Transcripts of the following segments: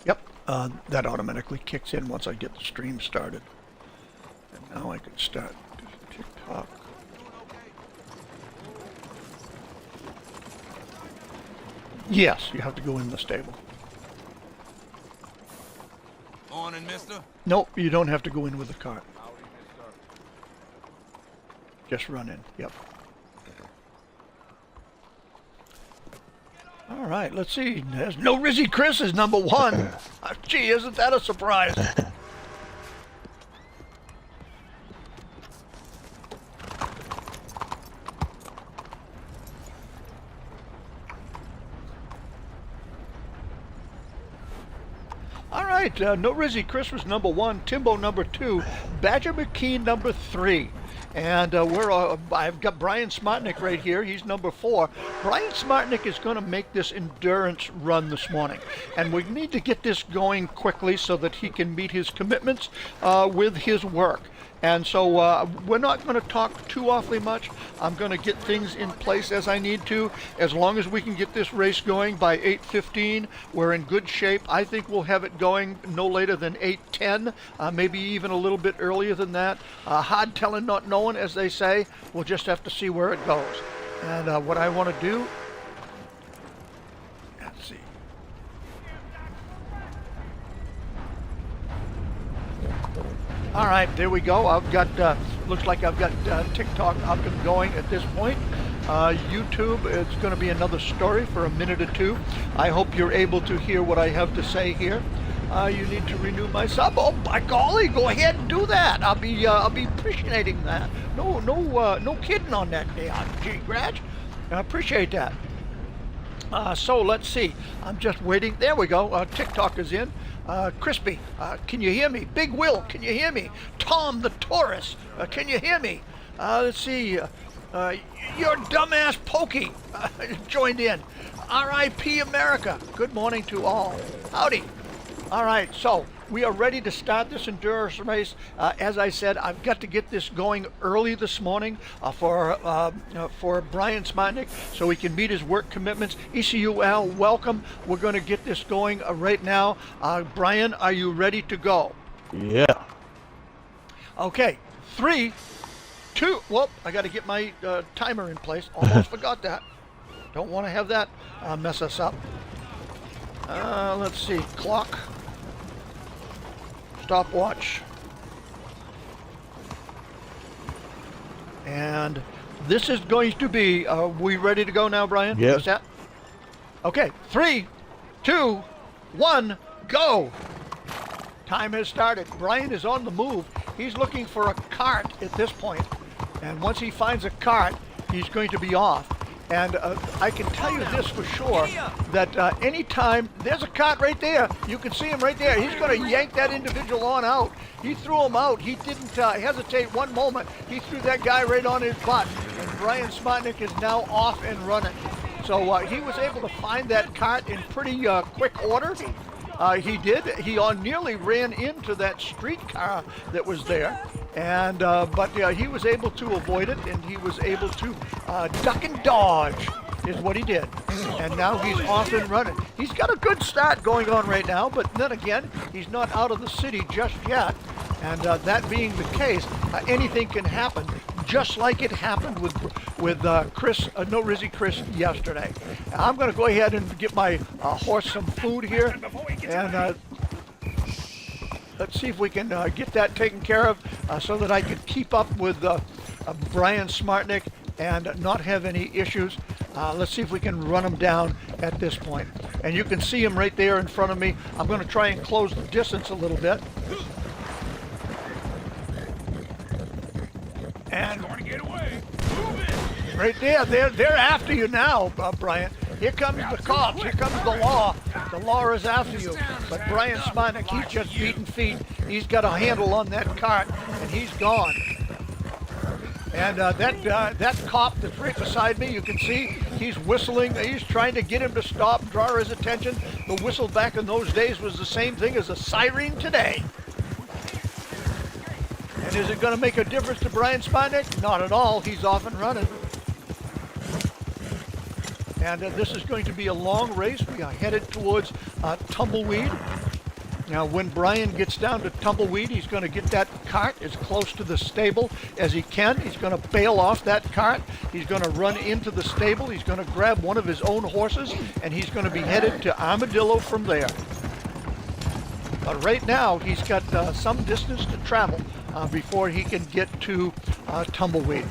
Yep, that automatically kicks in once I get the stream started. And now I can start TikTok. Yes, you have to go in the stable. Morning, mister. Nope, you don't have to go in with the cart. Just run in, yep. All right, let's see. There's No Rizzy Chris is number one. Gee, isn't that a surprise? All right, No Rizzy Chris was number one, Timbo number two, Badger McKee number three. And I've got Brian Smartnick right here. He's number four. Brian Smartnick is going to make this endurance run this morning. And we need to get this going quickly so that he can meet his commitments with his work. And so we're not going to talk too awfully much. I'm going to get things in place as I need to. As long as we can get this race going by 8:15, we're in good shape. I think we'll have it going no later than 8:10, maybe even a little bit earlier than that. Hard telling, not knowing, as they say. We'll just have to see where it goes. And what I want to do, let's see. All right, there we go. I've got, looks like I've got TikTok up and going at this point. YouTube, it's going to be another story for a minute or two. I hope you're able to hear what I have to say here. You need to renew my sub. Oh, by golly, go ahead and do that. I'll be appreciating that. No kidding on that, Gee, Grad. I appreciate that. So let's see. I'm just waiting. There we go. TikTok is in. Crispy, can you hear me? Big Will, can you hear me? Tom the Taurus, can you hear me? Let's see. Your dumbass Pokey joined in. R.I.P. America. Good morning to all. Howdy. All right, so we are ready to start this endurance race. As I said, I've got to get this going early this morning for Brian Smartnick so he can meet his work commitments. ECUL, welcome. We're going to get this going right now. Brian, are you ready to go? Yeah. Okay, 3, 2, whoop, I got to get my timer in place. Almost forgot that. Don't want to have that mess us up. Let's see, clock. Stopwatch. And this is going to be, are we ready to go now, Brian? Yes. Is that? Okay, 3, 2, 1, go. Time has started. Brian is on the move. He's looking for a cart at this point. And once he finds a cart, he's going to be off. And I can tell you this for sure, that anytime, there's a cart right there, you can see him right there, he's going to yank that individual on out. He threw him out, he didn't hesitate one moment, he threw that guy right on his butt, and Brian Smartnick is now off and running. So he was able to find that cart in pretty quick order. He did, he nearly ran into that streetcar that was there. And but he was able to avoid it, and he was able to duck and dodge is what he did. And now he's off and running. He's got a good start going on right now, but then again, he's not out of the city just yet. And that being the case, anything can happen, just like it happened with Chris, No Rizzy Chris yesterday. I'm going to go ahead and get my horse some food here, and let's see if we can get that taken care of so that I can keep up with Brian Smartnick and not have any issues. Let's see if we can run him down at this point. And you can see him right there in front of me. I'm going to try and close the distance a little bit. And right there, they're after you now, Brian. Here comes the cops, here comes the law. The law is after you. But Brian Smartnick, he's just beating feet. He's got a handle on that cart, and he's gone. And that cop that's right beside me, you can see he's whistling. He's trying to get him to stop, draw his attention. The whistle back in those days was the same thing as a siren today. And is it going to make a difference to Brian Smartnick? Not at all. He's off and running. And this is going to be a long race. We are headed towards Tumbleweed. Now, when Brian gets down to Tumbleweed, he's going to get that cart as close to the stable as he can. He's going to bail off that cart. He's going to run into the stable. He's going to grab one of his own horses, and he's going to be headed to Armadillo from there. But right now, he's got some distance to travel before he can get to Tumbleweed.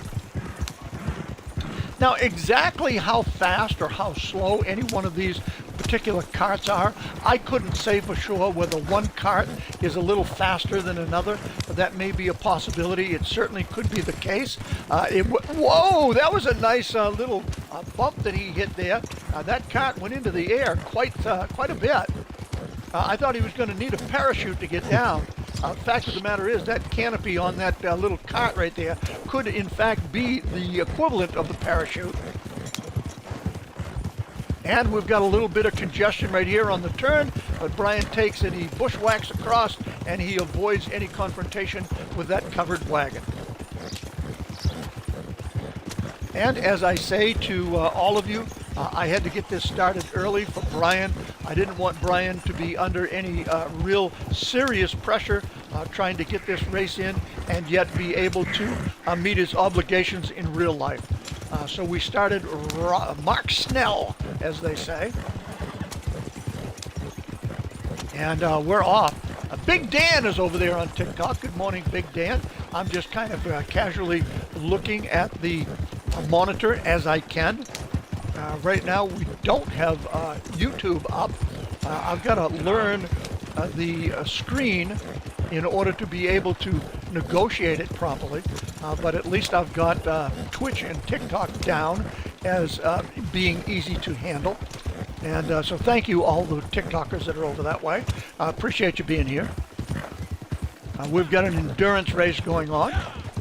Now, exactly how fast or how slow any one of these particular carts are, I couldn't say for sure whether one cart is a little faster than another. That may be a possibility. It certainly could be the case. Whoa, that was a nice little bump that he hit there. That cart went into the air quite a bit. I thought he was going to need a parachute to get down. The fact of the matter is that canopy on that little cart right there could in fact be the equivalent of the parachute. And we've got a little bit of congestion right here on the turn, but Brian takes and he bushwhacks across and he avoids any confrontation with that covered wagon. And as I say to all of you, I had to get this started early for Brian. I didn't want Brian to be under any real serious pressure trying to get this race in and yet be able to meet his obligations in real life. So we started Mark Snell, as they say. And we're off. Big Dan is over there on TikTok. Good morning, Big Dan. I'm just kind of casually looking at the monitor as I can. Right now we don't have YouTube up. I've got to learn the screen in order to be able to negotiate it properly. But at least I've got Twitch and TikTok down as being easy to handle. And so thank you all the TikTokers that are over that way. I appreciate you being here. We've got an endurance race going on.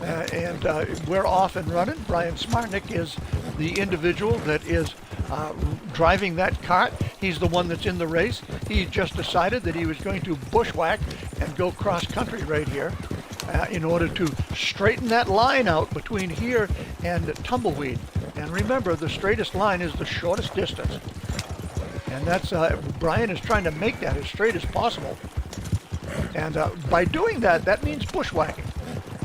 And we're off and running. Brian Smartnick is the individual that is driving that cart. He's the one that's in the race. He just decided that he was going to bushwhack and go cross country right here in order to straighten that line out between here and Tumbleweed. And remember, the straightest line is the shortest distance. And that's Brian is trying to make that as straight as possible. And by doing that, that means bushwhacking.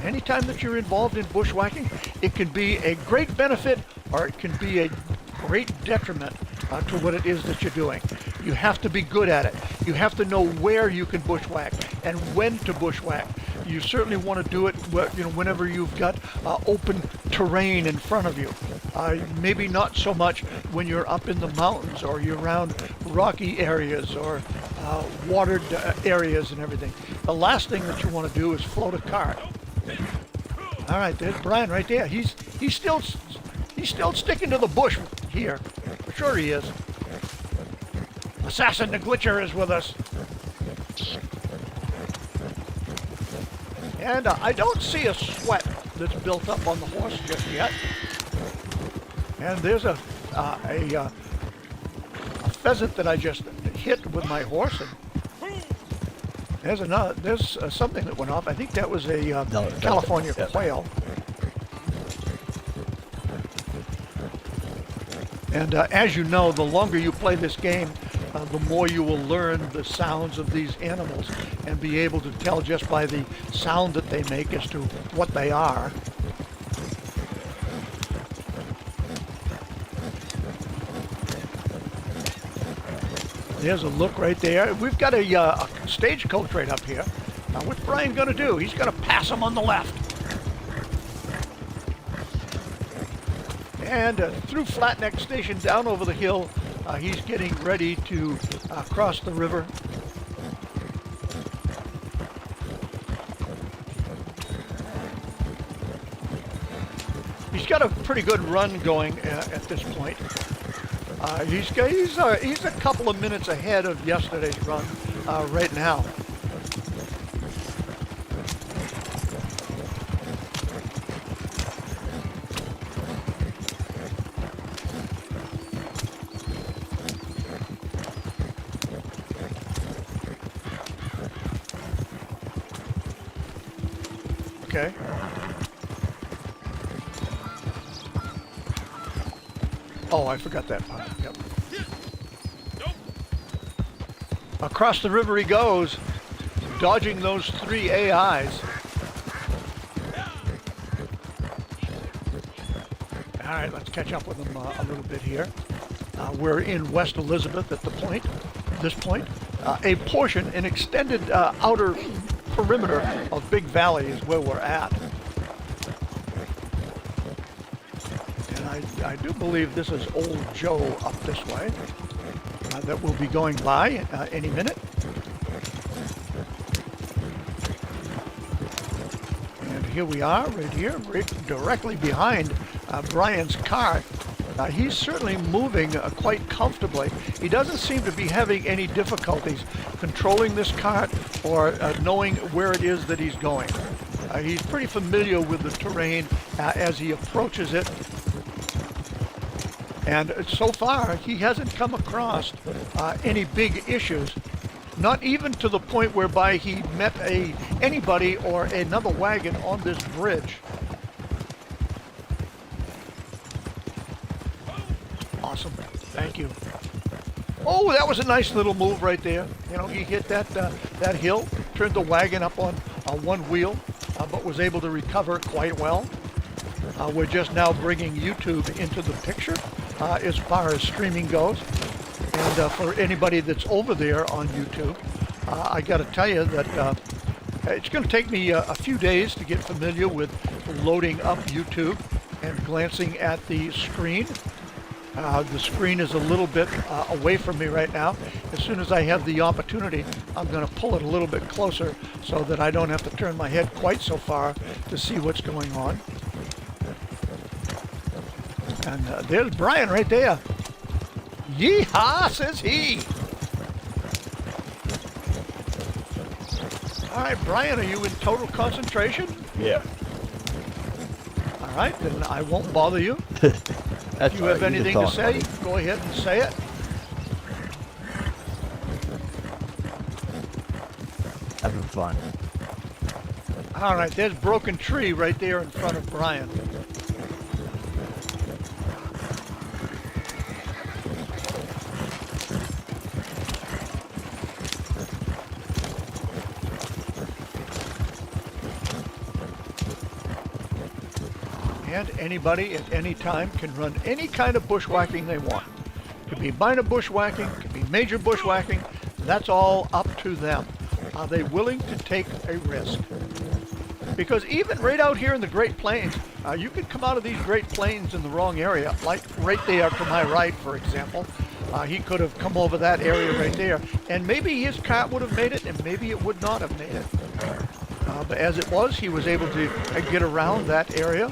Anytime that you're involved in bushwhacking, it can be a great benefit or it can be a great detriment to what it is that you're doing. You have to be good at it. You have to know where you can bushwhack and when to bushwhack. You certainly want to do it whenever you've got open terrain in front of you. Maybe not so much when you're up in the mountains or you're around rocky areas or watered areas and everything. The last thing that you want to do is float a cart. All right, there's Brian right there. He's still sticking to the bush here. For sure he is. Assassin the Glitcher is with us. And I don't see a sweat that's built up on the horse just yet. And there's a pheasant that I just hit with my horse. And there's something that went off. I think that was a California quail. And as you know, the longer you play this game, the more you will learn the sounds of these animals and be able to tell just by the sound that they make as to what they are. There's a look right there. We've got a stagecoach right up here. Now, what's Brian going to do? He's going to pass him on the left. And through Flatneck Station, down over the hill, he's getting ready to cross the river. He's got a pretty good run going at this point. He's a couple of minutes ahead of yesterday's run right now. Okay. Oh, I forgot that part. Yep. Across the river he goes. dodging those 3 AIs. All right, let's catch up with them a little bit here. We're in West Elizabeth at this point. A portion, an extended outer perimeter of Big Valley is where we're at. And I do believe this is Old Joe up this way that will be going by any minute. And here we are, right here, directly behind Brian's car. He's certainly moving quite comfortably. He doesn't seem to be having any difficulties controlling this cart or knowing where it is that he's going. He's pretty familiar with the terrain as he approaches it. And so far, he hasn't come across any big issues, not even to the point whereby he met anybody or another wagon on this bridge. Awesome. Thank you. Oh, that was a nice little move right there. You know, he hit that hill, turned the wagon up on one wheel, but was able to recover quite well. We're just now bringing YouTube into the picture as far as streaming goes. And for anybody that's over there on YouTube, I got to tell you that it's going to take me a few days to get familiar with loading up YouTube and glancing at the screen. The screen is a little bit away from me right now. As soon as I have the opportunity, I'm going to pull it a little bit closer so that I don't have to turn my head quite so far to see what's going on. And there's Brian right there. Yeehaw, says he. All right, Brian, are you in total concentration? Yeah. All right, then I won't bother you. If you have anything to say, go ahead and say it. Having fun. All right, there's Broken Tree right there in front of Brian. And anybody at any time can run any kind of bushwhacking they want. Could be minor bushwhacking, could be major bushwhacking. That's all up to them. Are they willing to take a risk? Because even right out here in the Great Plains, you could come out of these Great Plains in the wrong area, like right there to my right, for example. He could have come over that area right there, and maybe his cart would have made it, and maybe it would not have made it. But as it was, he was able to get around that area.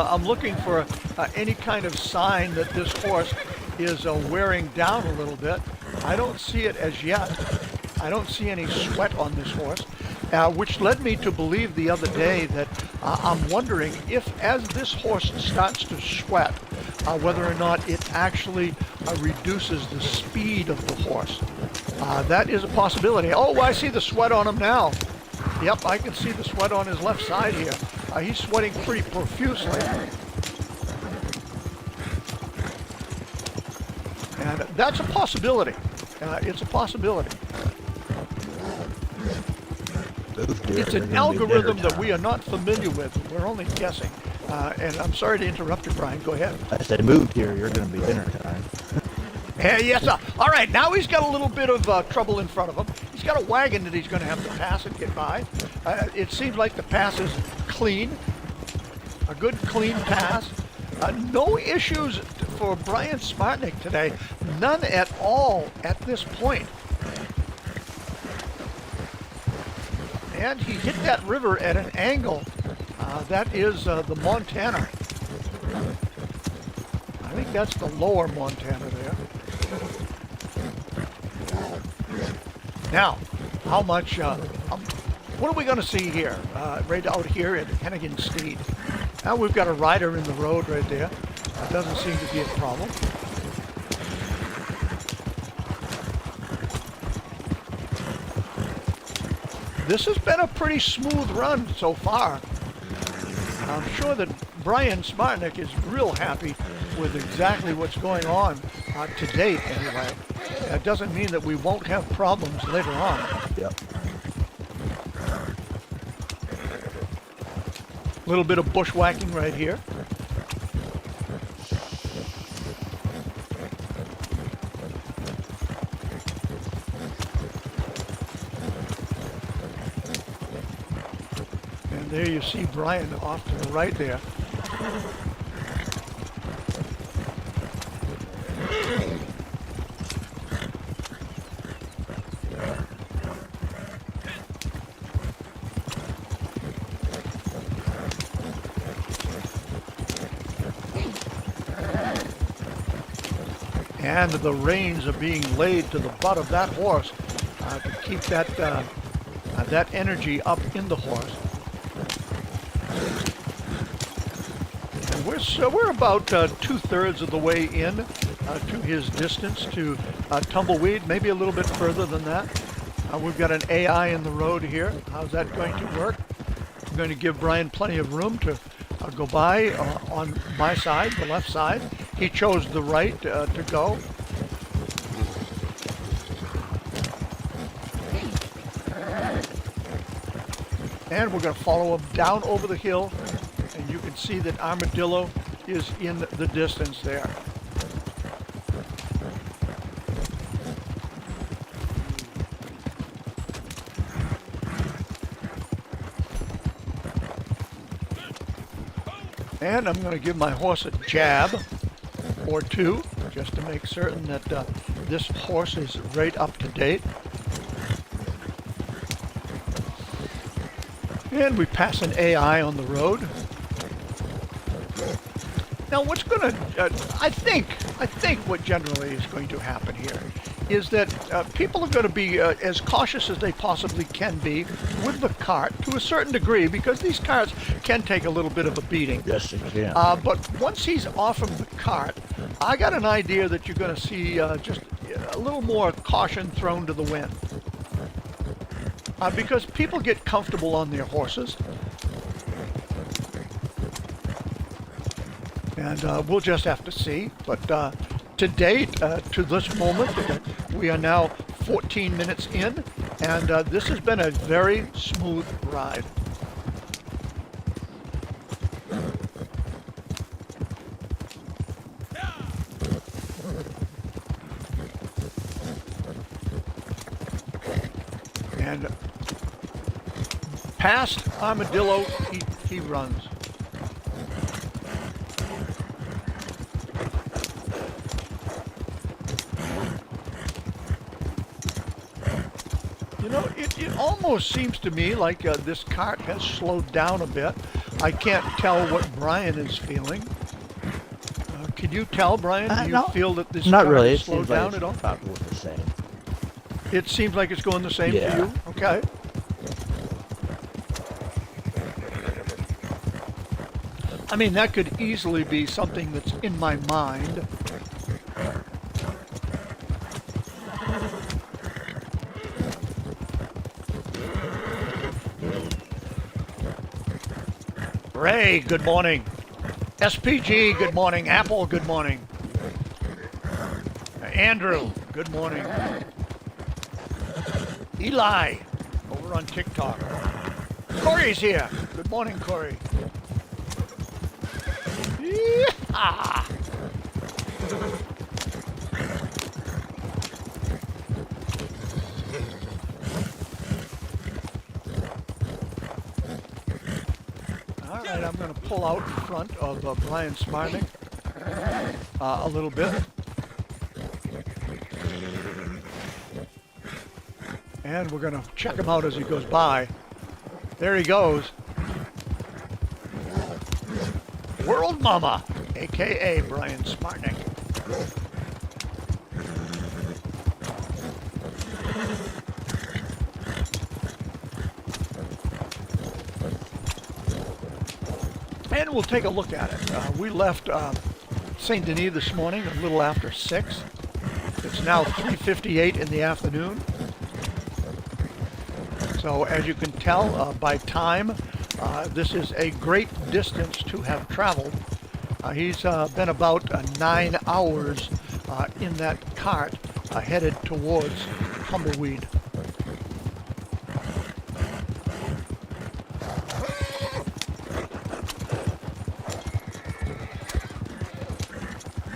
I'm looking for any kind of sign that this horse is wearing down a little bit. I don't see it as yet. I don't see any sweat on this horse, which led me to believe the other day that I'm wondering if as this horse starts to sweat, whether or not it actually reduces the speed of the horse. That is a possibility. Oh, I see the sweat on him now. Yep, I can see the sweat on his left side here. He's sweating pretty profusely. And that's a possibility. It's a possibility. It's an algorithm that we are not familiar with. We're only guessing. And I'm sorry to interrupt you, Brian. Go ahead. I said moved here. You're going to be dinner time. Yes, sir. All right, now he's got a little bit of trouble in front of him. He's got a wagon that he's going to have to pass and get by. It seems like the pass is clean, a good clean pass. No issues for Brian Smartnick today. None at all at this point. And he hit that river at an angle. That is the Montana. I think that's the lower Montana there. Now, how much, what are we going to see here? Right out here at Hennigan Steed. Now we've got a rider in the road right there. That doesn't seem to be a problem. This has been a pretty smooth run so far. I'm sure that Brian Smartnick is real happy with exactly what's going on to date anyway. That doesn't mean that we won't have problems later on. Yep. A little bit of bushwhacking right here. And there you see Brian off to the right there. And the reins are being laid to the butt of that horse to keep that that energy up in the horse. And we're about 2/3 of the way in to his distance to Tumbleweed, maybe a little bit further than that. We've got an AI in the road here. How's that going to work? I'm going to give Brian plenty of room to go by on my side, the left side. He chose the right to go. And we're going to follow him down over the hill, and you can see that Armadillo is in the distance there. And I'm going to give my horse a jab or two, just to make certain that this horse is right up to date. And we pass an AI on the road. Now what's going to, I think what generally is going to happen here is that people are going to be as cautious as they possibly can be with the cart to a certain degree, because these carts can take a little bit of a beating. Yes, it can. But once he's off of the cart, I got an idea that you're going to see just a little more caution thrown to the wind. Because people get comfortable on their horses. And we'll just have to see. But to date, to this moment, we are now 14 minutes in, and this has been a very smooth ride. And past Armadillo, he runs. You know, it almost seems to me like this cart has slowed down a bit. I can't tell what Brian is feeling. Can you tell, Brian? Do you No, feel that this not cart really. has It slowed seems down like at all? it's about what the same. It seems like it's going the same Yeah. for you? Okay. I mean, that could easily be something that's in my mind. Ray, good morning. SPG, good morning. Apple, good morning. Andrew, good morning. Eli, over on TikTok. Corey's here. Good morning, Corey. Yeehaw! All right, I'm going to pull out in front of Brian Smartnick a little bit. And we're going to check him out as he goes by. There he goes. World Mama, a.k.a. Brian Smartnick. And we'll take a look at it. We left St. Denis this morning a little after 6. It's now 3:58 in the afternoon. So as you can tell by time, This is a great distance to have traveled. He's been about 9 hours in that cart headed towards Tumbleweed.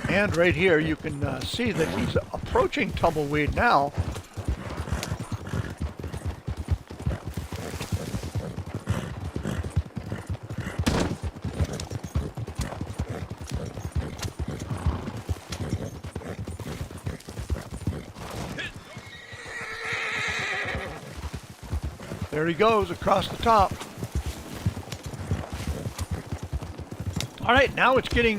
And right here you can see that he's approaching Tumbleweed now. There he goes across the top. All right, now it's getting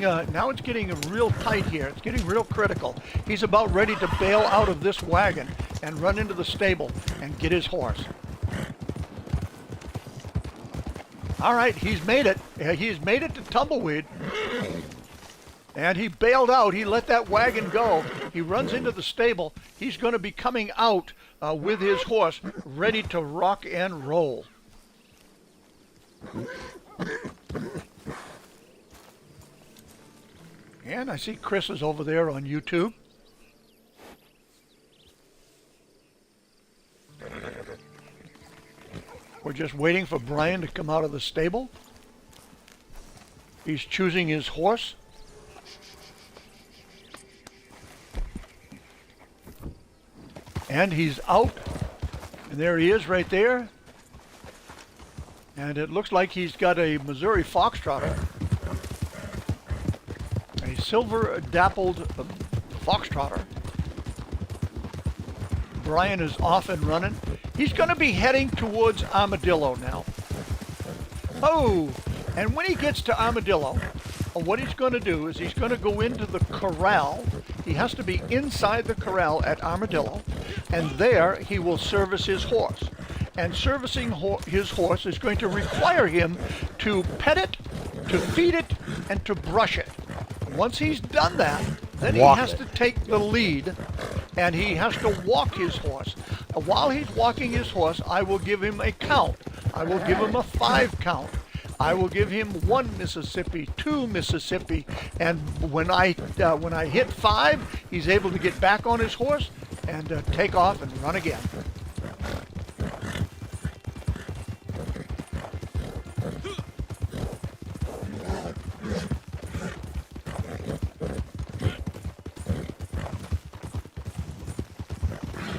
real tight here. It's getting real critical. He's about ready to bail out of this wagon and run into the stable and get his horse. All right, he's made it. He's made it to Tumbleweed. And he bailed out. He let that wagon go. He runs into the stable. He's going to be coming out with his horse, ready to rock and roll. And I see Chris is over there on YouTube. We're just waiting for Brian to come out of the stable. He's choosing his horse. And he's out. And there he is right there. And it looks like he's got a Missouri Foxtrotter. A silver dappled Foxtrotter. Brian is off and running. He's going to be heading towards Armadillo now. Oh, and when he gets to Armadillo, what he's going to do is he's going to go into the corral. He has to be inside the corral at Armadillo, and there he will service his horse. And servicing his horse is going to require him to pet it, to feed it, and to brush it. Once he's done that, then he has to take the lead, and he has to walk his horse. While he's walking his horse, I will give him a count. I will give him a 5 count. I will give him 1 Mississippi, 2 Mississippi, and when I hit 5, he's able to get back on his horse and take off and run again.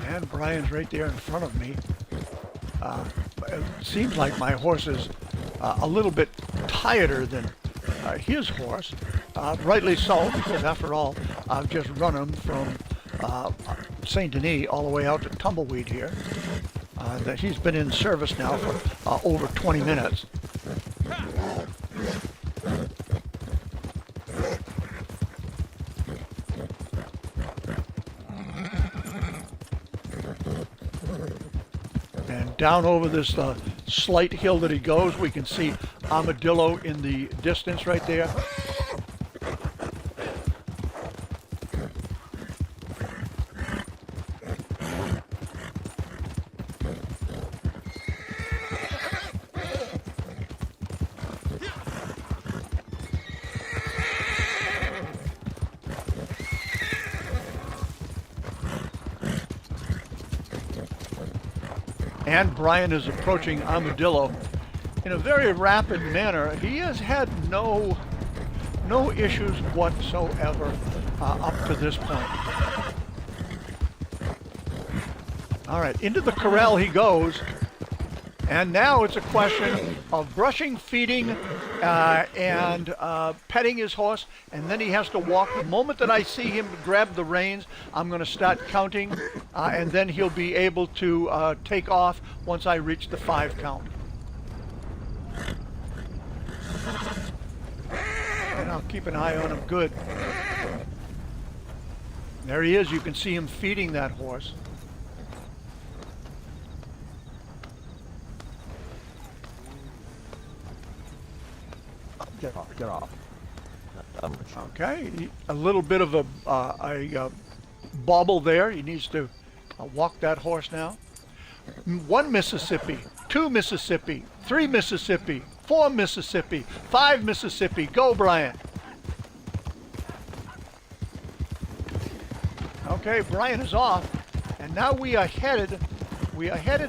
And Brian's right there in front of me. It seems like my horse is a little bit tireder than his horse. Rightly so, because after all, I've just run him from St. Denis all the way out to Tumbleweed here. That he's been in service now for over 20 minutes. And down over this slight hill that he goes, we can see Armadillo in the distance right there. And Brian is approaching Armadillo in a very rapid manner. He has had no issues whatsoever up to this point. All right, into the corral he goes. And now it's a question of brushing, feeding, and petting his horse, and then he has to walk. The moment that I see him grab the reins, I'm going to start counting, and then he'll be able to take off once I reach the 5 count. And I'll keep an eye on him good. There he is. You can see him feeding that horse. Get off, get off. Okay, a little bit of a bobble there. He needs to walk that horse now. 1 Mississippi, 2 Mississippi, 3 Mississippi, 4 Mississippi, 5 Mississippi. Go, Brian. Okay, Brian is off, and now we are headed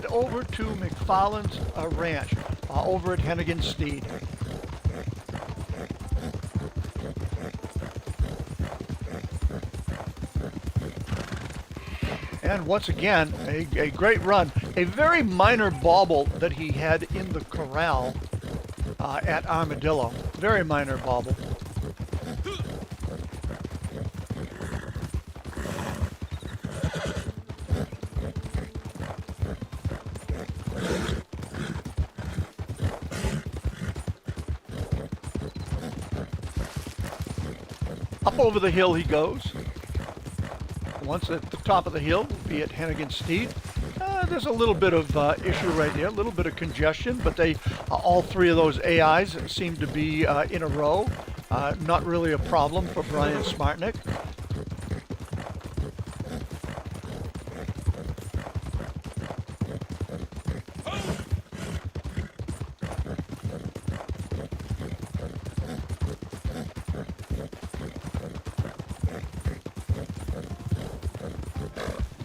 over to McFarland's ranch over at Hennigan Steed. And once again, a great run. A very minor bobble that he had in the corral at Armadillo. Very minor bobble. Up over the hill he goes. Once at the top of the hill, we'll be at Hennigan Steed. There's a little bit of issue right there, a little bit of congestion, but they, all three of those AIs seem to be in a row. Not really a problem for Brian Smartnick.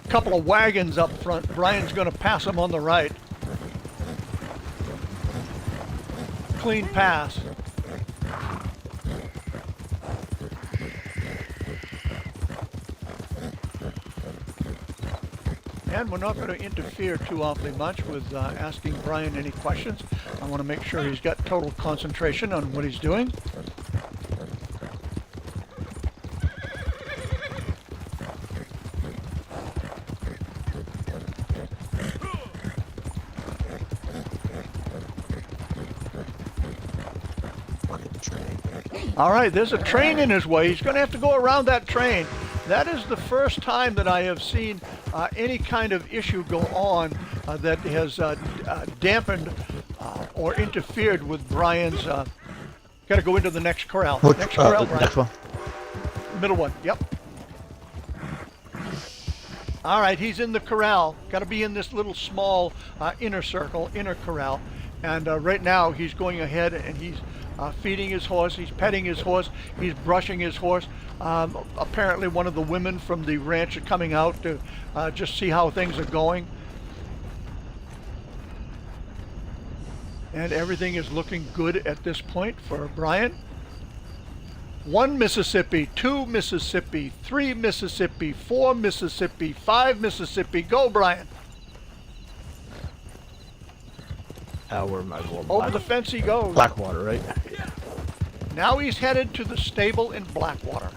Couple of wagons up front. Brian's going to pass them on the right. Clean pass. And we're not going to interfere too awfully much with asking Brian any questions. I want to make sure he's got total concentration on what he's doing. All right, there's a train in his way. He's going to have to go around that train. That is the first time that I have seen any kind of issue go on that has dampened or interfered with Brian's. Got to go into the next corral. Next corral, Brian. Next one. Middle one, yep. All right, he's in the corral. Got to be in this little small inner circle, inner corral. And right now he's going ahead and he's feeding his horse, he's petting his horse, he's brushing his horse. Apparently one of the women from the ranch are coming out to just see how things are going. And everything is looking good at this point for Brian. 1 Mississippi, 2 Mississippi, 3 Mississippi, 4 Mississippi, 5 Mississippi. Go, Brian. Where am I going? Over the fence he goes. Blackwater, right? Now he's headed to the stable in Blackwater.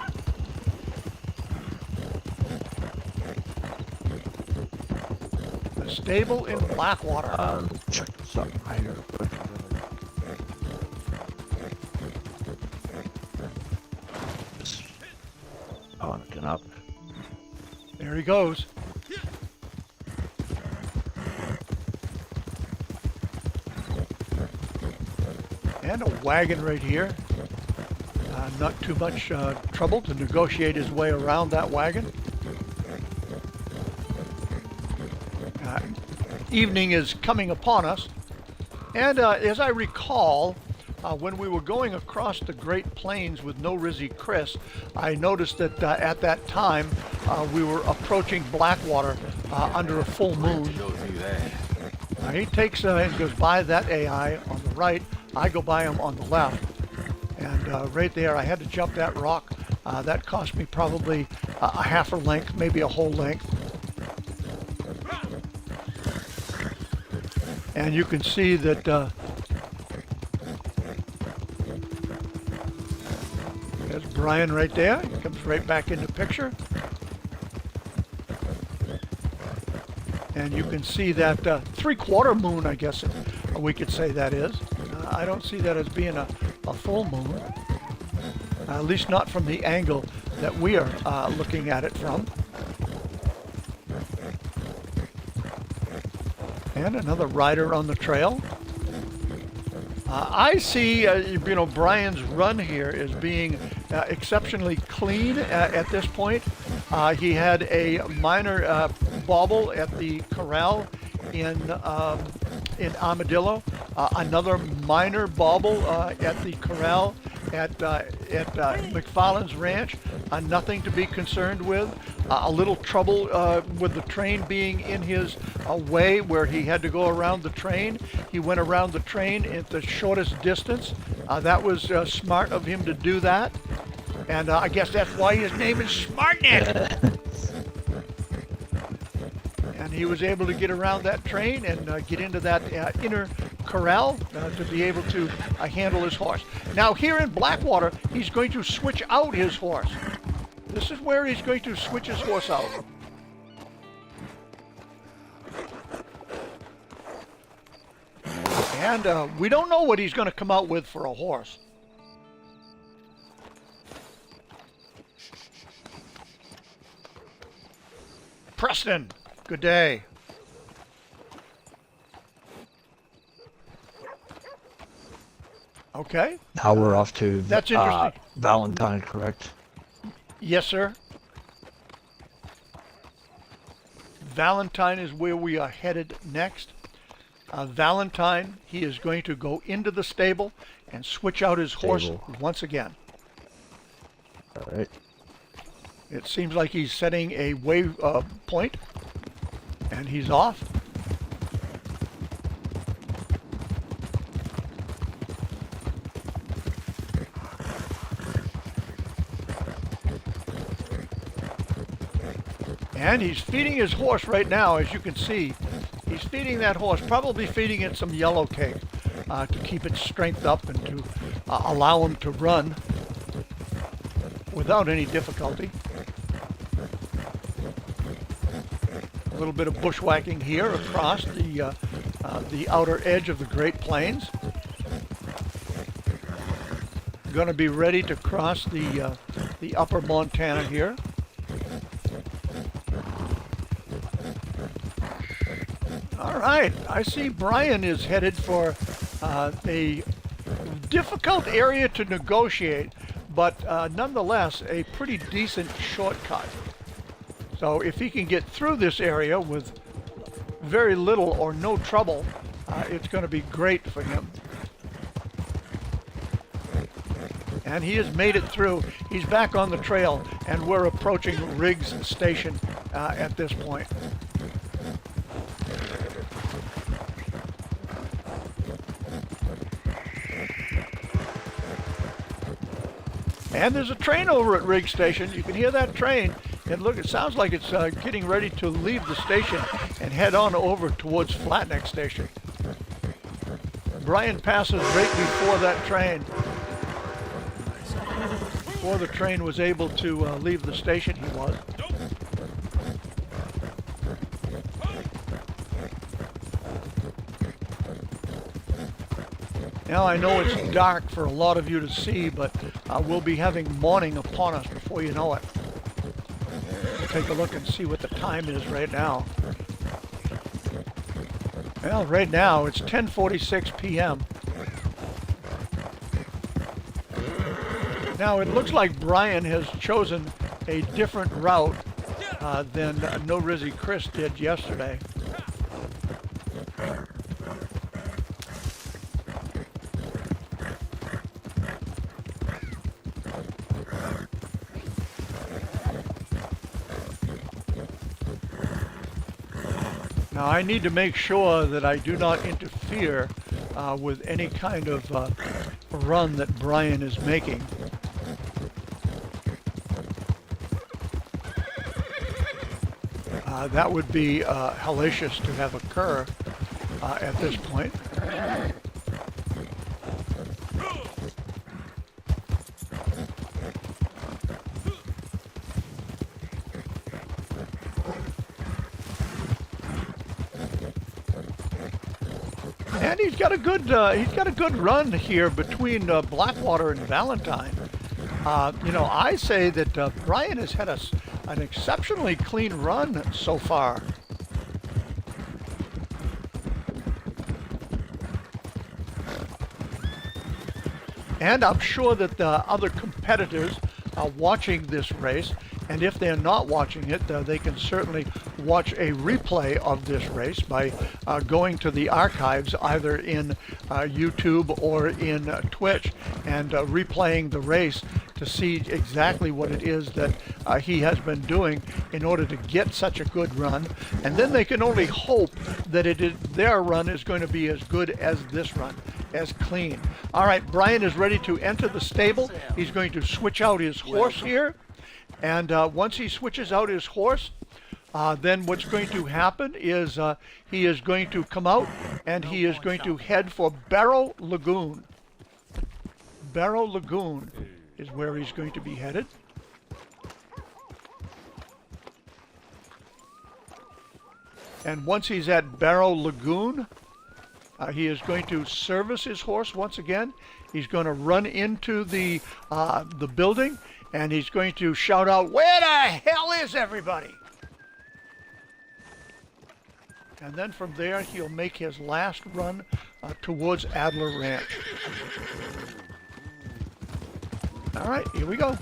The stable in Blackwater. Check this out right here. Oh, I'm looking up. There he goes. And a wagon right here. Not too much trouble to negotiate his way around that wagon. Evening is coming upon us. And as I recall, when we were going across the Great Plains with No Rizzy Chris, I noticed that at that time we were approaching Blackwater under a full moon. He takes and goes by that AI on the right. I go by him on the left. And right there, I had to jump that rock. That cost me probably a half a length, maybe a whole length. And you can see that there's Brian right there. He comes right back into picture. And you can see that 3/4 moon, I guess we could say that is. I don't see that as being a full moon, at least not from the angle that we are looking at it from. And another rider on the trail. I see, Brian's run here as being exceptionally clean at this point. He had a minor bobble at the corral in in Armadillo. Another minor bobble at the corral at McFarland's ranch. Nothing to be concerned with. A little trouble with the train being in his way where he had to go around the train. He went around the train at the shortest distance. That was smart of him to do that. And I guess that's why his name is SmartNet. And he was able to get around that train and get into that inner corral to be able to handle his horse. Now here in Blackwater, he's going to switch out his horse. This is where he's going to switch his horse out. And we don't know what he's going to come out with for a horse. Preston, good day. Okay. Now we're off to That's interesting. Valentine, correct? Yes, sir. Valentine is where we are headed next. Valentine, he is going to go into the stable and switch out his horse once again. All right. It seems like he's setting a wave point, and he's off. And he's feeding his horse right now, as you can see. He's feeding that horse, probably feeding it some yellow cake to keep its strength up and to allow him to run without any difficulty. A little bit of bushwhacking here across the outer edge of the Great Plains. Going to be ready to cross the upper Montana here. All right, I see Brian is headed for a difficult area to negotiate, but nonetheless a pretty decent shortcut. So if he can get through this area with very little or no trouble, it's going to be great for him. And he has made it through. He's back on the trail, and we're approaching Riggs Station at this point. And there's a train over at Riggs Station. You can hear that train. And look, it sounds like it's getting ready to leave the station and head on over towards Flatneck Station. Brian passes right before that train. Before the train was able to leave the station, he was. Now I know it's dark for a lot of you to see, but we'll be having morning upon us before you know it. We'll take a look and see what the time is right now. Well, right now it's 10:46 p.m. Now it looks like Brian has chosen a different route than No Rizzy Chris did yesterday. Now I need to make sure that I do not interfere with any kind of run that Brian is making. That would be hellacious to have occur at this point. And he's got a good run here between Blackwater and Valentine. You know, I say that Brian has had an exceptionally clean run so far. And I'm sure that the other competitors are watching this race And if they're not watching it, they can certainly watch a replay of this race by going to the archives either in YouTube or in Twitch and replaying the race to see exactly what it is that he has been doing in order to get such a good run. And then they can only hope that their run is going to be as good as this run, as clean. All right, Brian is ready to enter the stable. He's going to switch out his horse here. And once he switches out his horse, then what's going to happen is he is going to come out and he is going to head for Barrow Lagoon. Barrow Lagoon is where he's going to be headed. And once he's at Barrow Lagoon, he is going to service his horse once again. He's going to run into the building, and he's going to shout out, "Where the hell is everybody?" And then from there, he'll make his last run towards Adler Ranch. All right, here we go.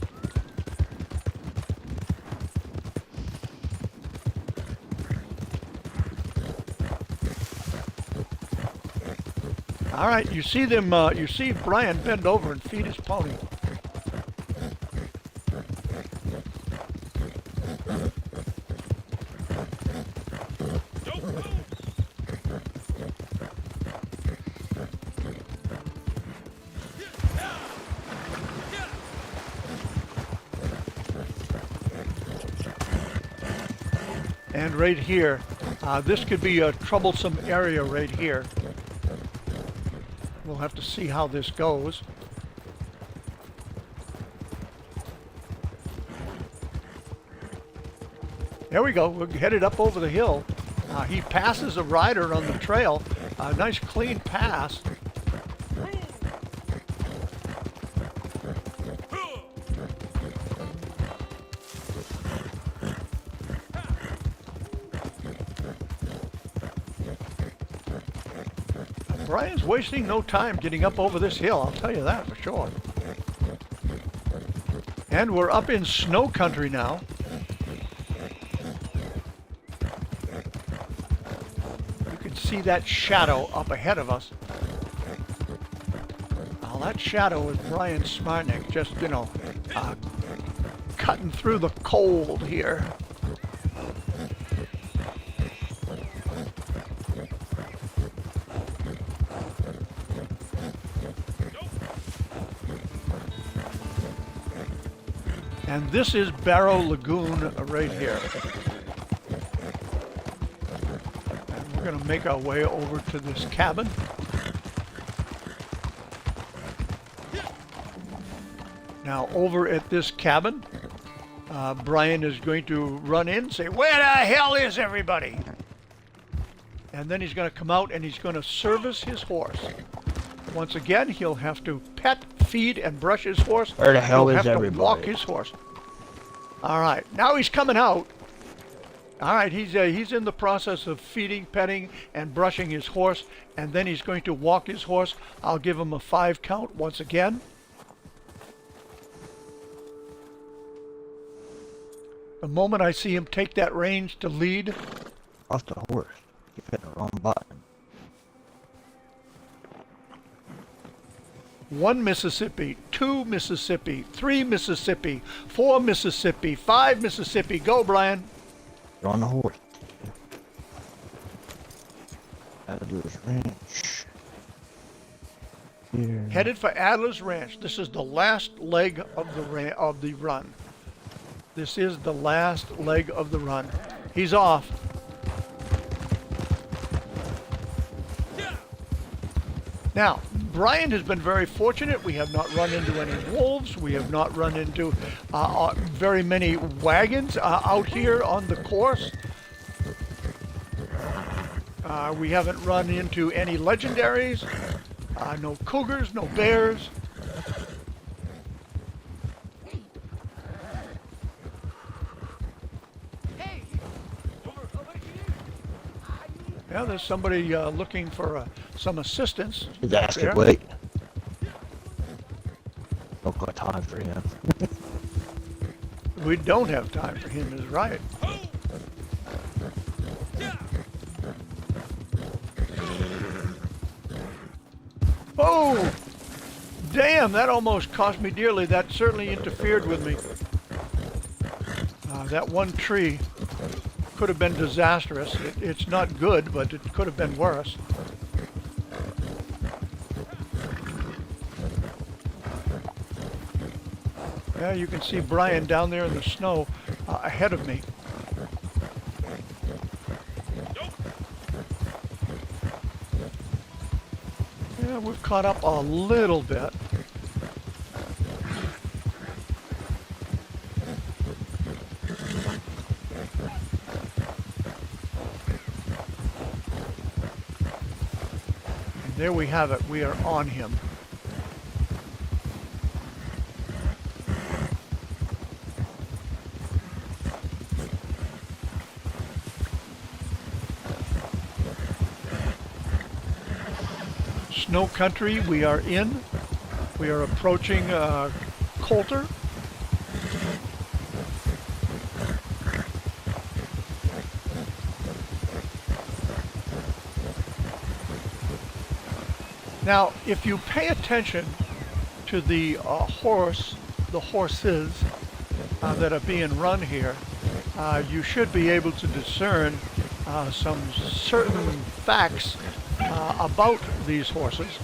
All right, you see them. You see Brian bend over and feed his pony. And right here, this could be a troublesome area right here. We'll have to see how this goes. There we go. We're headed up over the hill. He passes a rider on the trail. A nice clean pass. Brian's wasting no time getting up over this hill, I'll tell you that for sure. And we're up in snow country now. You can see that shadow up ahead of us. Now that shadow is Brian Smartnick, just, you know, cutting through the cold here. And this is Barrow Lagoon right here. And we're going to make our way over to this cabin. Now over at this cabin, Brian is going to run in and say, "Where the hell is everybody?" And then he's going to come out and he's going to service his horse. Once again, he'll have to pet, feed, and brush his horse. Where the hell he'll is have everybody? to walk his horse. All right, now he's coming out. All right, he's in the process of feeding, petting, and brushing his horse, and then he's going to walk his horse. I'll give him a 5 count once again. The moment I see him take that range to lead. Off the horse. You hit the wrong button. 1 Mississippi, 2 Mississippi, 3 Mississippi, 4 Mississippi, 5 Mississippi. Go, Brian. You're on the horse. Adler's Ranch. Here. Headed for Adler's Ranch. This is the last leg of the run. This is the last leg of the run. He's off. Now, Brian has been very fortunate. We have not run into any wolves. We have not run into very many wagons out here on the course. We haven't run into any legendaries. No cougars, no bears. Yeah, there's somebody looking for some assistance. He's back asking, there. wait. No got time for him. We don't have time for him is right. Oh! Damn, that almost cost me dearly. That certainly interfered with me. That one tree could have been disastrous. It's not good, but it could have been worse. Yeah, you can see Brian down there in the snow ahead of me. Yeah, we've caught up a little bit. And there we have it. We are on him. Snow country we are in. We are approaching Coulter. Now, if you pay attention to the horses that are being run here, you should be able to discern some certain facts about these horses.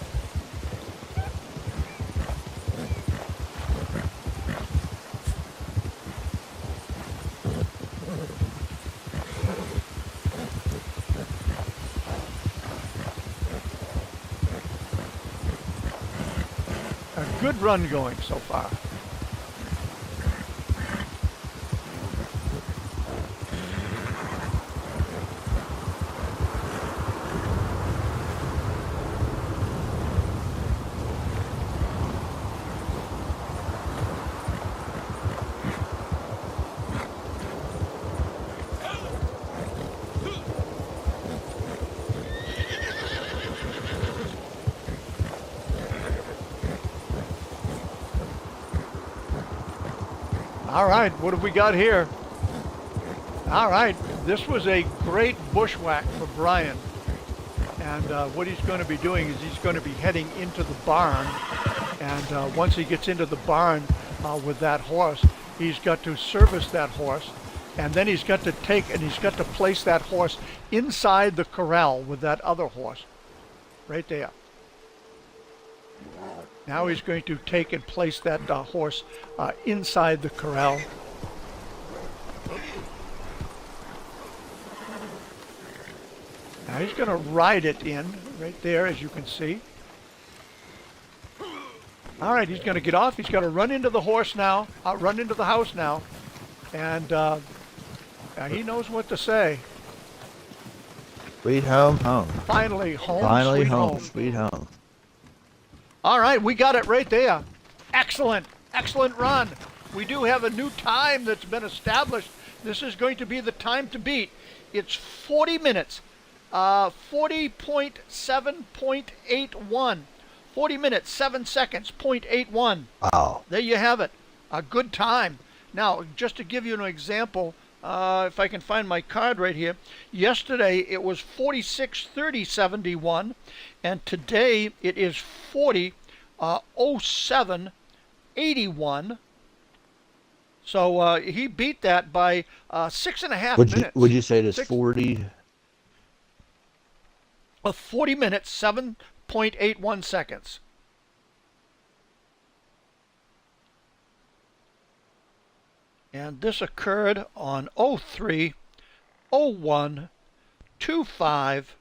A good run going so far. All right, what have we got here? All right, this was a great bushwhack for Brian. And what he's going to be doing is he's going to be heading into the barn. And once he gets into the barn with that horse, he's got to service that horse. And then he's got to place that horse inside the corral with that other horse. Right there. Now he's going to take and place that horse inside the corral. Now he's going to ride it in right there, as you can see. All right, he's going to get off. He's got to run into the horse now, run into the house now. And he knows what to say. Sweet home, home. Finally home, Finally sweet home, home. sweet home. All right, we got it right there. Excellent, excellent run. We do have a new time that's been established. This is going to be the time to beat. It's 40 minutes, 40.7.81. 40 minutes, 7 seconds, 0.81. Wow. There you have it. A good time. Now, just to give you an example, if I can find my card right here, yesterday it was 46:30.71, and today it is 40:07.81. So he beat that by 6.5 minutes. Would you say this Six- 40? 40 minutes, 7.81 seconds. And this occurred on 03/01/25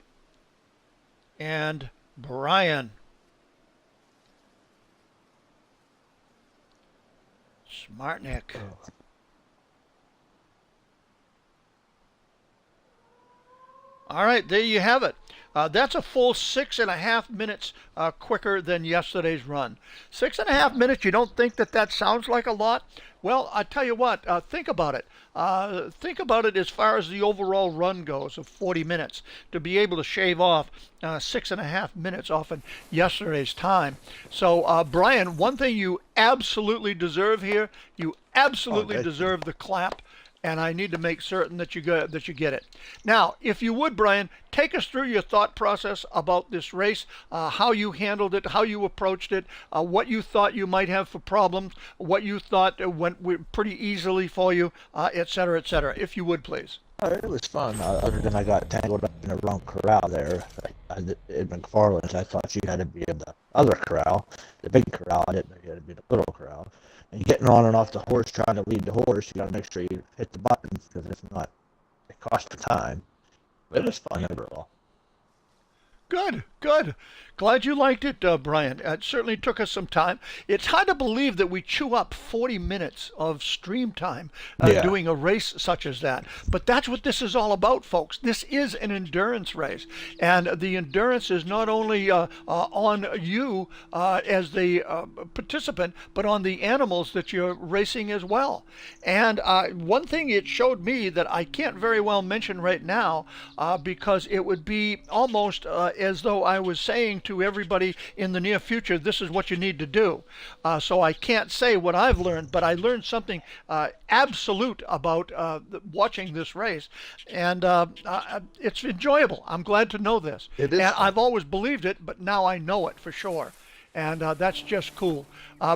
and Brian. Smartnick. All right, there you have it. That's a full 6.5 minutes quicker than yesterday's run. 6.5 minutes, you don't think that that sounds like a lot? Well, I tell you what, think about it. Think about it as far as the overall run goes of 40 minutes. To be able to shave off 6.5 minutes off of yesterday's time. So, Brian, one thing you absolutely deserve here, you absolutely deserve the clap. And I need to make certain that you get it. Now, if you would, Brian, take us through your thought process about this race, how you handled it, how you approached it, what you thought you might have for problems, what you thought went pretty easily for you, et cetera, if you would, please. It was fun, other than I got tangled up in the wrong corral there. In McFarland's, I thought you had to be in the other corral, the big corral. I didn't know you had to be in the little corral. And getting on and off the horse, trying to lead the horse, you got to make sure you hit the buttons, because if not, it costs you time. But it was fun overall. Good. Glad you liked it, Brian. It certainly took us some time. It's hard to believe that we chew up 40 minutes of stream time doing a race such as that. But that's what this is all about, folks. This is an endurance race. And the endurance is not only on you as the participant, but on the animals that you're racing as well. And one thing it showed me that I can't very well mention right now because it would be almost as though I was saying to everybody in the near future, this is what you need to do. So I can't say what I've learned, but I learned something absolute about watching this race. And it's enjoyable. I'm glad to know this. It is. And I've always believed it, but now I know it for sure. And that's just cool.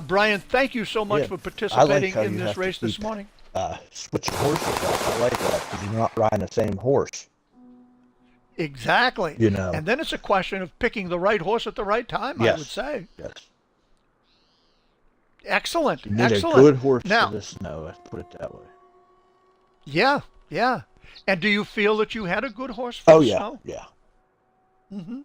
Brian, thank you so much for participating in this race this morning. Switching horses up. I like that, because you're not riding the same horse. Exactly. And then it's a question of picking the right horse at the right time, I would say. Yes. Excellent. You need Excellent. a good horse now, for the snow, let's put it that way. Yeah. And do you feel that you had a good horse for the snow? Yeah. Mm-hmm.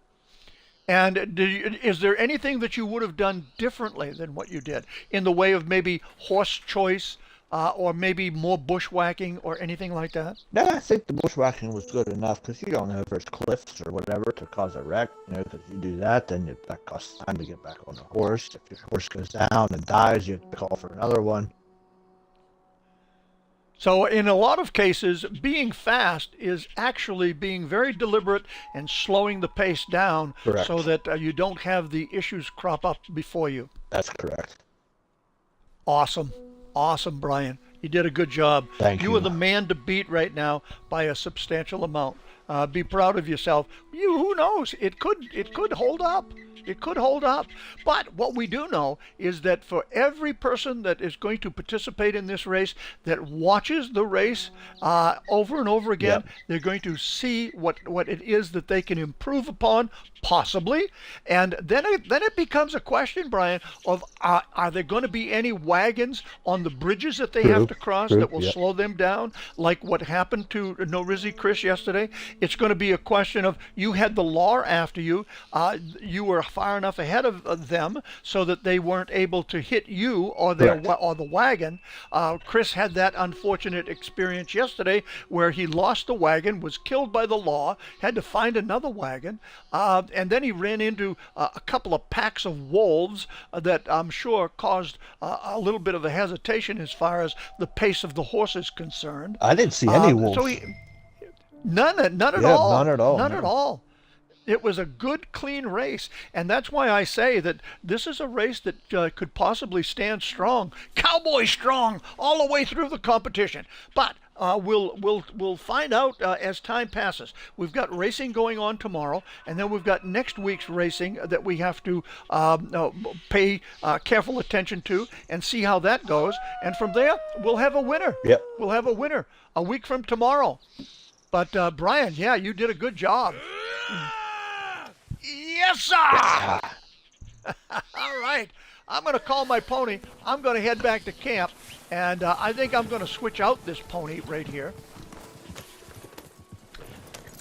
And is there anything that you would have done differently than what you did in the way of maybe horse choice, or maybe more bushwhacking or anything like that? No, I think the bushwhacking was good enough, because you don't know if there's cliffs or whatever to cause a wreck. Because you do that, then that costs time to get back on the horse. If your horse goes down and dies, you have to call for another one. So in a lot of cases, being fast is actually being very deliberate and slowing the pace down. Correct. So that you don't have the issues crop up before you. That's correct. Awesome, Brian. You did a good job. Thank you. You are the man to beat right now by a substantial amount. Be proud of yourself. Who knows? It could hold up. It could hold up. But what we do know is that for every person that is going to participate in this race, that watches the race over and over again, they're going to see what it is that they can improve upon, possibly. And then it becomes a question, Brian, of are there going to be any wagons on the bridges that they have to cross that will slow them down, like what happened to Norizzi Chris yesterday? It's going to be a question of you had the law after you. You were far enough ahead of them so that they weren't able to hit you or the wagon. Chris had that unfortunate experience yesterday where he lost the wagon, was killed by the law, had to find another wagon, and then he ran into a couple of packs of wolves that I'm sure caused a little bit of a hesitation as far as the pace of the horse is concerned. I didn't see any wolves. None at all. None at all. None at all. It was a good, clean race, and that's why I say that this is a race that could possibly stand strong, cowboy strong, all the way through the competition. But we'll find out as time passes. We've got racing going on tomorrow, and then we've got next week's racing that we have to pay careful attention to and see how that goes. And from there, we'll have a winner. Yep. We'll have a winner a week from tomorrow. But Brian, you did a good job. Yes, sir! All right. I'm going to call my pony. I'm going to head back to camp, and I think I'm going to switch out this pony right here.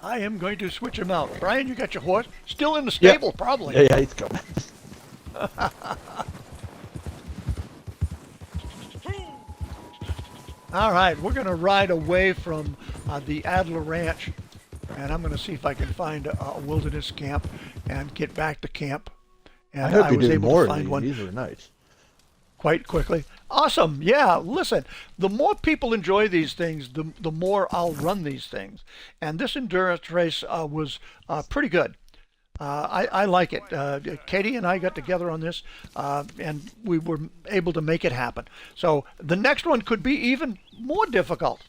I am going to switch him out. Brian, you got your horse? Still in the stable, probably. Yeah, he's coming. All right, we're going to ride away from the Adler Ranch and I'm going to see if I can find a wilderness camp and get back to camp. And I hope you was do able more to of find these. one These are nice. quite quickly. Awesome. Yeah, listen, the more people enjoy these things, the more I'll run these things. And this endurance race was pretty good. I like it. Katie and I got together on this, and we were able to make it happen. So the next one could be even more difficult.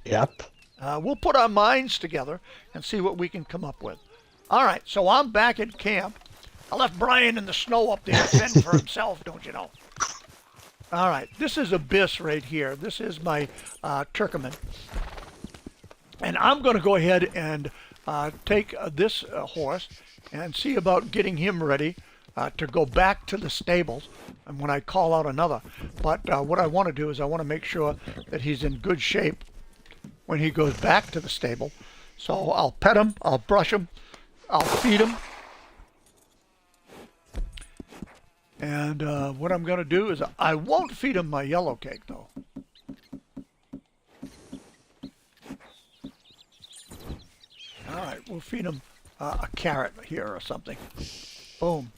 Yep. We'll put our minds together and see what we can come up with. All right, so I'm back at camp. I left Brian in the snow up there fending for himself, don't you know? All right, this is Abyss right here. This is my Turkoman. And I'm going to go ahead and take this horse and see about getting him ready to go back to the stables and when I call out another. But what I want to do is I want to make sure that he's in good shape when he goes back to the stable. So I'll pet him, I'll brush him, I'll feed him. And what I'm going to do is I won't feed him my yellow cake, though. All right, we'll feed him a carrot here or something. Boom.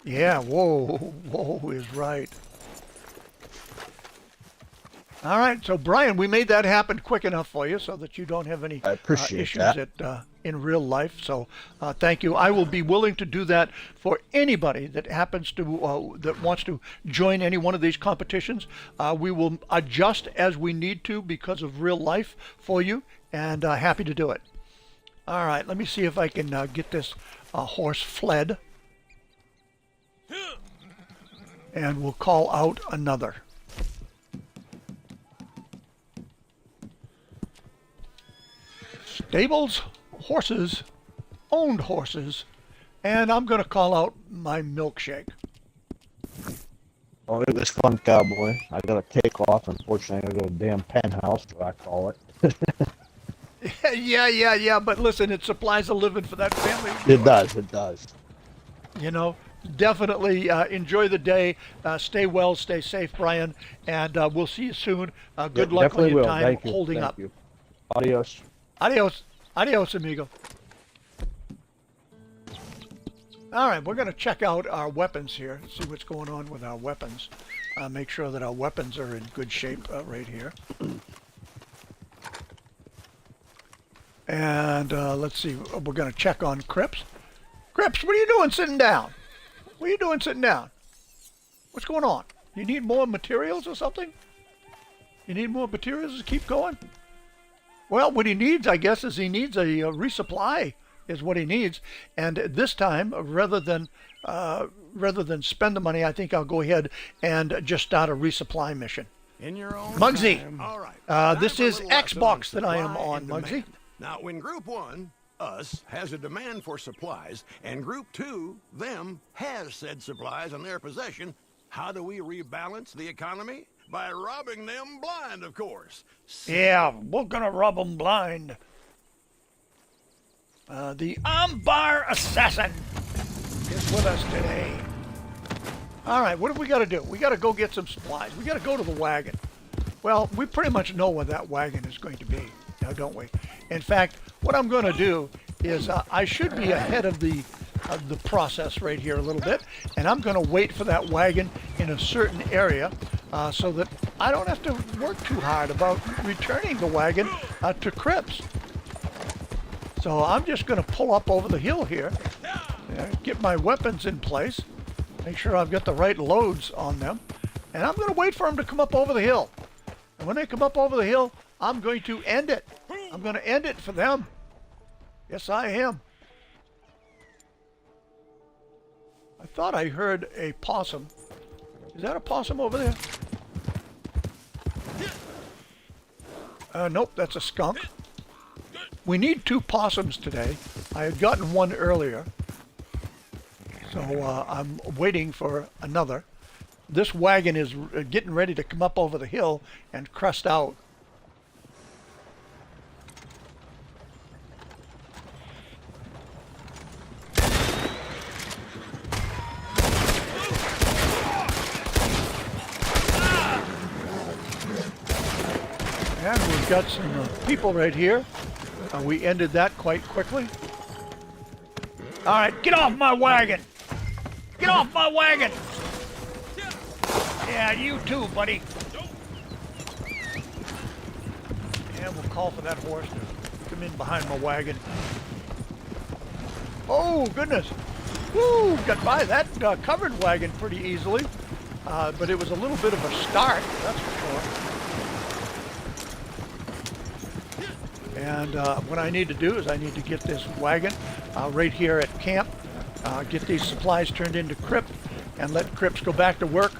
Yeah, whoa, whoa is right. All right, so Brian, we made that happen quick enough for you so that you don't have any I appreciate issues that. in real life. So thank you. I will be willing to do that for anybody that happens to that wants to join any one of these competitions. We will adjust as we need to because of real life for you, and happy to do it. All right, let me see if I can get this horse fled, and we'll call out another. Stables, horses, owned horses, and I'm going to call out my milkshake. Oh, it was fun, cowboy. I got a takeoff. Unfortunately, I got a damn penthouse, what I call it. Yeah, but listen, it supplies a living for that family. It does, it does. You know, definitely enjoy the day. Stay well, stay safe, Brian, and we'll see you soon. Good luck on Definitely your will. time Thank you. holding Thank up. you. Adios. Adios, amigo. All right, we're going to check out our weapons here, see what's going on with our weapons. Make sure that our weapons are in good shape right here. And let's see, we're going to check on Cripps. Cripps, what are you doing sitting down? What are you doing sitting down? What's going on? You need more materials or something? You need more materials to keep going? Well, what he needs, I guess, is he needs a resupply is what he needs. And this time, rather than spend the money, I think I'll go ahead and just start a resupply mission. In your own Muggsy, time. All right. this Time is for a little lesson Xbox that I am supply on, and Muggsy. demand. Now, when Group 1, us, has a demand for supplies, and Group 2, them, has said supplies in their possession, how do we rebalance the economy? By robbing them blind, of course. Yeah, we're gonna rub them blind. The Ambar Assassin is with us today. All right, what have we got to do? We got to go get some supplies. We got to go to the wagon. Well, we pretty much know where that wagon is going to be, now don't we? In fact, what I'm going to do is I should be ahead of the process right here a little bit, and I'm going to wait for that wagon in a certain area so that I don't have to work too hard about returning the wagon to Cripps. So I'm just going to pull up over the hill here, get my weapons in place, make sure I've got the right loads on them, and I'm going to wait for them to come up over the hill. And when they come up over the hill, I'm going to end it. I'm going to end it for them. Yes, I am. I thought I heard a possum. Is that a possum over there? Nope, that's a skunk. We need 2 possums today. I had gotten one earlier. So I'm waiting for another. This wagon is getting ready to come up over the hill and crest out. And we're we've got some people right here. We ended that quite quickly. All right, get off my wagon! Get off my wagon! Yeah, you too, buddy. And we'll call for that horse to come in behind my wagon. Oh, goodness. Woo, got by that covered wagon pretty easily. But it was a little bit of a start, that's for sure. And what I need to do is I need to get this wagon right here at camp, get these supplies turned into Crip, and let Cripps go back to work,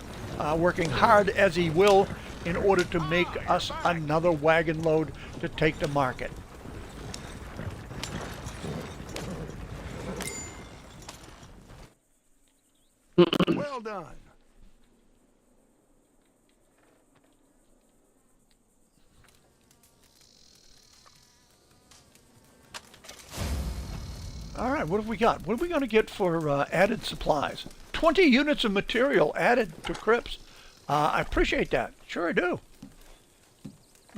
working hard as he will in order to make us another wagon load to take to market. Well done. All right, what have we got? What are we going to get for added supplies? 20 units of material added to Cripps. I appreciate that. Sure I do.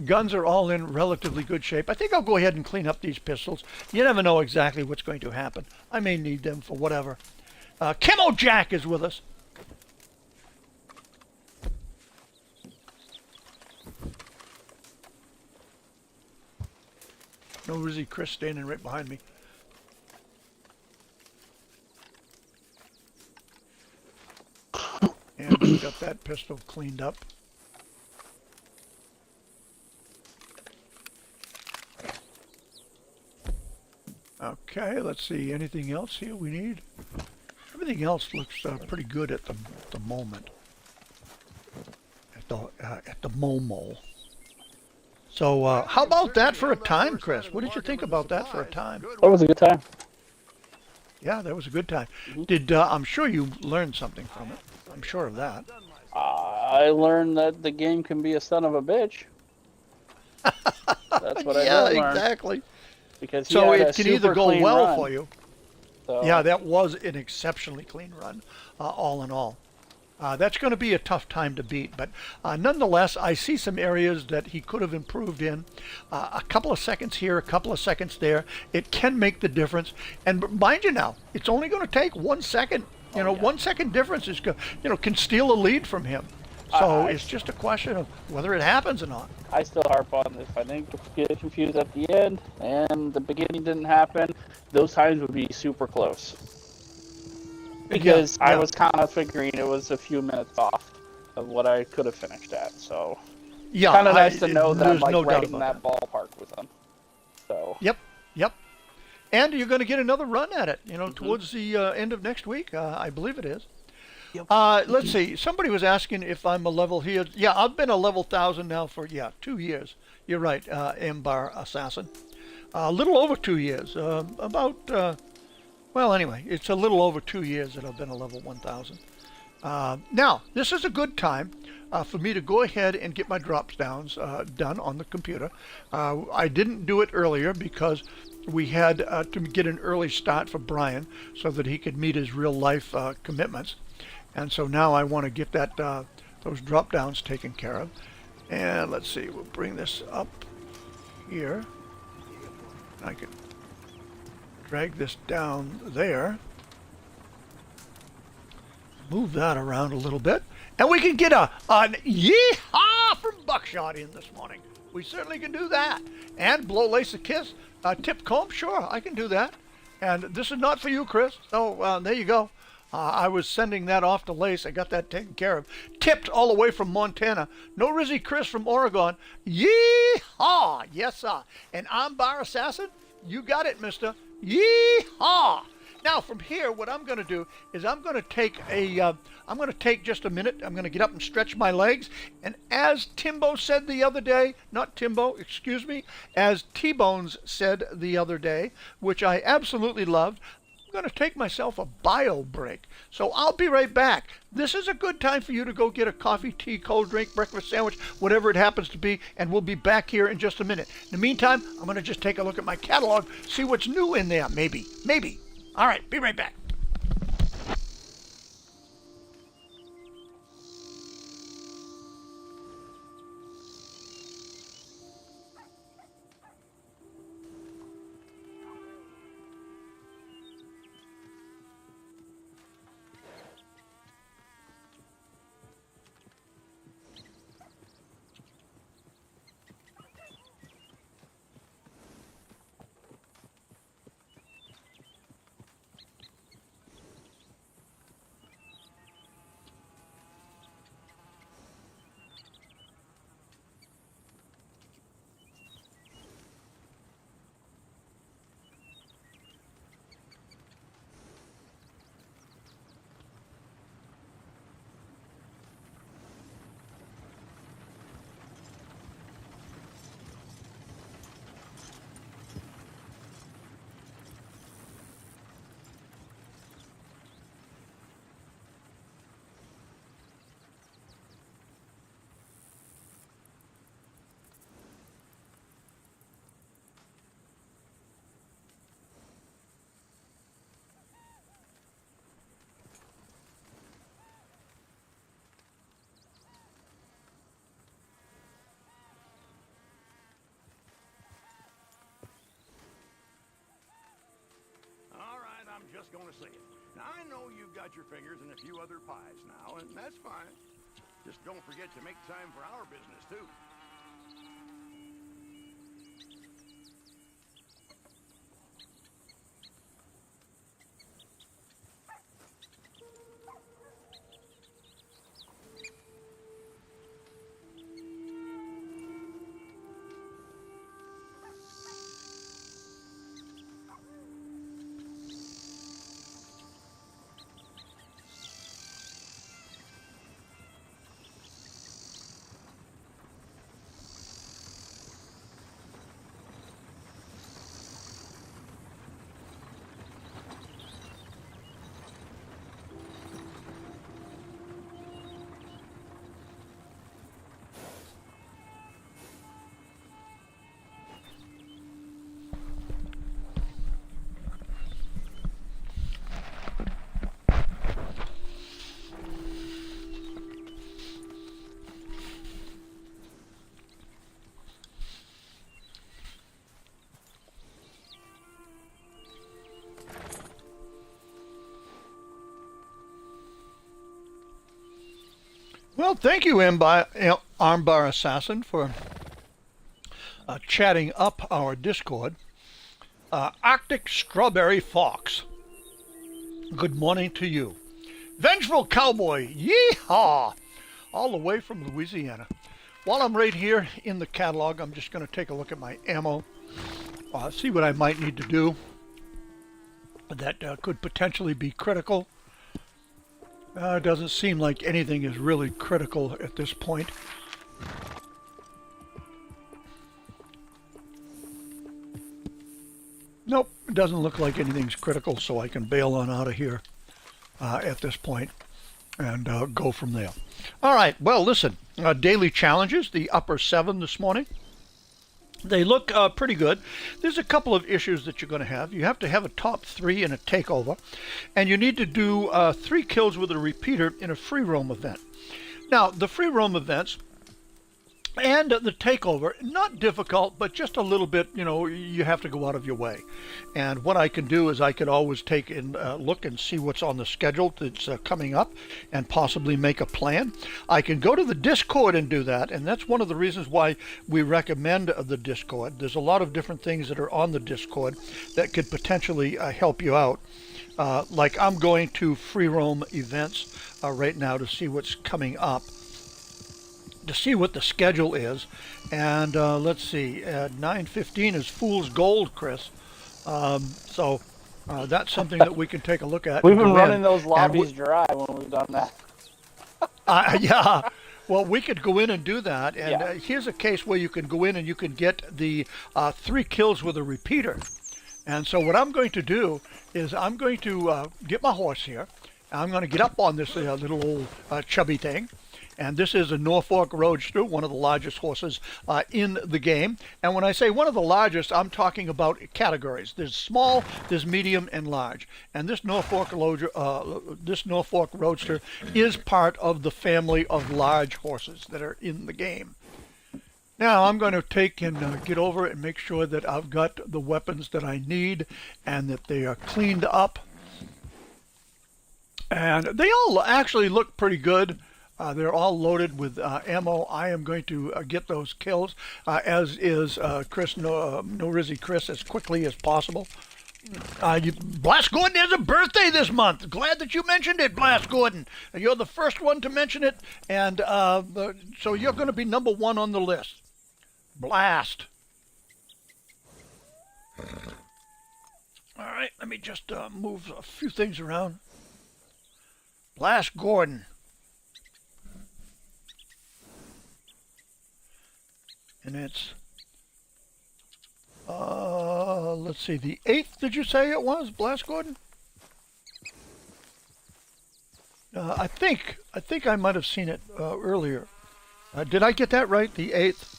Guns are all in relatively good shape. I think I'll go ahead and clean up these pistols. You never know exactly what's going to happen. I may need them for whatever. Camo Jack is with us. No Rizzy Chris standing right behind me. And we've got that pistol cleaned up. Okay, let's see. Anything else here we need? Everything else looks pretty good at the moment. At the Momo. So how about that for a time, Chris? What did you think about that for a time? That was a good time. Yeah, that was a good time. Did I'm sure you learned something from it. I'm sure of that. I learned that the game can be a son of a bitch. That's what I did learn. Yeah, exactly. Because so it can either go well for you. So. Yeah, that was an exceptionally clean run, all in all. That's going to be a tough time to beat, but nonetheless, I see some areas that he could have improved in. A couple of seconds here, a couple of seconds there. It can make the difference. And mind you now, it's only going to take 1 second. 1 second difference is, can steal a lead from him. So it's just a question of whether it happens or not. I still harp on this. I think if you get confused at the end and the beginning didn't happen, those times would be super close. Because I was kind of figuring it was a few minutes off of what I could have finished at. So yeah, kind of nice to know that I'm no right in that ballpark with them. So Yep. And you're going to get another run at it, towards the end of next week, I believe it is. Yep. Let's see. Somebody was asking if I'm a level here. Yeah, I've been a level 1000 now for 2 years. You're right, Ambar Assassin. A little over 2 years. Well, anyway, it's a little over 2 years that I've been a level 1000. Now, this is a good time for me to go ahead and get my drops downs done on the computer. I didn't do it earlier because we had to get an early start for Brian so that he could meet his real life commitments. And so now I want to get that those drop downs taken care of. And let's see, we'll bring this up here. I can drag this down there. Move that around a little bit. And we can get an yee-haw from Buckshot in this morning. We certainly can do that. And blow Lace a kiss. Tip comb, sure, I can do that. And this is not for you, Chris. So there you go. I was sending that off to Lace. I got that taken care of. Tipped all the way from Montana. No Rizzy Chris from Oregon. Yee-haw! Yes, sir. And I'm Bar Assassin. You got it, mister. Yee-haw! Now, from here, what I'm going to do is I'm going to take just a minute. I'm going to get up and stretch my legs. And as Timbo said the other day, not Timbo, excuse me, as T-Bones said the other day, which I absolutely loved, I'm going to take myself a bio break. So I'll be right back. This is a good time for you to go get a coffee, tea, cold drink, breakfast sandwich, whatever it happens to be, and we'll be back here in just a minute. In the meantime, I'm going to just take a look at my catalog, see what's new in there, maybe. All right, be right back. just gonna say it. Now, I know you've got your fingers in a few other pies now, and that's fine. Just don't forget to make time for our business, too. Well, thank you, Armbar Assassin, for chatting up our Discord. Arctic Strawberry Fox, good morning to you. Vengeful Cowboy, yeehaw! All the way from Louisiana. While I'm right here in the catalog, I'm just going to take a look at my ammo, see what I might need to do that could potentially be critical. It doesn't seem like anything is really critical at this point. Nope, it doesn't look like anything's critical, so I can bail on out of here at this point and go from there. All right, well, listen, daily challenges, the upper 7 this morning. They look pretty good. There's a couple of issues that you're going to have. You have to have a top 3 in a takeover, and you need to do 3 kills with a repeater in a free roam event. Now, the free roam events and the takeover, not difficult, but just a little bit, you have to go out of your way. And what I can do is I could always take and look and see what's on the schedule that's coming up and possibly make a plan. I can go to the Discord and do that, and that's one of the reasons why we recommend the Discord. There's a lot of different things that are on the Discord that could potentially help you out. Like I'm going to free roam events right now to see what's coming up, to see what the schedule is. And let's see, at 9:15 is Fool's Gold, Chris. So that's something that we can take a look at. We've been running those lobbies dry when we've done that. Yeah, well, we could go in and do that. And here's a case where you can go in and you can get the 3 kills with a repeater. And so what I'm going to do is I'm going to get my horse here. I'm going to get up on this little old chubby thing. And this is a Norfolk Roadster, one of the largest horses in the game. And when I say one of the largest, I'm talking about categories. There's small, there's medium, and large. And this Norfolk Roadster is part of the family of large horses that are in the game. Now I'm going to take and get over and make sure that I've got the weapons that I need and that they are cleaned up. And they all actually look pretty good. They're all loaded with ammo. I am going to get those kills, as is Chris, No Rizzy Chris, as quickly as possible. Blast Gordon has a birthday this month. Glad that you mentioned it, Blast Gordon. You're the first one to mention it, and so you're going to be number 1 on the list. Blast. All right, let me just move a few things around. Blast Gordon. And it's, let's see, the 8th, did you say it was, Blast Gordon? I think I might have seen it earlier. Did I get that right, the 8th?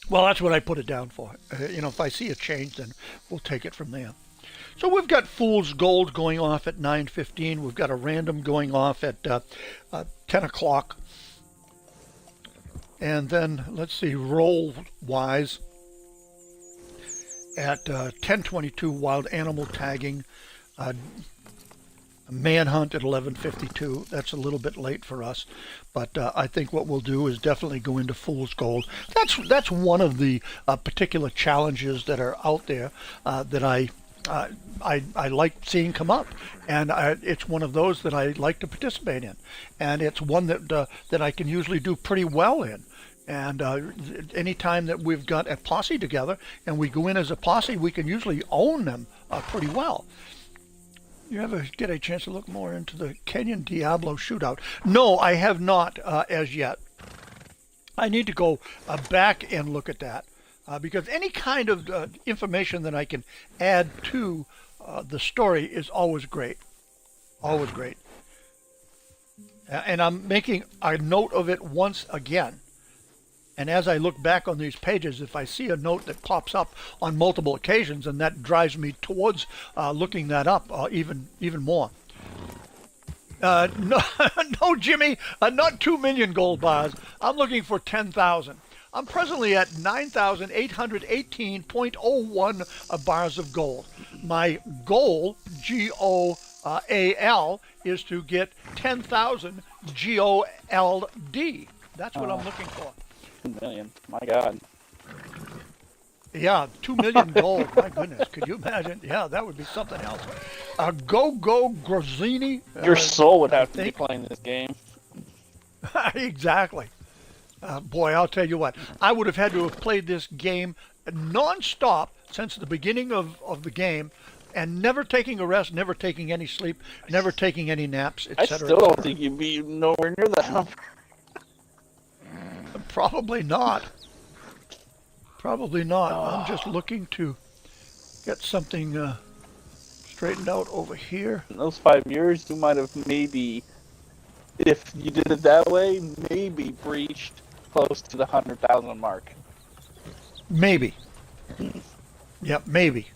Well, that's what I put it down for. If I see a change, then we'll take it from there. So we've got Fool's Gold going off at 9:15. We've got a random going off at 10 o'clock. And then, let's see, roll-wise, at 10:22 wild animal tagging, manhunt at 11:52. That's a little bit late for us, but I think what we'll do is definitely go into Fool's Gold. That's one of the particular challenges that are out there that I like seeing come up, and it's one of those that I like to participate in, and it's one that I can usually do pretty well in. And anytime that we've got a posse together and we go in as a posse, we can usually own them pretty well. You ever get a chance to look more into the Kenyan Diablo shootout? No, I have not as yet. I need to go back and look at that because any kind of information that I can add to the story is always great. Always great. And I'm making a note of it once again. And as I look back on these pages, if I see a note that pops up on multiple occasions, and that drives me towards looking that up even more. No, no, Jimmy, not 2 million gold bars. I'm looking for 10,000. I'm presently at 9,818.01 bars of gold. My goal, GOAL, is to get 10,000 GOLD. That's what I'm looking for. 2 million. My God. Yeah, 2 million gold. My goodness, could you imagine? Yeah, that would be something else. Go Grozzini. Your soul would have to be playing this game. Exactly. Boy, I'll tell you what. I would have had to have played this game non-stop since the beginning of the game, and never taking a rest, never taking any sleep, never taking any naps, I etc. still don't think you'd be nowhere near that number. Probably not. Probably not. I'm just looking to get something straightened out over here. In those 5 years, you might have maybe, if you did it that way, maybe breached close to the 100,000 mark. Maybe. Yep, maybe.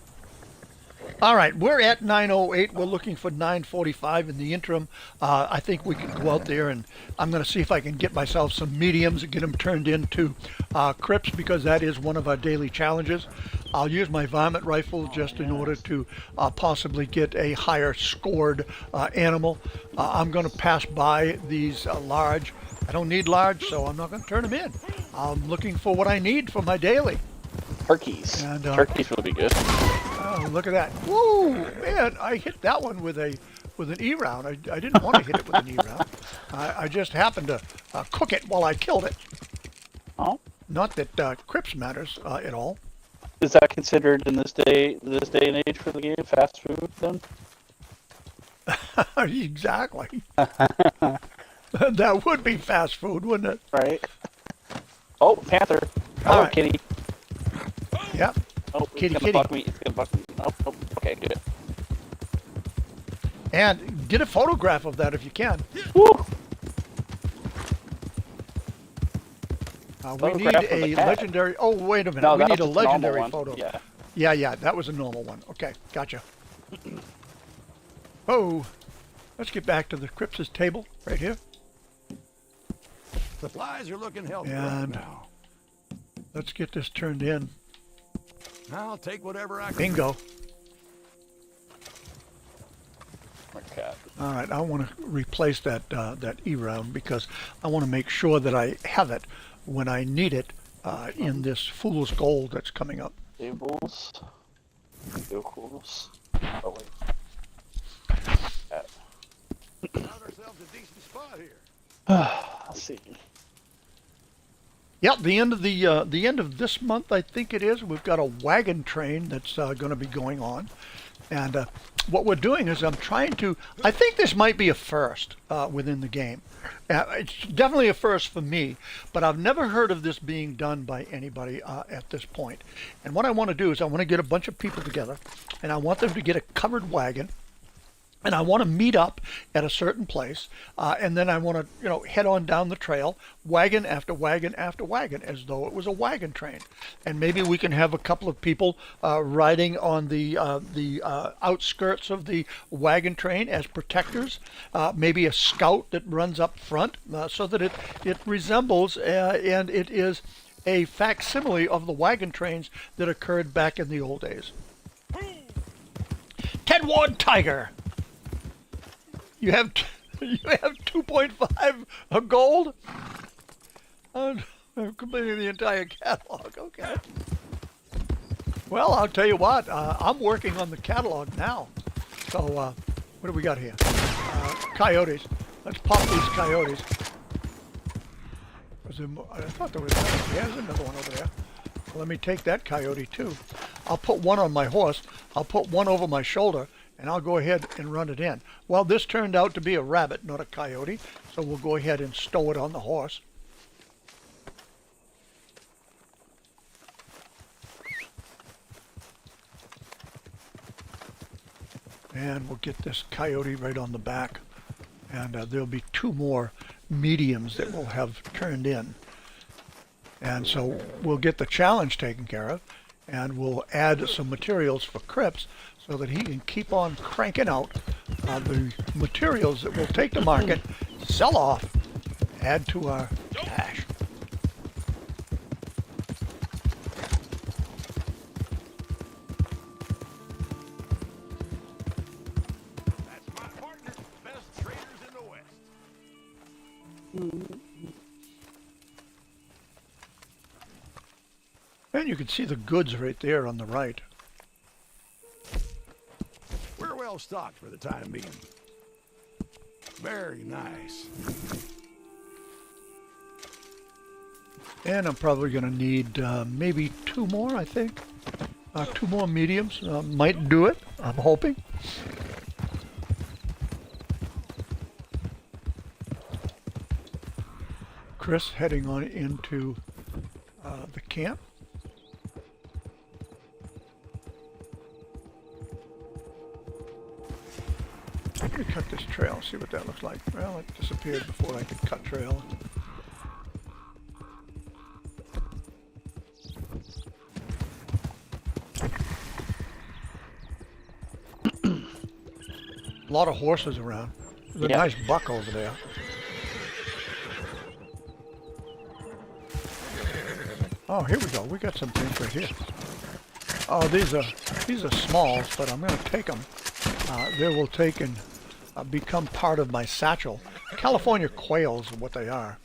All right, we're at 9:08. We're looking for 9:45 in the interim. I think we can go out there, and I'm going to see if I can get myself some mediums and get them turned into Crips, because that is one of our daily challenges. I'll use my varmint rifle just in order to possibly get a higher scored animal. I'm going to pass by these large. I don't need large, so I'm not going to turn them in. I'm looking for what I need for my daily. Turkeys. And, Turkeys will be good. Oh, look at that. Whoa, man, I hit that one with an E round. I didn't want to hit it with an E round. I just happened to cook it while I killed it. Oh. Not that Crips matters at all. Is that considered in this day and age for the game fast food then? Exactly. That would be fast food, wouldn't it? Right. Oh, panther. All Oh, right. kitty. Yep. Oh, Kitty, it's gonna buck me. It's gonna buck me. Oh, okay, good. And get a photograph of that if you can. Woo! We need Photograph of the a cat. legendary. Oh, wait a minute. No, We that need a was just a normal legendary one. photo. Yeah. Yeah, that was a normal one. Okay, gotcha. Oh, let's get back to the Crips' table right here. Supplies are looking healthy And- right now. Let's get this turned in. I'll take whatever I can. Bingo. My cat. All right, I want to replace that E round because I want to make sure that I have it when I need it in this Fool's Gold that's coming up. Tables. Vehicles. Oh wait. Cat. Found ourselves a decent spot here. Let's see. Yep, the end of this month, I think it is. We've got a wagon train that's going to be going on, and what we're doing is I think this might be a first within the game. It's definitely a first for me, but I've never heard of this being done by anybody at this point. And what I want to do is I want to get a bunch of people together, and I want them to get a covered wagon. And I want to meet up at a certain place, and then I want to, head on down the trail, wagon after wagon after wagon, as though it was a wagon train. And maybe we can have a couple of people riding on the outskirts of the wagon train as protectors. Maybe a scout that runs up front, so that it resembles and it is a facsimile of the wagon trains that occurred back in the old days. Ted Ward Tiger. You have 2.5 gold. I'm completing the entire catalog. Okay. Well, I'll tell you what. I'm working on the catalog now. So what do we got here? Coyotes. Let's pop these coyotes. I thought there was another. Yeah, there's another one over there. Let me take that coyote too. I'll put one on my horse. I'll put one over my shoulder, and I'll go ahead and run it in. Well, this turned out to be a rabbit, not a coyote, so we'll go ahead and stow it on the horse. And we'll get this coyote right on the back. And there'll be 2 more mediums that we'll have turned in. And so we'll get the challenge taken care of, and we'll add some materials for Cripps so that he can keep on cranking out the materials that we'll take to market, sell off, add to our cash. That's my partner. Best traders in the West. And you can see the goods right there on the right. We're well stocked for the time being. Very nice. And I'm probably going to need maybe 2 more, I think. 2 more mediums. Might do it, I'm hoping. Chris heading on into the camp. Let me cut this trail, see what that looks like. Well, it disappeared before I could cut trail. A lot of horses around. There's a Yep. nice buck over there. Oh, here we go. We got some things right here. Oh, these are smalls, but I'm going to take them. They will take and become part of my satchel. California quails are what they are.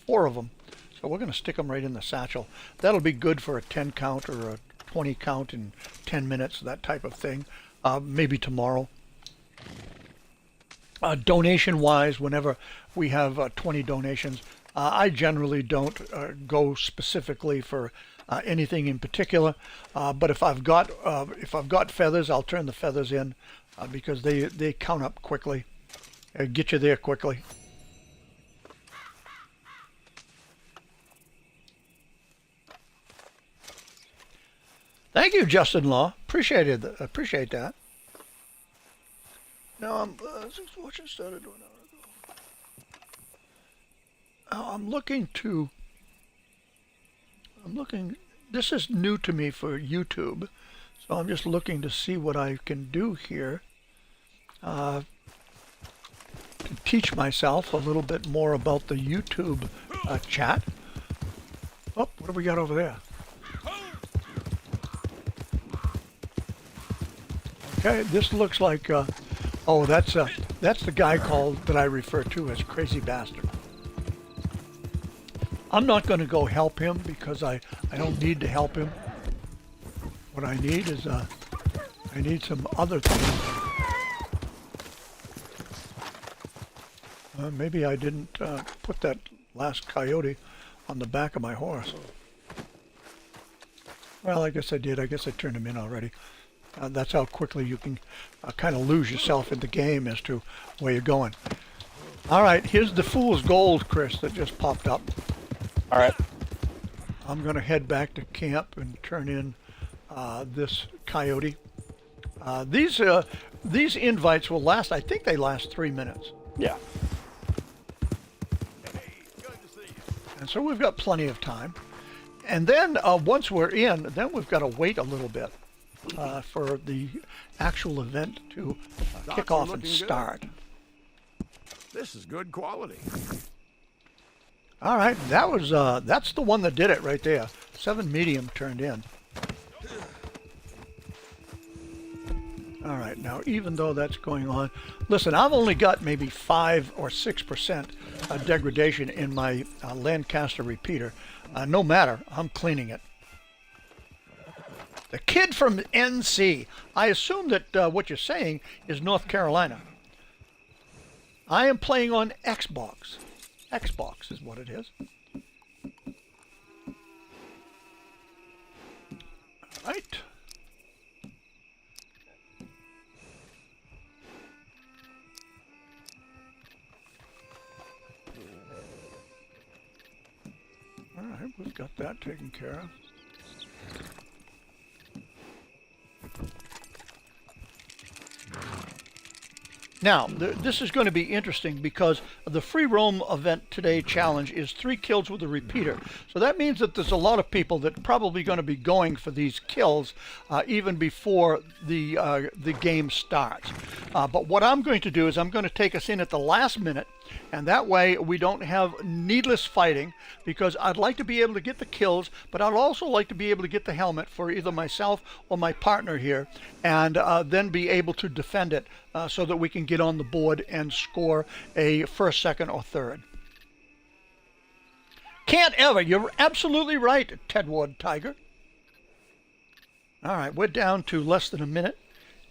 4 of them. So we're going to stick them right in the satchel. That'll be good for a 10 count or a 20 count in 10 minutes, that type of thing. Maybe tomorrow. Donation-wise, whenever we have 20 donations, I generally don't go specifically for anything in particular. But if I've got feathers, I'll turn the feathers in because they count up quickly, get you there quickly. Thank you, Justin Law. Appreciate that. Now I'm watching started doing that. Now I'm looking. This is new to me for YouTube, so I'm just looking to see what I can do here to teach myself a little bit more about the YouTube chat. Oh, what do we got over there? Okay, this looks like. Oh, that's the guy that I refer to as Crazy Bastard. I'm not going to go help him because I don't need to help him. What I need is I need some other things. Maybe I didn't put that last coyote on the back of my horse. Well, I guess I did. I guess I turned him in already. That's how quickly you can kind of lose yourself in the game as to where you're going. All right, here's the fool's gold, Chris, that just popped up. All right. I'm going to head back to camp and turn in this coyote. These invites will last, I think they last 3 minutes. Yeah. Hey, good to see you. And so we've got plenty of time. And then once we're in, then we've got to wait a little bit for the actual event to kick off and start. This is good quality. All right, that was that's the one that did it right there. 7 medium turned in. All right, now even though that's going on, listen, I've only got maybe 5 or 6% degradation in my Lancaster repeater. No matter, I'm cleaning it. The kid from NC. I assume that what you're saying is North Carolina. I am playing on Xbox. Xbox is what it is. All right. All right, we've got that taken care of. Now, this is going to be interesting because the free roam event today challenge is 3 kills with a repeater. So that means that there's a lot of people that are probably going to be going for these kills even before the game starts. But what I'm going to do is I'm going to take us in at the last minute, and that way we don't have needless fighting, because I'd like to be able to get the kills, but I'd also like to be able to get the helmet for either myself or my partner here, and then be able to defend it so that we can get on the board and score a first, second, or third. Can't ever. You're absolutely right, Tedward Tiger. All right, we're down to less than a minute,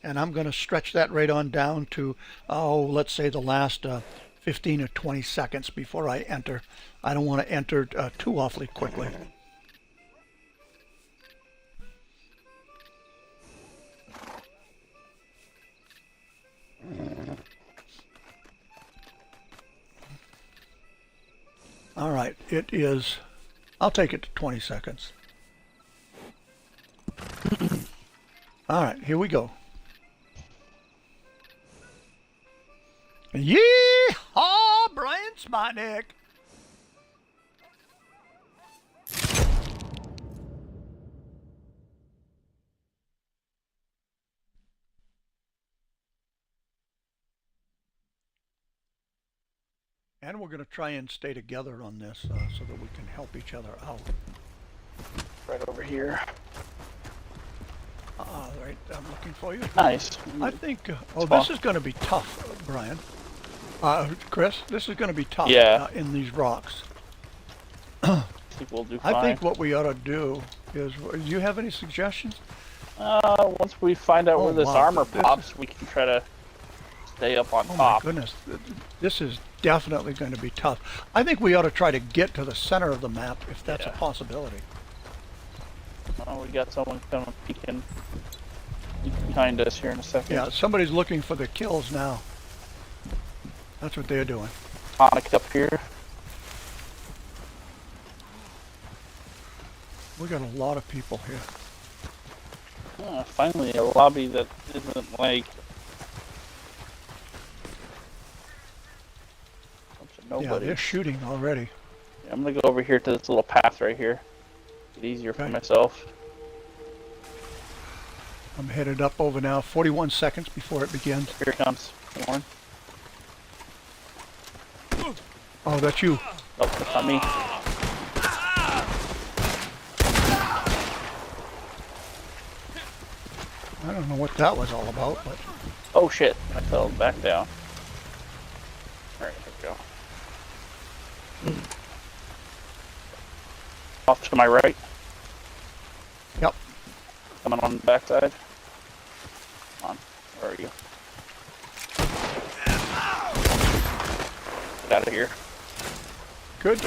and I'm going to stretch that right on down to, let's say the last 15 or 20 seconds before I enter. I don't want to enter too awfully quickly. All right, it is, I'll take it to 20 seconds. All right, here we go. Yee-haw, Brian Smotnick. And we're going to try and stay together on this so that we can help each other out. Right over here. Right, I'm looking for you. Nice. I think, this is going to be tough, Brian. Chris, this is going to be tough in these rocks. I think we'll do fine. I think what we ought to do is, do you have any suggestions? Once we find out where this armor pops, we can try to stay up on top. Oh my goodness, this is definitely going to be tough. I think we ought to try to get to the center of the map if that's a possibility. Oh, we got someone coming peeking behind us here in a second. Yeah, somebody's looking for the kills now. That's what they're doing. Tonic up here. We got a lot of people here. Finally, a lobby that isn't like nobody. Yeah, they're shooting already. Yeah, I'm gonna go over here to this little path right here. Get easier for myself. I'm headed up over now. 41 seconds before it begins. Here it comes. Warren. Oh, that's you. Oh, that's not me. I don't know what that was all about, but... Oh shit, I fell back down. Alright, here we go. Off to my right. Yep. Coming on the backside. Come on, where are you? Get out of here. Good.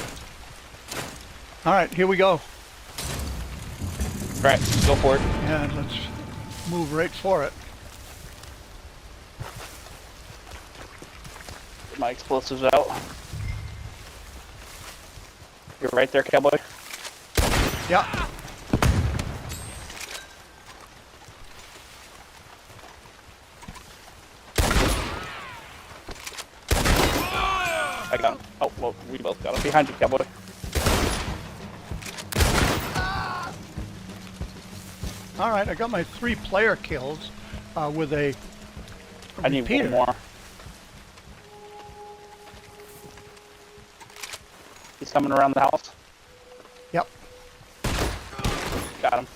Alright, here we go. Alright, go for it. And let's move right for it. Get my explosives out. You're right there, cowboy. Yeah. I got him. Oh, well, we both got him. Behind you, cowboy. All right, I got my 3 player kills with a I need one more. He's coming around the house. Yep. Got him.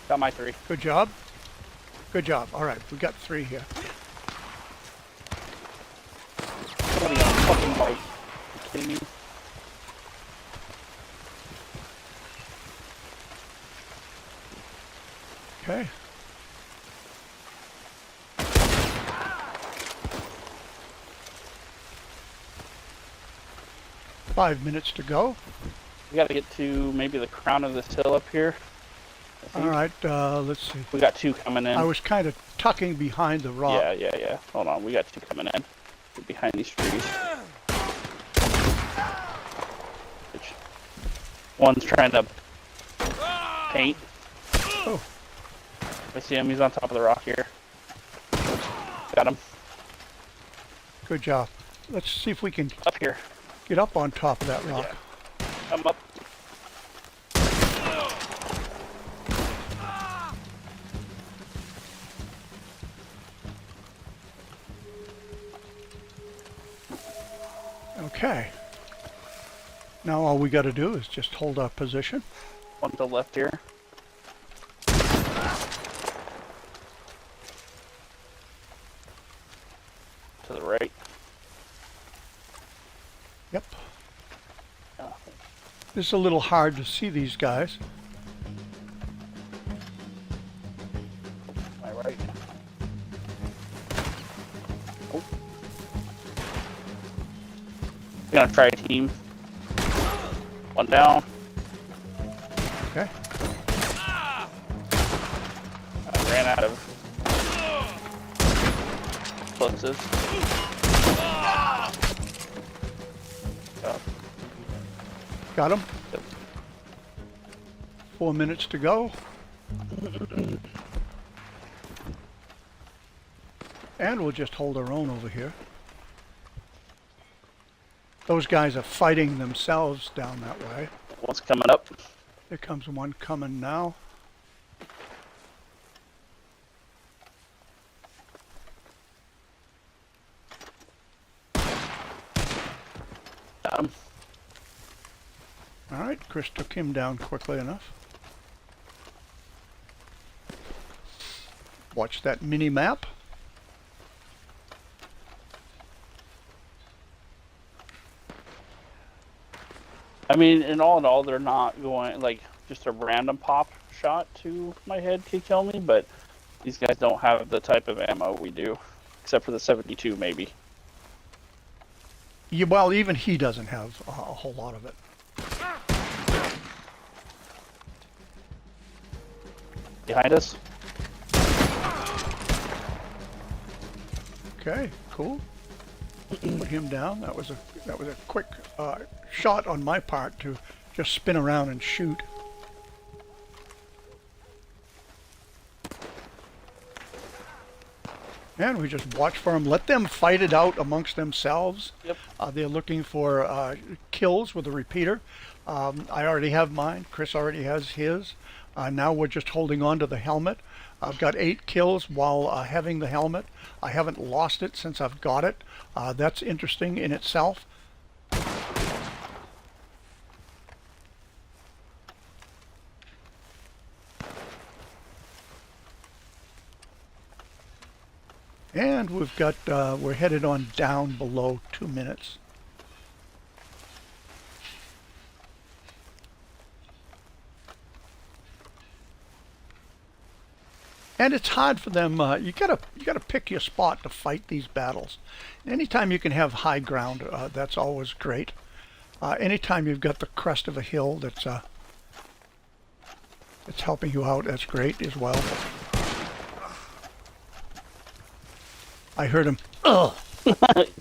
Got my 3. Good job. Good job. All right, we got 3 here. Somebody on fucking bike. Are you kidding me? Okay. Five minutes to go. We gotta get to maybe the crown of this hill up here. I think. All right, let's see. We got 2 coming in. I was kind of tucking behind the rock. Yeah. Hold on, we got 2 coming in. We're behind these trees. Which, one's trying to paint. Oh, I see him. He's on top of the rock here. Got him. good job. Let's see if we can Up here. get up on top of that rock. I'm up. Okay. Now all we got to do is just hold our position. One to the left here. To the right. Yep. Oh, This is a little hard to see these guys. my right. Oh. We're gonna try a team. One down. Okay. I ran out of explosives. Oh, Got him. Yep. 4 minutes to go. And we'll just hold our own over here. Those guys are fighting themselves down that way. one's coming up. Here comes one coming now. Got him. All right, Chris took him down quickly enough. Watch that mini map. I mean, in all, they're not going, like, just a random pop shot to my head could kill me, but these guys don't have the type of ammo we do. Except for the 72, maybe. Yeah, well, even he doesn't have a whole lot of it. Behind us? Okay, cool. Put him down. That was a quick shot on my part to just spin around and shoot. And we just watch for them. Let them fight it out amongst themselves. Yep. They're looking for kills with a repeater. I already have mine. Chris already has his. Now we're just holding on to the helmet. I've got 8 kills while having the helmet. I haven't lost it since I've got it. That's interesting in itself. And we've got, we're headed on down below 2 minutes. And it's hard for them. You gotta pick your spot to fight these battles. Anytime you can have high ground, that's always great. Anytime you've got the crest of a hill that's helping you out, that's great as well. I heard him. Ugh.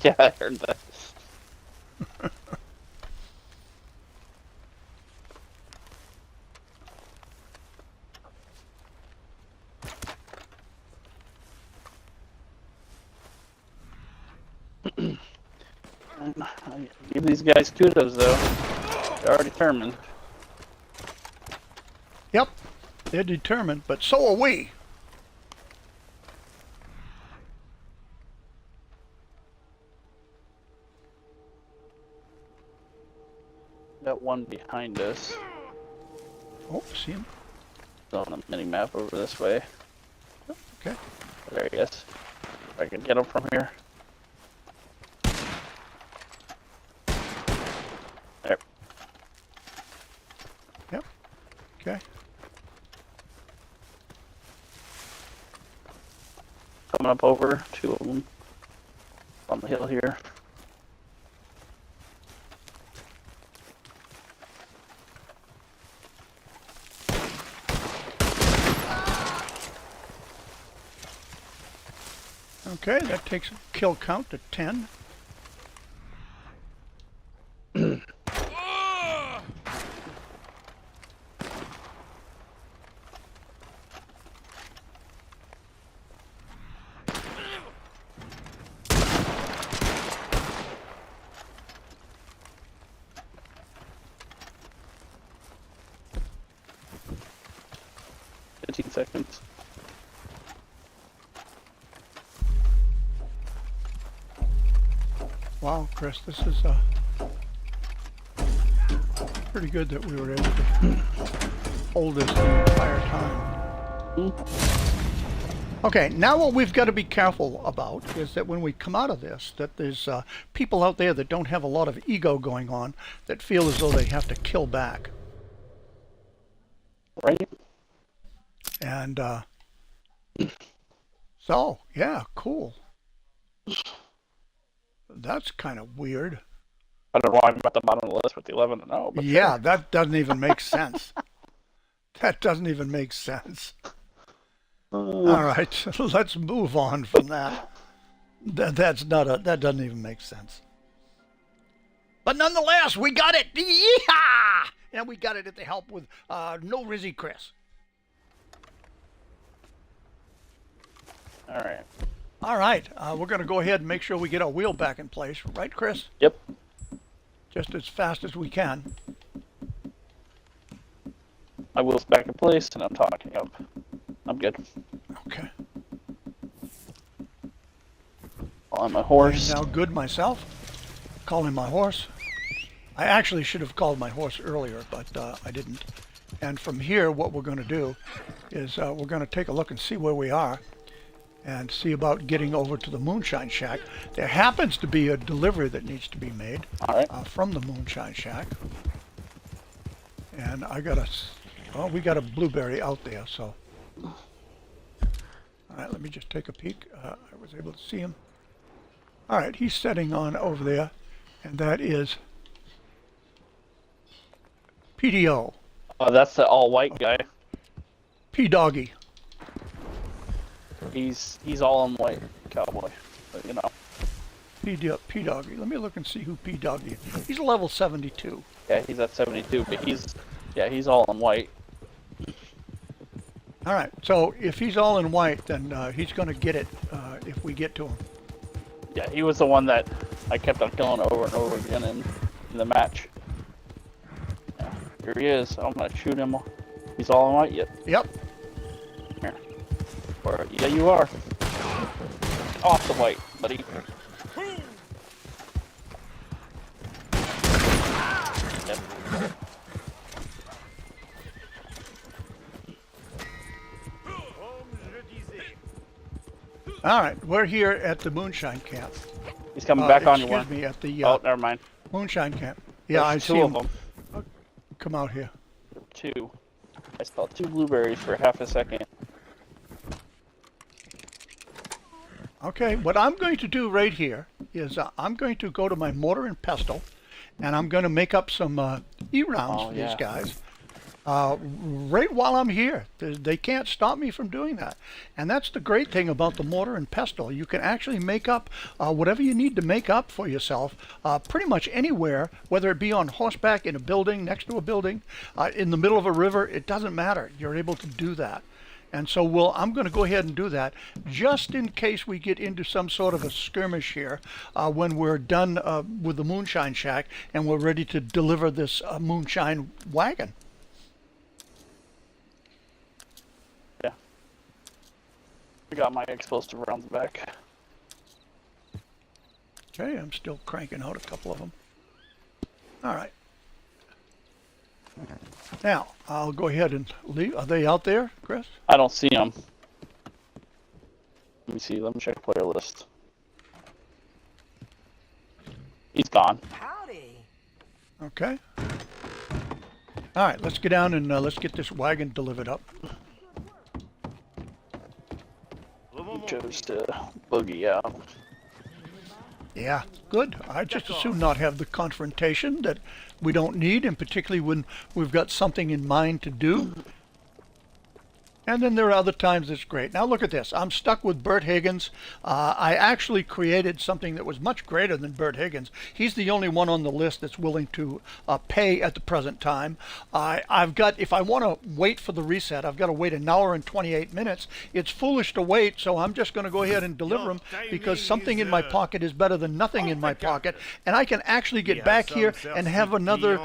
Yeah, I heard that. I give these guys kudos, though. They are determined. Yep, they're determined, but so are we. Got one behind us. Oh, see him? Still on the mini map over this way. Okay. There he is. If I can get him from here. There. Yep. Okay. Coming up over, 2 of them. On the hill here. Okay, that takes a kill count to 10. Seconds. Wow, Chris, this is pretty good that we were able to hold this the entire time. Okay, now what we've got to be careful about is that when we come out of this, that there's people out there that don't have a lot of ego going on, that feel as though they have to kill back. Right? And so, yeah, cool. That's kind of weird. I don't know why I'm at the bottom of the list with the 11-0. But Yeah, that doesn't even make sense. That doesn't even make sense. All right, let's move on from that. That doesn't even make sense. But nonetheless, we got it. Yeehaw! And we got it at the help with No Rizzy Chris. All right. All right, we're going to go ahead and make sure we get our wheel back in place, right, Chris? Yep. Just as fast as we can. My wheel's back in place, and I'm talking up. I'm good. Okay. On my horse. I'm now good myself. Calling my horse. I actually should have called my horse earlier, but I didn't. And from here, what we're going to do is we're going to take a look and see where we are and see about getting over to the Moonshine Shack. There happens to be a delivery that needs to be made All right. from the Moonshine Shack. And I got we got a blueberry out there, so. All right, let me just take a peek. I was able to see him. All right, he's setting on over there, and that is PDO. Oh, that's the all-white guy. P-Doggy. He's all in white cowboy, but, you know. P-Doggy. Let me look and see who P-Doggy is. He's level 72. Yeah, he's at 72, but he's all in white. All right, so if he's all in white, then he's going to get it if we get to him. Yeah, he was the one that I kept on killing over and over again in the match. Yeah, here he is. I'm gonna shoot him. He's all in white yet. Yep. Here. Or, yeah, you are. Off the white, buddy. Yep. All right, we're here at the Moonshine Camp. He's coming back on you, Excuse one. me, at the Oh, never mind. Moonshine Camp. Yeah, I There's see two of him. them. Come out here. Two. I spelled 2 blueberries for half a second. Okay, what I'm going to do right here is I'm going to go to my mortar and pestle, and I'm going to make up some E-rounds Oh, for yeah. these guys. Right while I'm here. They can't stop me from doing that. And that's the great thing about the mortar and pestle. You can actually make up whatever you need to make up for yourself pretty much anywhere, whether it be on horseback, in a building, next to a building, in the middle of a river. It doesn't matter. You're able to do that. And so I'm going to go ahead and do that just in case we get into some sort of a skirmish here when we're done with the Moonshine Shack and we're ready to deliver this moonshine wagon. Yeah. I got my explosive rounds back. Okay, I'm still cranking out a couple of them. All right. Now, I'll go ahead and leave. Are they out there, Chris? I don't see him. Let me see. Let me check player list. He's gone. Howdy. Okay. All right, let's get down and let's get this wagon delivered up. He chose to boogie out. Yeah, good. I just as soon not have the confrontation that we don't need, and particularly when we've got something in mind to do. And then there are other times it's great. Now look at this. I'm stuck with Bert Higgins. I actually created something that was much greater than Bert Higgins. He's the only one on the list that's willing to pay at the present time. I've got, if I want to wait for the reset, I've got to wait 1 hour and 28 minutes. It's foolish to wait, so I'm just going to go ahead and deliver them because something in my pocket is better than nothing in my pocket. And I can actually get back here and have another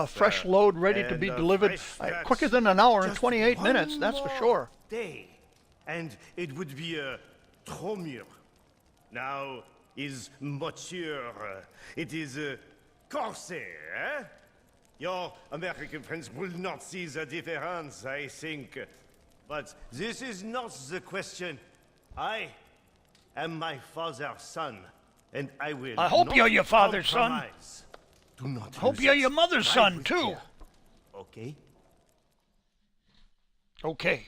fresh load ready to be delivered quicker than 1 hour and 28 minutes, that's for sure. Day, and it would be trop mieux. Now is mature. It is corset, eh? Your American friends will not see the difference, I think. But this is not the question. I am my father's son, and I will. I hope not you're your father's son. compromise. Do not I hope use you're it. your mother's Try son, with too. care. Okay? Okay.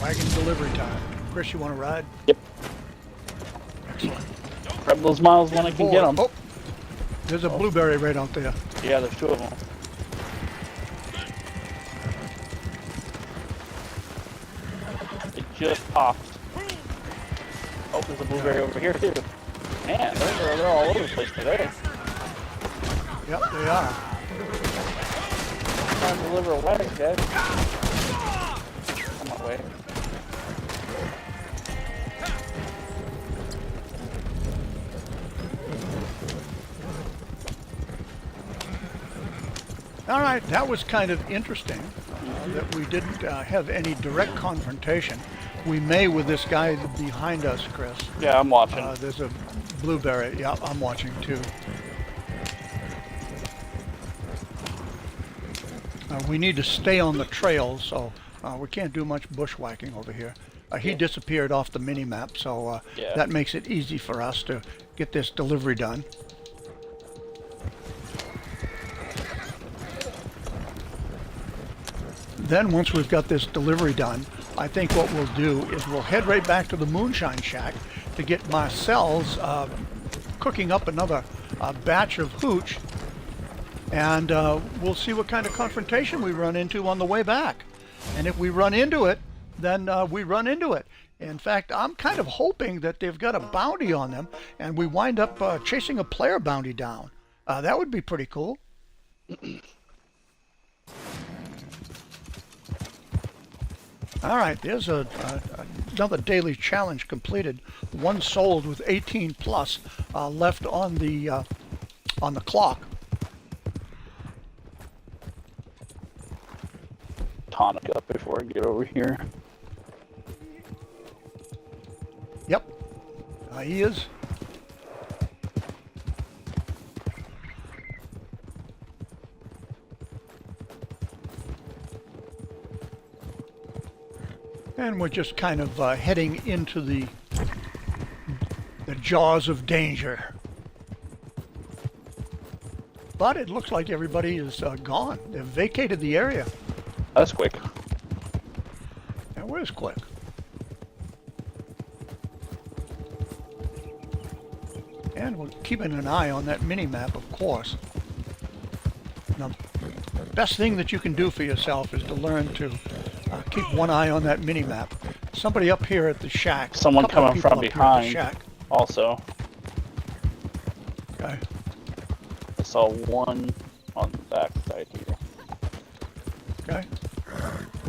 Wagon delivery time. Chris, you want to ride? Yep. Excellent. Grab those miles when I can get them. Oh, there's a blueberry right out there. Yeah, there's 2 of them. It just popped. Oh, there's a blueberry over here too. Man, they're all over the place today. Yep, they are. Trying to deliver a wagon, guys. On my way. All right, that was kind of interesting that we didn't have any direct confrontation. We may with this guy behind us, Chris. Yeah, I'm watching. There's a blueberry. Yeah, I'm watching too. We need to stay on the trail, so we can't do much bushwhacking over here. He disappeared off the mini-map, so Yeah. that makes it easy for us to get this delivery done. Then once we've got this delivery done, I think what we'll do is we'll head right back to the Moonshine Shack to get Marcel's cooking up another batch of hooch, and we'll see what kind of confrontation we run into on the way back. And if we run into it, then we run into it. In fact, I'm kind of hoping that they've got a bounty on them and we wind up chasing a player bounty down. That would be pretty cool. All right, there's another daily challenge completed. 1 sold with 18 plus left on the clock. Tonic up before I get over here. Yep, he is. And we're just kind of heading into the jaws of danger. But it looks like everybody is gone. They've vacated the area. That's quick. And where's Quick? And we're keeping an eye on that mini-map, of course. Now, the best thing that you can do for yourself is to learn to keep one eye on that mini-map. Somebody up here at the shack. Someone a couple of coming people from up here at the behind. shack. Also, Okay. I saw one on the back side here. Okay.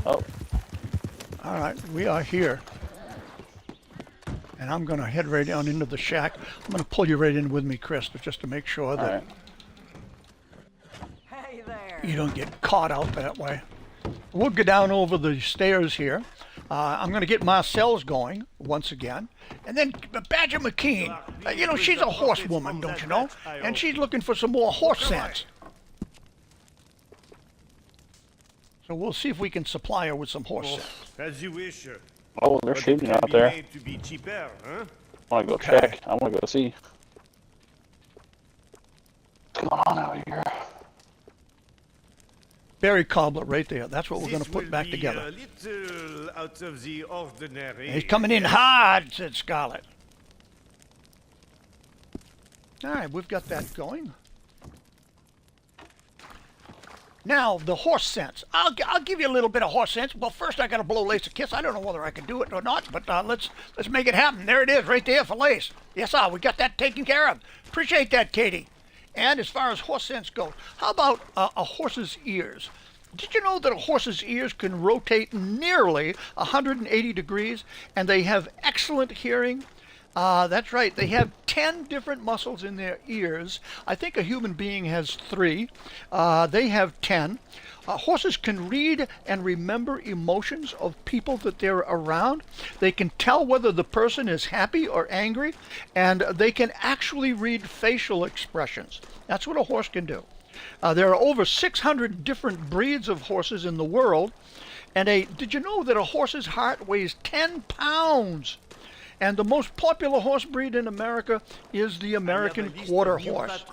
Oh, All right. We are here. And I'm going to head right down into the shack. I'm going to pull you right in with me, Chris, just to make sure that you don't get caught out that way. We'll go down over the stairs here. I'm going to get Marcel's going once again. And then Badger McKean, you know, she's a horsewoman, don't you know? And she's looking for some more horse sense. So we'll see if we can supply her with some horse sense. As you wish. Oh, they're But it shooting can out be there. made to be cheaper, huh? I want to go check. I want to go see. What's going on out here? Barry Cobbler right there. That's what we're going to This put will back be together. a little out of the ordinary. He's coming in hard, said Scarlett. All right, we've got that going. Now, the horse sense. I'll give you a little bit of horse sense. Well, first I got to blow Lace a kiss. I don't know whether I can do it or not, but let's make it happen. There it is, right there for Lace. Yes, sir, we got that taken care of. Appreciate that, Katie. And as far as horse sense goes, how about a horse's ears? Did you know that a horse's ears can rotate nearly 180 degrees, and they have excellent hearing? That's right. They have 10 different muscles in their ears. I think a human being has 3. They have 10. Horses can read and remember emotions of people that they're around. They can tell whether the person is happy or angry, and they can actually read facial expressions. That's what a horse can do. There are over 600 different breeds of horses in the world, and did you know that a horse's heart weighs 10 pounds? And the most popular horse breed in America is the American Quarter Horse.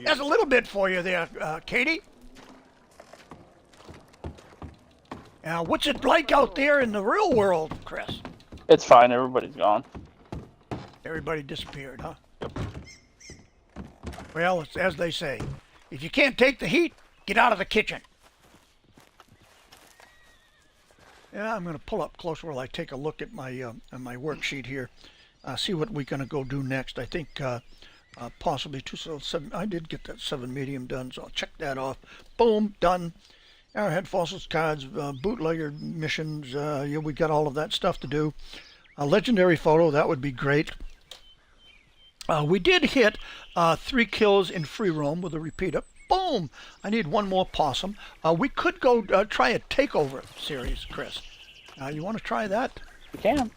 There's a little bit for you there, Katie. Now, what's it like out there in the real world, Chris? It's fine. Everybody's gone. Everybody disappeared, huh? Yep. Well, it's as they say. If you can't take the heat, get out of the kitchen. Yeah, I'm going to pull up closer while I take a look at my worksheet here. See what we're going to go do next. I think possibly 7. I did get that 7 medium done, so I'll check that off. Boom, done. Arrowhead fossils, cards, bootlegger missions. Yeah, we got all of that stuff to do. A legendary photo, that would be great. We did hit 3 kills in free roam with a repeater. Boom! I need one more possum. We could go try a takeover series, Chris. You want to try that? We can.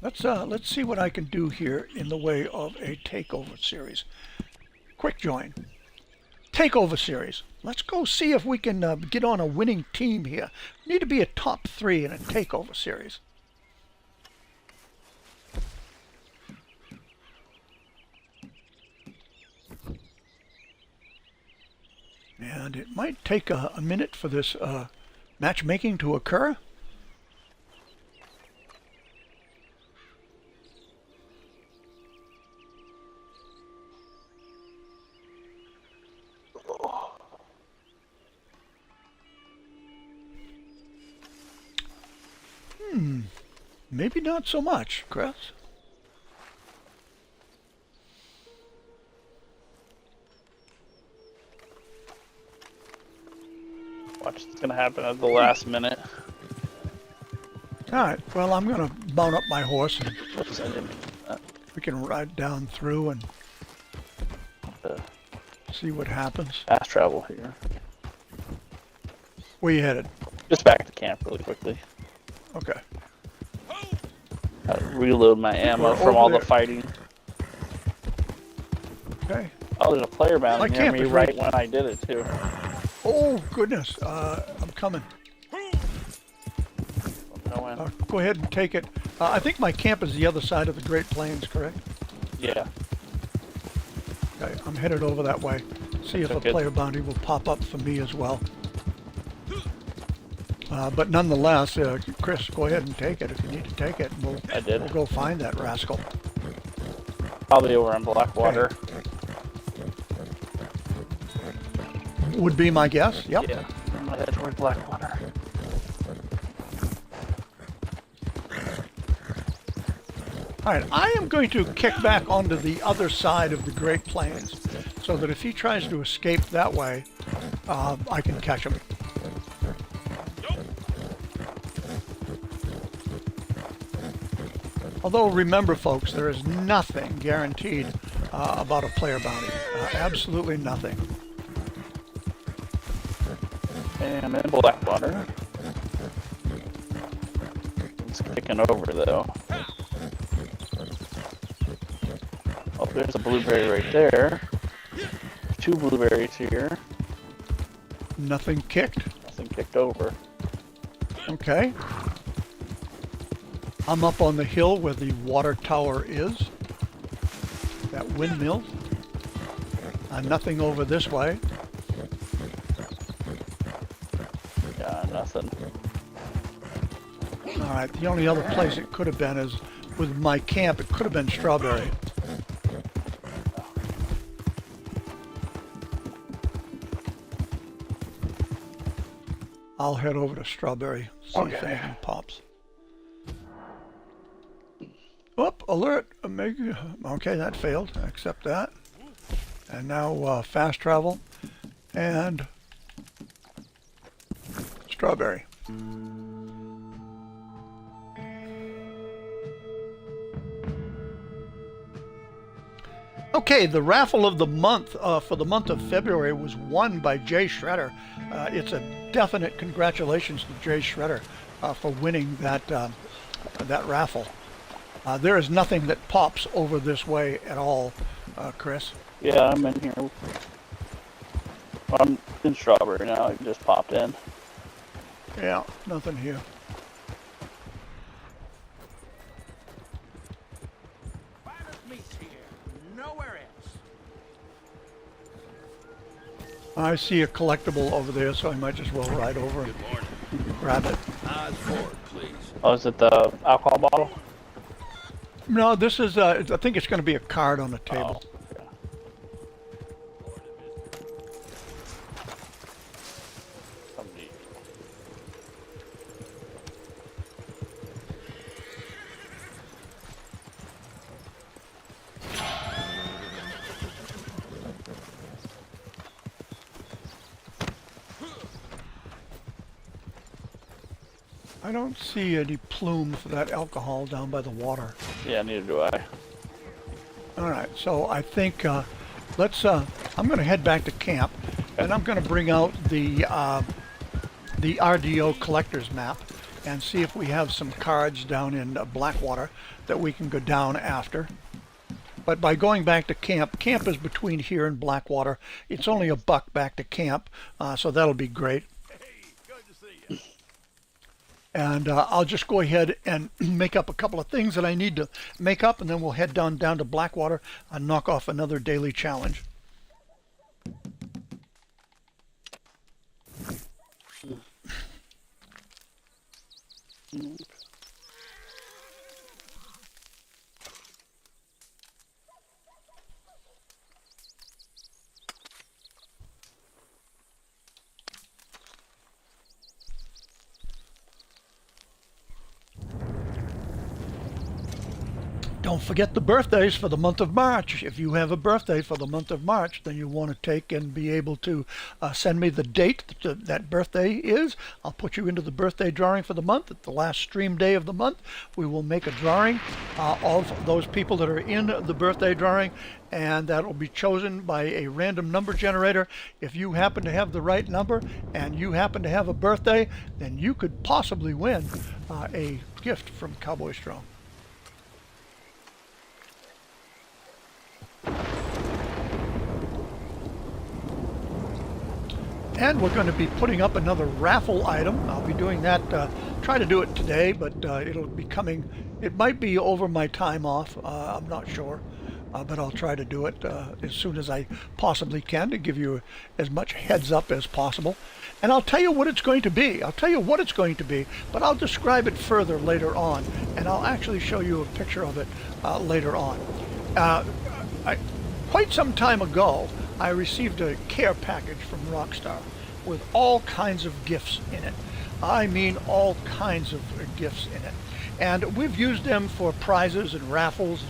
Let's see what I can do here in the way of a takeover series. Quick join. Takeover series. Let's go see if we can get on a winning team here. We need to be a top 3 in a takeover series. And it might take a minute for this matchmaking to occur. Maybe not so much, Chris. Watch what's going to happen at the last minute. All right, well, I'm going to mount up my horse and Oops, I didn't do that. we can ride down through and see what happens. Fast travel here. Where you headed? Just back to camp really quickly. Okay. Reload my ammo We're from over all there. the fighting. Okay. Oh, there's a player My bound near camp me is right right- when I did it too. Oh, goodness. I'm coming. Go in. Go ahead and take it. I think my camp is the other side of the Great Plains, correct? Yeah. Okay, I'm headed over that way. See if a Okay. player bounty will pop up for me as well. But nonetheless, Chris, go ahead and take it if you need to take it. And I did. We'll go find that rascal. Probably over in Blackwater. Would be my guess. Yep. Yeah. I'm gonna head toward Blackwater. All right, I am going to kick back onto the other side of the Great Plains so that if he tries to escape that way, I can catch him. Although remember, folks, there is nothing guaranteed about a player bounty. Absolutely nothing. And in Blackwater. It's kicking over though. Oh, there's a blueberry right there. 2 blueberries here. Nothing kicked. Nothing kicked over. Okay. I'm up on the hill where the water tower is. That windmill. Nothing over this way. Yeah, nothing. Alright, the only other place it could have been is with my camp. It could have been Strawberry. I'll head over to Strawberry, see if anything pops. Whoop, alert. Okay, that failed. I accept that. And now fast travel and Strawberry. Okay, the raffle of the month for the month of February was won by Jay Shredder. It's a definite congratulations to Jay Shredder for winning that that raffle. There is nothing that pops over this way at all, Chris. Yeah, I'm in here. I'm in Strawberry now. I just popped in. Yeah, nothing here. I see a collectible over there, so I might just well ride over and grab it. Oh, is it the alcohol bottle? No, this is, I think it's going to be a card on the table. Oh, okay. Oh, neat. I don't see any plume for that alcohol down by the water. Yeah, neither do I. All right, so I think let's. I'm going to head back to camp, and I'm going to bring out the RDO collector's map and see if we have some cards down in Blackwater that we can go down after. But by going back to camp, camp is between here and Blackwater. It's only $1 back to camp, so that'll be great. And I'll just go ahead and make up a couple of things that I need to make up, and then we'll head down to Blackwater and knock off another daily challenge. Don't forget the birthdays for the month of March. If you have a birthday for the month of March, then you want to take and be able to send me the date that birthday is. I'll put you into the birthday drawing for the month. At the last stream day of the month, we will make a drawing of those people that are in the birthday drawing, and that will be chosen by a random number generator. If you happen to have the right number and you happen to have a birthday, then you could possibly win a gift from Cowboy Strong. And we're going to be putting up another raffle item. I'll be doing that, try to do it today, but it'll be coming, it might be over my time off, I'm not sure. But I'll try to do it as soon as I possibly can to give you as much heads up as possible. And I'll tell you what it's going to be. I'll tell you what it's going to be, but I'll describe it further later on. And I'll actually show you a picture of it later on. Quite some time ago, I received a care package from Rockstar with all kinds of gifts in it. I mean all kinds of gifts in it. And we've used them for prizes and raffles,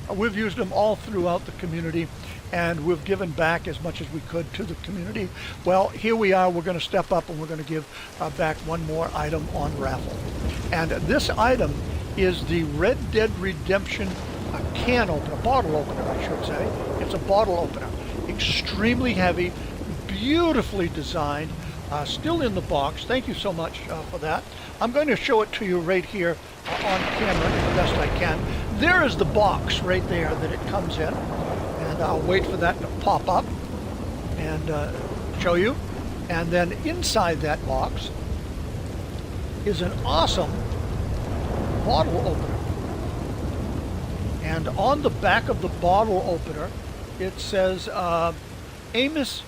and we've used them all throughout the community, and we've given back as much as we could to the community. Well, here we are. We're going to step up and we're going to give back one more item on raffle. And this item is the Red Dead Redemption can opener, bottle opener, I should say. It's a bottle opener. Extremely heavy, beautifully designed, still in the box. Thank you so much for that. I'm going to show it to you right here on camera as best I can. There is the box right there that it comes in, and I'll wait for that to pop up and show you. And then inside that box is an awesome bottle opener. And on the back of the bottle opener, it says Amos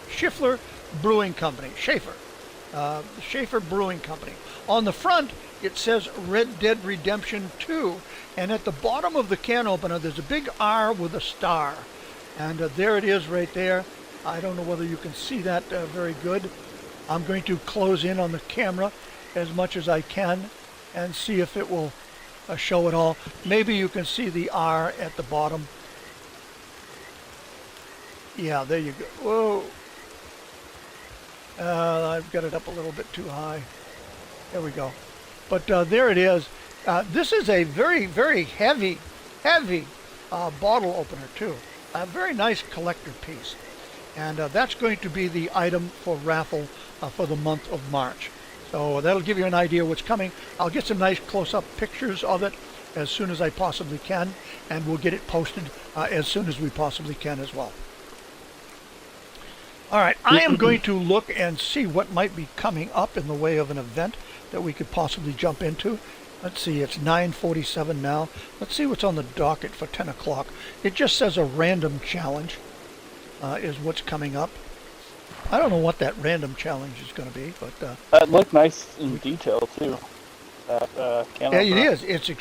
Schaefer Brewing Company. Schaefer Brewing Company. On the front, it says Red Dead Redemption 2. And at the bottom of the can opener, there's a big R with a star. And there it is right there. I don't know whether you can see that very good. I'm going to close in on the camera as much as I can and see if it will show it all. Maybe you can see the R at the bottom. Yeah, there you go. Whoa. I've got it up a little bit too high. There we go. But there it is. This is a very, very heavy bottle opener too. A very nice collector piece. And that's going to be the item for raffle for the month of March. So that'll give you an idea what's coming. I'll get some nice close-up pictures of it as soon as I possibly can, and we'll get it posted as soon as we possibly can as well. All right, I am going to look and see what might be coming up in the way of an event that we could possibly jump into. Let's see, it's 9:47 now. Let's see what's on the docket for 10 o'clock. It just says a random challenge is what's coming up. I don't know what that random challenge is going to be, but... That looked nice in detail, too. That can yeah, it is. It's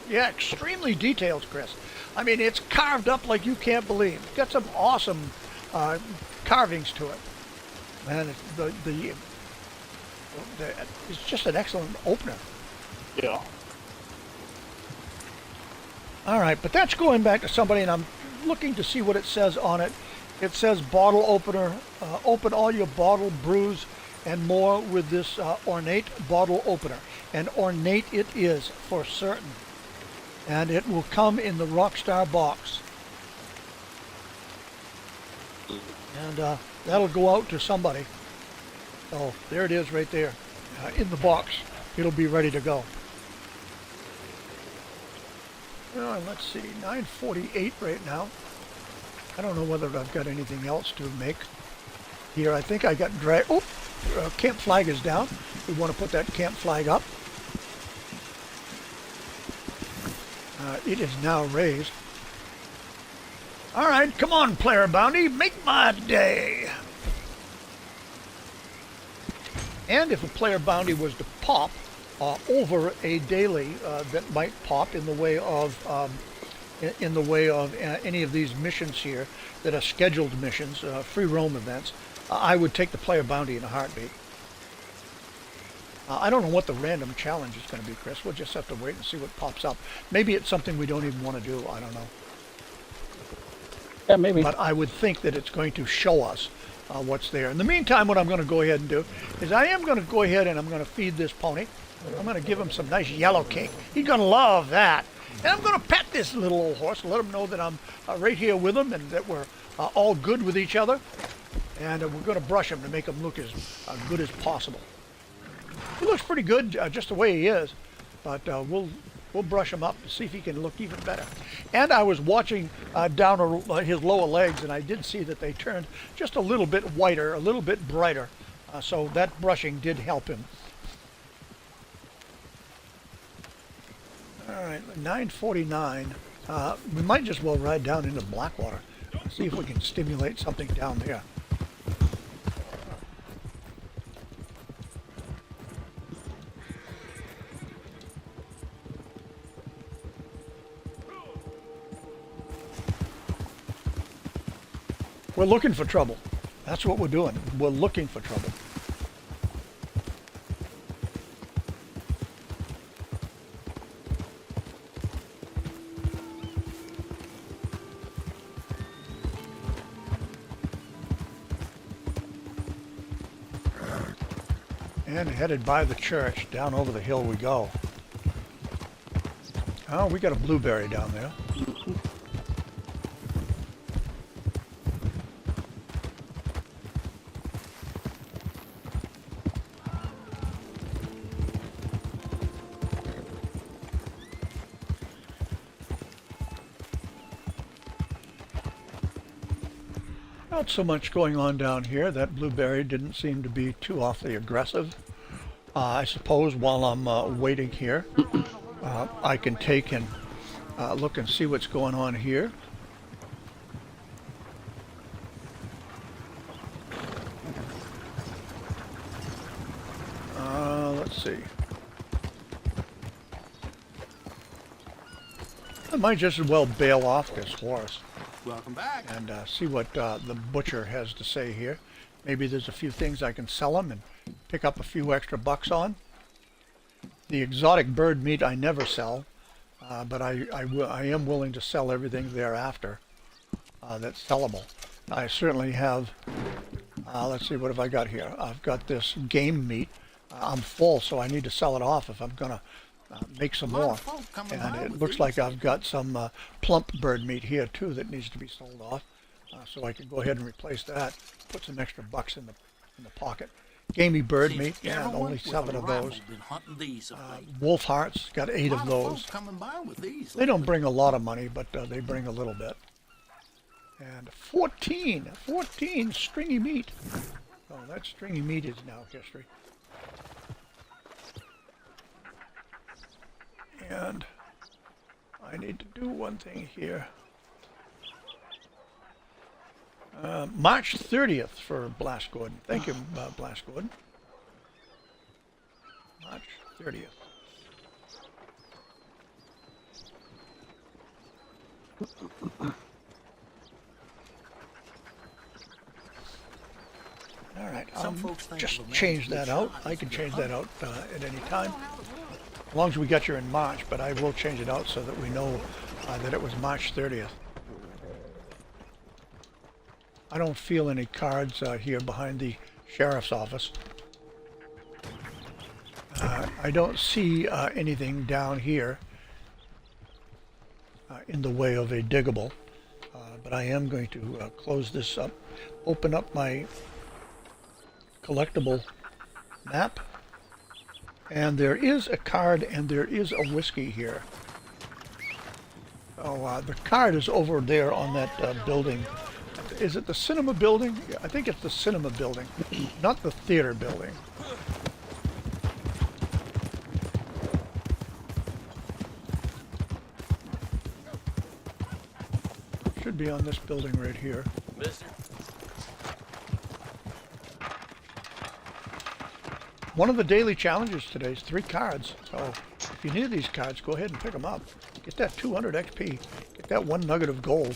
extremely detailed, Chris. I mean, it's carved up like you can't believe. It's got some awesome carvings to it. Man, it's just an excellent opener. Yeah. All right, but that's going back to somebody, and I'm looking to see what it says on it. It says bottle opener, open all your bottle brews and more with this ornate bottle opener. And ornate it is, for certain. And it will come in the Rockstar box. And that'll go out to somebody. So there it is right there, in the box. It'll be ready to go. Let's see, 9:48 right now. I don't know whether I've got anything else to make here. I think I got camp flag is down. We want to put that camp flag up. It is now raised. All right, come on, Player Bounty, make my day. And if a Player Bounty was to pop over a daily that might pop in the way of any of these missions here that are scheduled missions, free roam events, I would take the Player Bounty in a heartbeat. I don't know what the random challenge is going to be, Chris. We'll just have to wait and see what pops up. Maybe it's something we don't even want to do. I don't know. Yeah, maybe. But I would think that it's going to show us what's there. In the meantime, what I'm going to go ahead and do is I am going to go ahead and I'm going to feed this pony. I'm going to give him some nice yellow cake. He's going to love that. And I'm going to pet this little old horse, let him know that I'm right here with him and that we're all good with each other. And we're going to brush him to make him look as good as possible. He looks pretty good just the way he is, but we'll brush him up to see if he can look even better. And I was watching down his lower legs, and I did see that they turned just a little bit whiter, a little bit brighter. So that brushing did help him. All right, 9:49. We might just well ride down into Blackwater. See if we can stimulate something down there. We're looking for trouble. That's what we're doing. We're looking for trouble. And headed by the church, down over the hill we go. Oh, we got a blueberry down there. Not so much going on down here. That blueberry didn't seem to be too awfully aggressive. I suppose while I'm waiting here, I can take and look and see what's going on here. Let's see. I might just as well bail off this horse. Welcome back. And see what the butcher has to say here. Maybe there's a few things I can sell him and pick up a few extra bucks on. The exotic bird meat I never sell, but I am willing to sell everything thereafter that's sellable. I certainly have, let's see, what have I got here? I've got this game meat. I'm full, so I need to sell it off if I'm going to make some more. And it looks like I've got some plump bird meat here too that needs to be sold off, so I can go ahead and replace that. Put some extra bucks in the pocket. Gamey bird meat, yeah, only 7 of those. Wolf hearts, got 8 of those. They don't bring a lot of money, but they bring a little bit. And 14 stringy meat. Oh, that stringy meat is now history. And I need to do one thing here. March 30th for Blast Gordon. Thank you, Blast Gordon. March 30th. All right, just change that out. I can change that out at any time. As long as we got you in March, but I will change it out so that we know that it was March 30th. I don't feel any cards here behind the sheriff's office. I don't see anything down here in the way of a diggable, but I am going to close this up, open up my collectible map. And there is a card and there is a whiskey here. Oh, the card is over there on that building. Is it the cinema building? I think it's the cinema building, not the theater building. Should be on this building right here. Mister. One of the daily challenges today is 3 cards. So if you need these cards, go ahead and pick them up. Get that 200 XP. Get that 1 nugget of gold.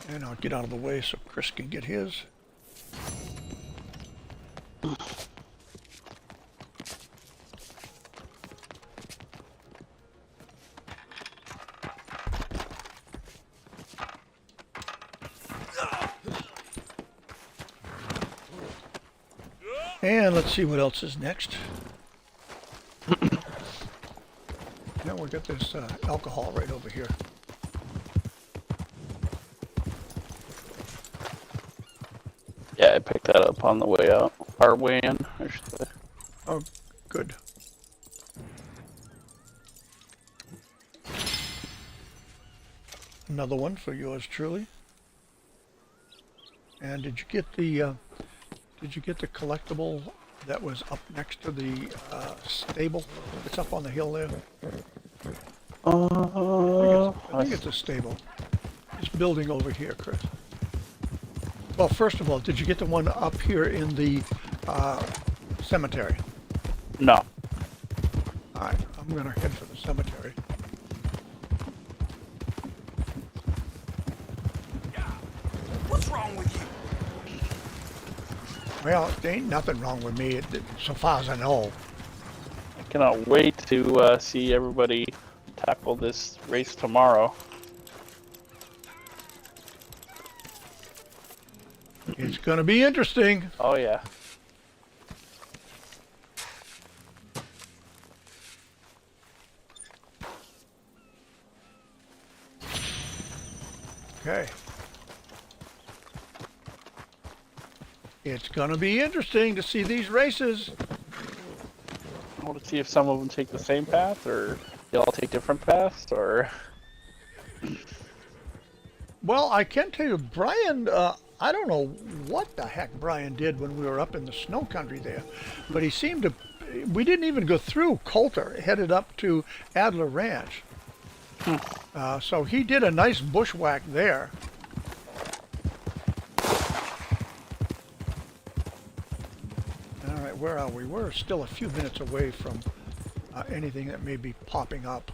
And I'll get out of the way so Chris can get his. And let's see what else is next. Now we've got this alcohol right over here. Yeah, I picked that up on the way out. Our way in, I should say. Oh, good. Another one for yours truly. And did you get the collectible that was up next to the stable? It's up on the hill there. I think it's a stable. This building over here, Chris. Well, first of all, did you get the one up here in the cemetery? No. All right, I'm going to head for the cemetery. What's wrong with you? Well, there ain't nothing wrong with me, so far as I know. I cannot wait to see everybody tackle this race tomorrow. going to be interesting. Oh yeah. Okay. It's going to be interesting to see these races. I want to see if some of them take the same path, or they all take different paths, or. Well, I can tell you, Brian, I don't know what the heck Brian did when we were up in the snow country there, but he seemed to, we didn't even go through Coulter, headed up to Adler Ranch. So he did a nice bushwhack there. All right, where are we? We're still a few minutes away from anything that may be popping up.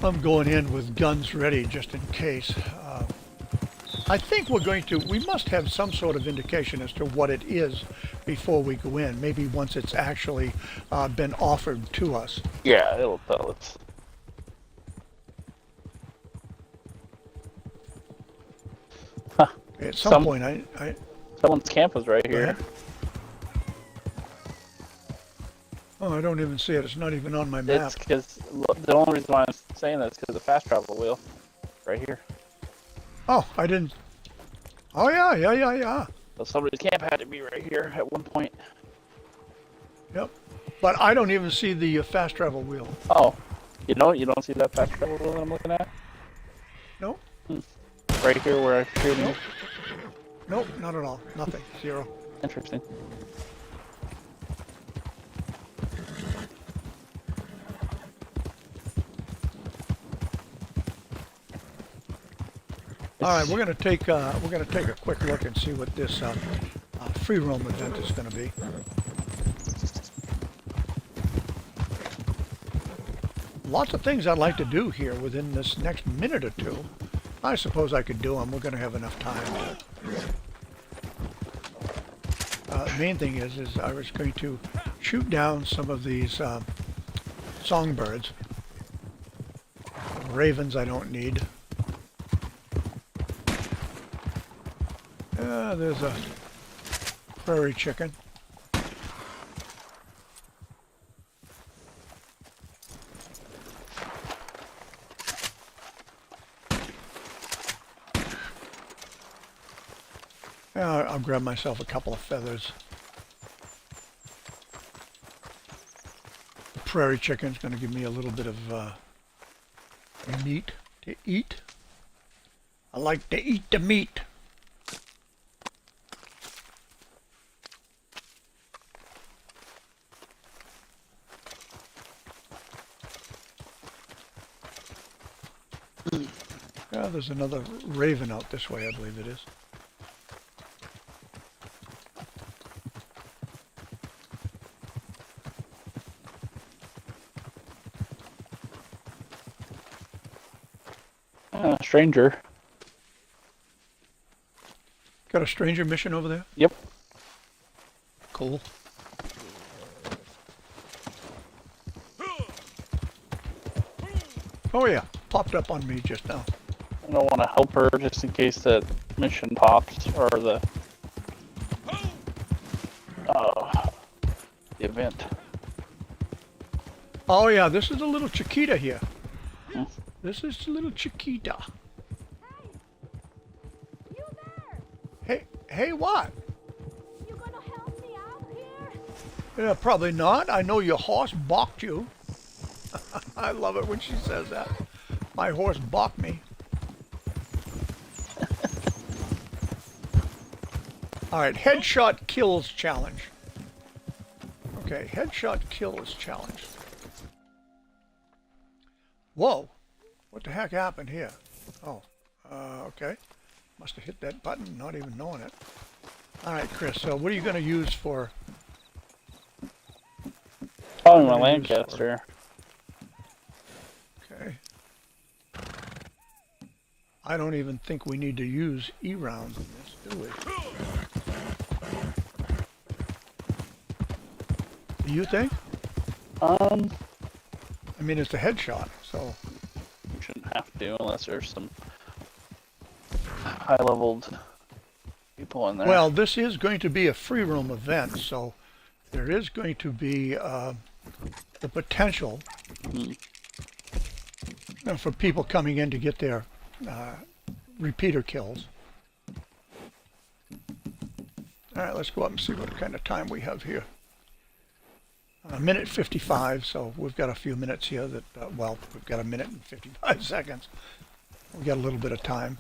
I'm going in with guns ready just in case. I think we must have some sort of indication as to what it is before we go in. Maybe once it's actually been offered to us. Yeah, it'll tell us. At some point, I Someone's camp was right here. Oh, I don't even see it. It's not even on my map. It's because the only reason why I'm saying that is because the fast travel wheel, right here. Oh, I didn't. Oh yeah. So somebody's camp had to be right here at one point. Yep. But I don't even see the fast travel wheel. Oh, you don't see that fast travel wheel that I'm looking at? Nope. Right here where I shooting. Nope. Nope, not at all. Nothing. Zero. Interesting. All right, we're gonna take a quick look and see what this free roam event is gonna be. Lots of things I'd like to do here within this next minute or two. I suppose I could do them. We're gonna have enough time. The main thing is I was going to shoot down some of these songbirds. Ravens I don't need. There's a prairie chicken. I'll grab myself a couple of feathers. The prairie chicken's going to give me a little bit of meat to eat. I like to eat the meat. There's another raven out this way, I believe it is. Stranger. Got a stranger mission over there? Yep. Cool. Oh yeah, popped up on me just now. I don't want to help her just in case that mission pops, or the event. Oh yeah, this is a little Chiquita here. This is a little Chiquita. You there? Hey, what? You gonna help me out here? Yeah, probably not. I know your horse balked you. I love it when she says that. My horse balked me. All right, headshot kills challenge. Okay, headshot kills challenge. Whoa, what the heck happened here? Oh, okay. Must have hit that button, not even knowing it. All right, Chris, so what are you going to use for? Probably my Lancaster. Okay. I don't even think we need to use E-rounds in this, do we? Do you think? Um, I mean, it's a headshot, so. you shouldn't have to unless there's some high-leveled people in there. Well, this is going to be a free roam event, so there is going to be the potential for people coming in to get their repeater kills. All right, let's go up and see what kind of time we have here. A minute 55, so we've got a few minutes here that, well, we've got a minute and 55 seconds. We've got a little bit of time.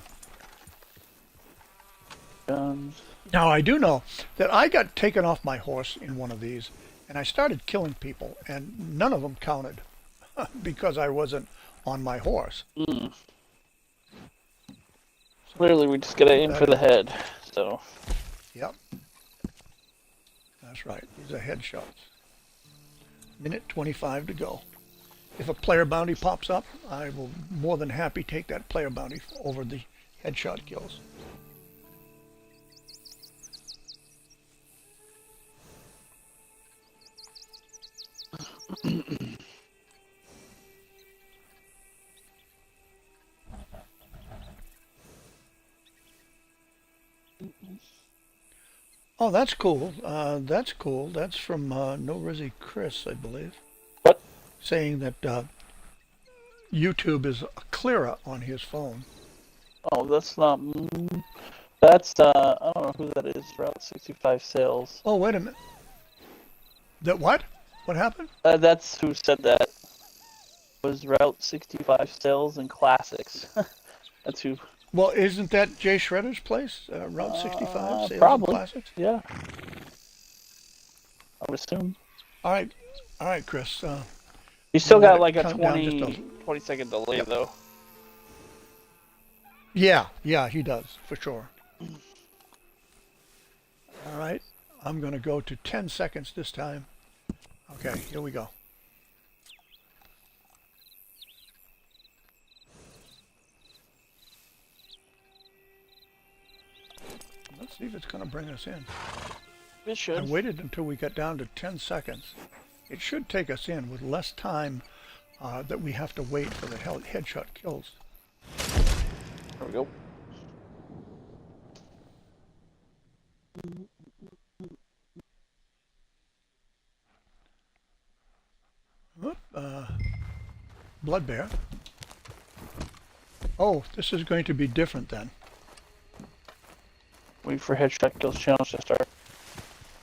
Guns. Now, I do know that I got taken off my horse in one of these, and I started killing people, and none of them counted because I wasn't on my horse. Mm. Clearly, we just gotta aim for the head, so. Yep. That's right. These are headshots. Minute 25 to go. If a player bounty pops up, I will more than happy take that player bounty over the headshot kills. Oh, that's cool. That's cool. That's from No Rizzy Chris, I believe. What? Saying that YouTube is clearer on his phone. Oh, that's not. That's I don't know who that is. Route 65 sales. Oh, wait a minute. That what? What happened? That's who said that. Was Route 65 sales and classics. That's who. Well, isn't that Jay Shredder's place? Route 65 Sales and probably. Classics? Yeah. I would assume. All right, Chris. You still Let got it like a count down just 20-second delay though. Yeah, he does, for sure. All right, I'm going to go to 10 seconds this time. Okay, here we go. Let's see if it's going to bring us in. It should. I waited until we got down to 10 seconds. It should take us in with less time that we have to wait for the headshot kills. There we go. Whoop, Blood Bear. Oh, this is going to be different then. Wait for headshot kills challenge to start.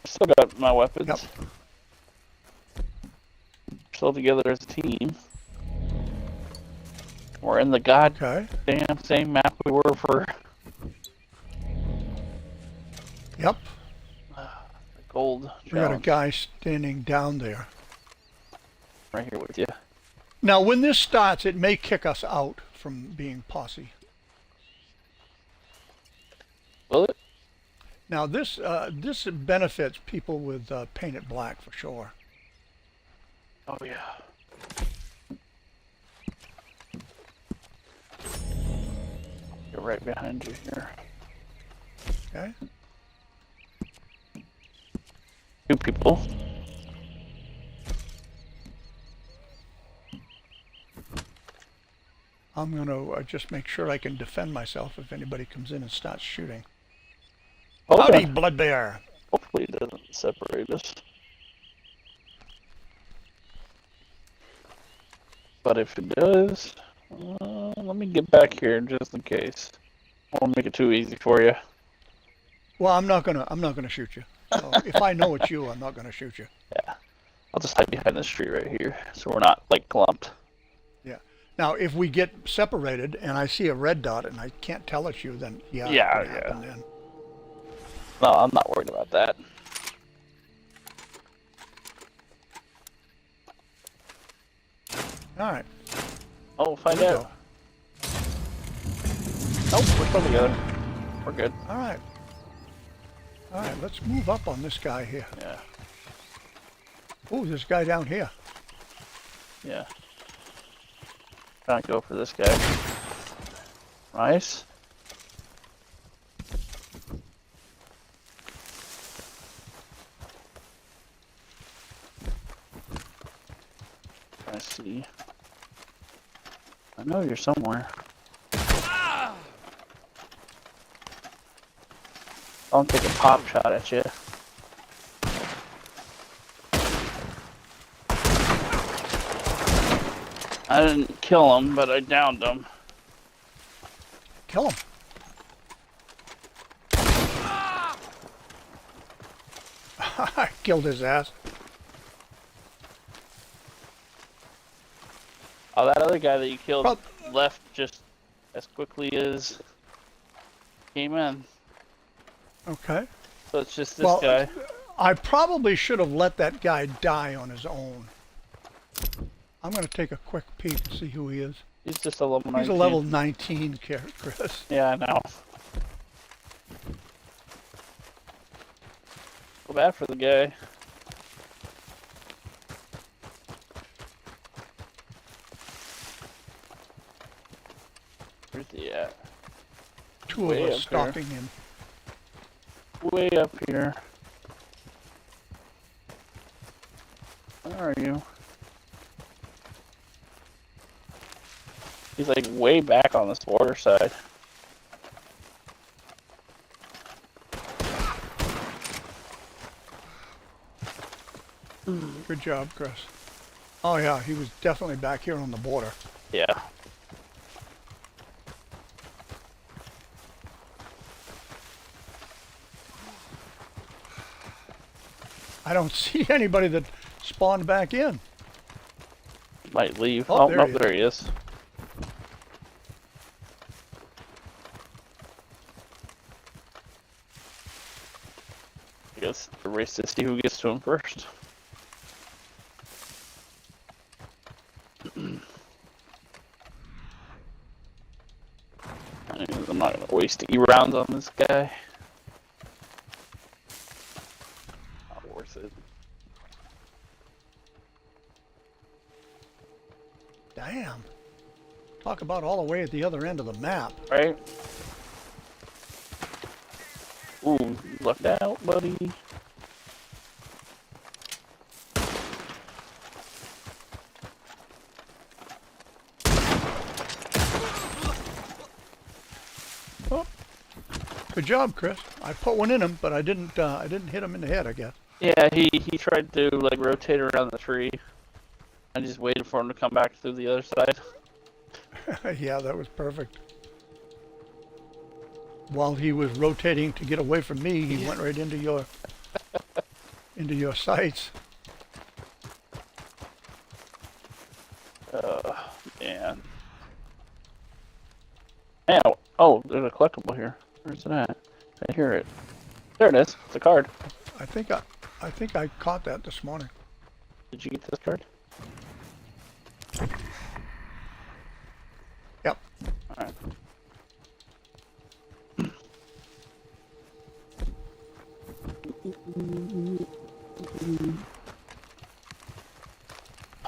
Still got my weapons. Yep. Still together as a team. We're in the goddamn Okay. same map we were for Yep. the gold We got a challenge. guy standing down there. Right here with you. Now, when this starts, it may kick us out from being posse. Will it? Now, this benefits people with painted black for sure. Oh yeah. You're right behind you here. Okay. Two people. I'm going to just make sure I can defend myself if anybody comes in and starts shooting. Howdy, Okay. Blood Bear. Hopefully it doesn't separate us. But if it does, let me get back here just in case. I won't make it too easy for you. Well, I'm not gonna shoot you. So if I know it's you, I'm not gonna shoot you. Yeah. I'll just hide behind this tree right here so we're not like clumped. Yeah. Now, if we get separated and I see a red dot and I can't tell it's you, then yeah. Yeah, it could happen then. No, I'm not worried about that. All right. Oh, we'll find Here we out. Nope, we're still together. We're good. All right. All right. Let's move up on this guy here. Yeah. Oh, this guy down here. Yeah. Trying to go for this guy. Nice. I see. I know you're somewhere. I'll take a pop shot at you. I didn't kill him, but I downed him. Kill him. I killed his ass. Oh, that other guy that you killed Prob- left just as quickly as came in. Okay. So it's just this Well, guy. I probably should have let that guy die on his own. I'm going to take a quick peek and see who he is. He's just a level 19. He's a level 19 character, Chris. Yeah, I know. Feel bad for the guy. Where's he at? Two Way of up us stalking him. Way up here. Where are you? He's like way back on this border side. Good job, Chris. Oh yeah, he was definitely back here on the border. Yeah. I don't see anybody that spawned back in. Might leave. Oh, Oh, there no, he is. there he is. I guess the race to see who gets to him first. I'm not gonna waste E-rounds on this guy. Not worth it. Damn. Talk about all the way at the other end of the map. Right? Ooh, lucked out, buddy. Oh, good job, Chris. I put one in him, but I didn't hit him in the head, I guess. Yeah, he tried to like rotate around the tree. I just waited for him to come back through the other side. Yeah, that was perfect. While he was rotating to get away from me, he went right into your sights. Man. Ow. Oh, there's a collectible here. Where's it at? I hear it. There it is. It's a card. I think I caught that this morning. Did you get this card? Yep. Alright.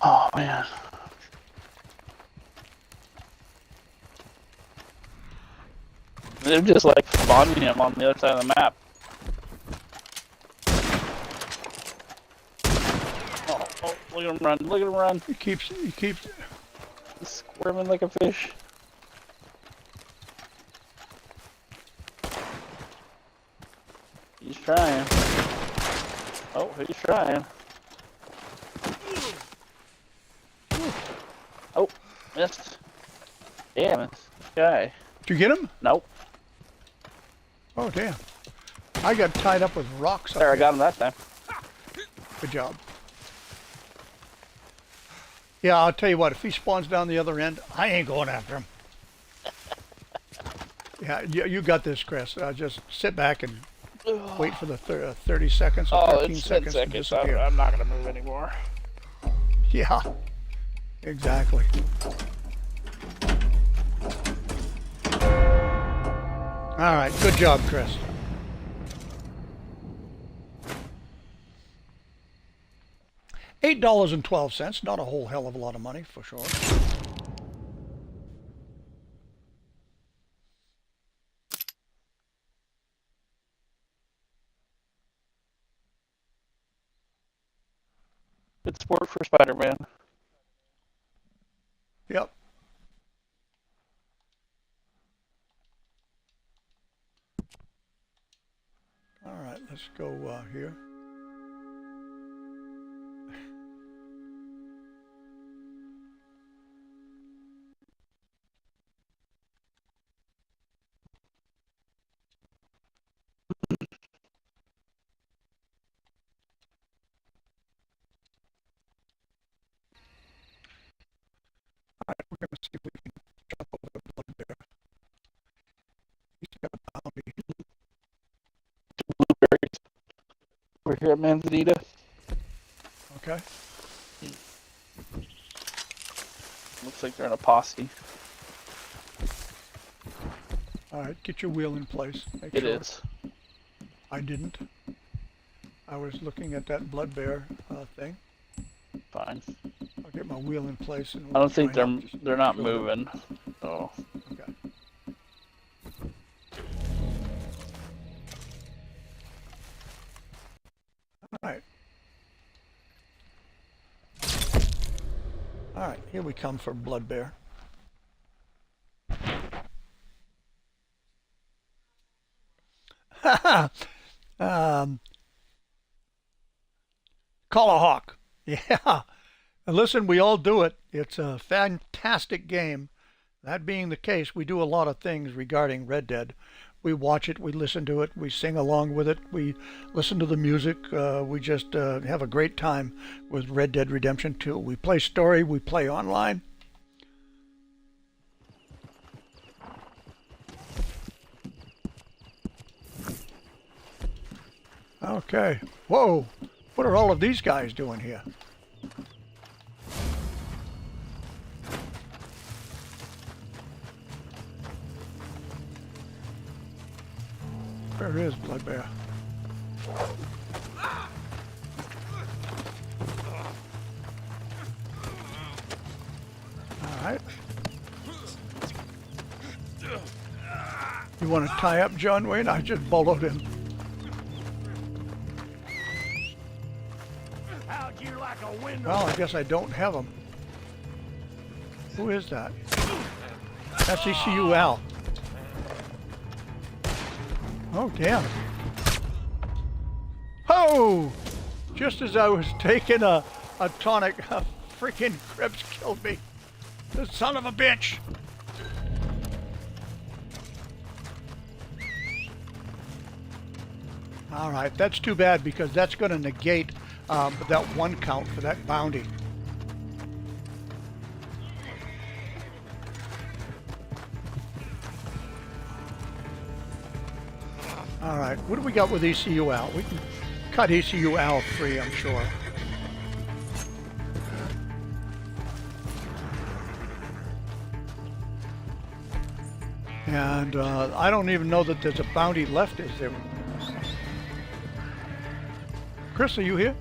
Oh man. They're just like spawning him on the other side of the map. Oh, look at him run, look at him run. He keeps He's squirming like a fish. He's trying. Oh, he's trying. Oh, missed. Damn it. This guy. Did you get him? Nope. Oh damn. I got tied up with rocks up There, I here. got him that time. Good job. Yeah, I'll tell you what, if he spawns down the other end, I ain't going after him. Yeah, you got this, Chris. Just sit back and wait for the 30 seconds or Oh, 13 it's 10 seconds to seconds. disappear. I'm not gonna move anymore. Yeah, exactly. All right, good job, Chris. $8.12, not a whole hell of a lot of money for sure. Good sport for Spider-Man. Yep. All right, let's go here. All right, we're going to see if we can jump over the blood bear. He's got a bounty. Blueberries. We're here at Manzanita. Okay. Looks like they're in a posse. All right, get your wheel in place. Make It sure. is. I didn't. I was looking at that blood bear thing. Fine. I'll get my wheel in place. And I don't think try not to they're not show it. moving. Oh. Okay. All right. All right, here we come for blood bear. Call a hawk. Yeah. And listen, we all do it. It's a fantastic game. That being the case, we do a lot of things regarding Red Dead. We watch it, we listen to it, we sing along with it, we listen to the music. We just have a great time with Red Dead Redemption 2. We play story, we play online. Okay. Whoa. What are all of these guys doing here? Where is Blood Bear? All right. You want to tie up John Wayne? I just boloed him. How'd you like a window? Well, I guess I don't have him. Who is that? That's ECU Al. Oh, damn. Oh! Just as I was taking a tonic, a freaking Krebs killed me. The son of a bitch! Alright, that's too bad because that's going to negate that one count for that bounty. Alright, what do we got with ECU Al? We can cut ECU Al free, I'm sure. And I don't even know that there's a bounty left, is there? Chris, are you here?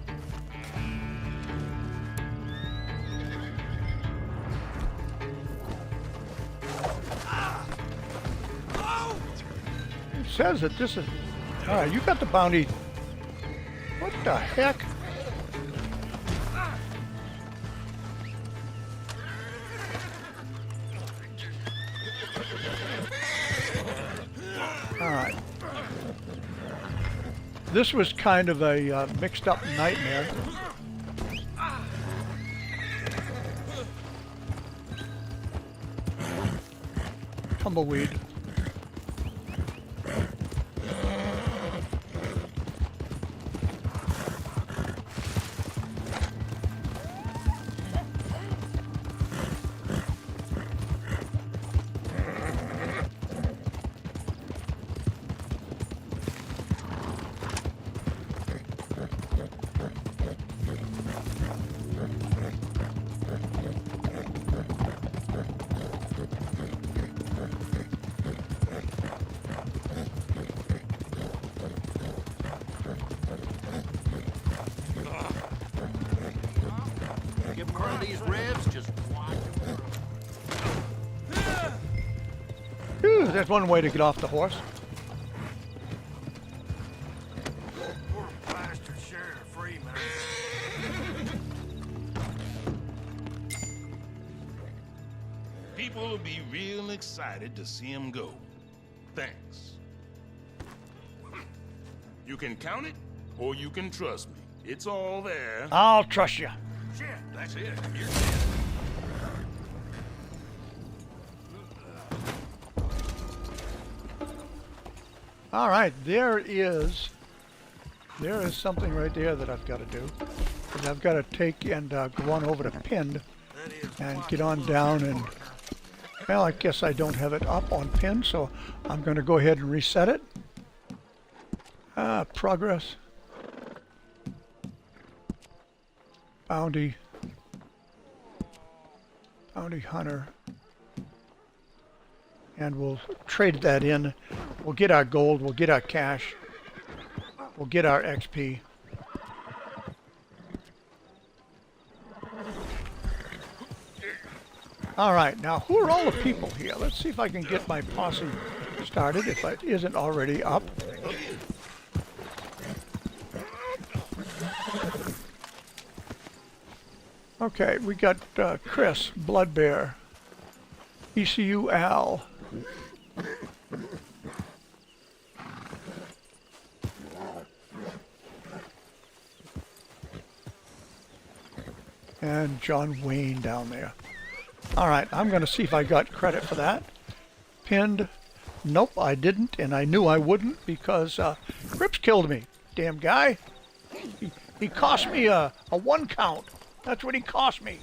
It says that this is... Alright, you got the bounty. What the heck? Alright. This was kind of a mixed up nightmare. Tumbleweed. Give him one of these ribs, just watch him. Whew, there's one way to get off the horse. Poor bastard Sheriff Freeman. People will be real excited to see him go. Thanks. You can count it, or you can trust me. It's all there. I'll trust you. Shit, that's it. You're dead. All right, there is something right there that I've got to do. And I've got to take and go on over to Pinned and get on down and, well, I guess I don't have it up on Pinned, so I'm going to go ahead and reset it. Progress. Bounty Hunter. And we'll trade that in. We'll get our gold, we'll get our cash, we'll get our XP. All right, now who are all the people here? Let's see if I can get my posse started, if it isn't already up. Okay, we got Chris, Bloodbear, ECU Al. And John Wayne down there. All right, I'm going to see if I got credit for that. Pinned. Nope, I didn't, and I knew I wouldn't because Crips killed me. Damn guy. He cost me a 1 count. That's what he cost me.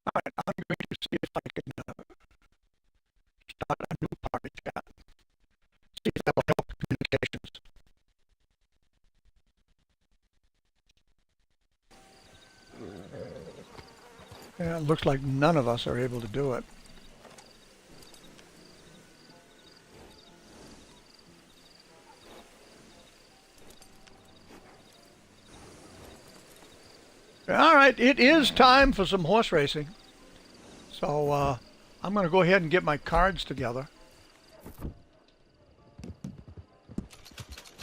All right, I'm going to see if I can start a new party chat. See if that will help communications. Yeah, it looks like none of us are able to do it. All right, it is time for some horse racing. So I'm going to go ahead and get my cards together.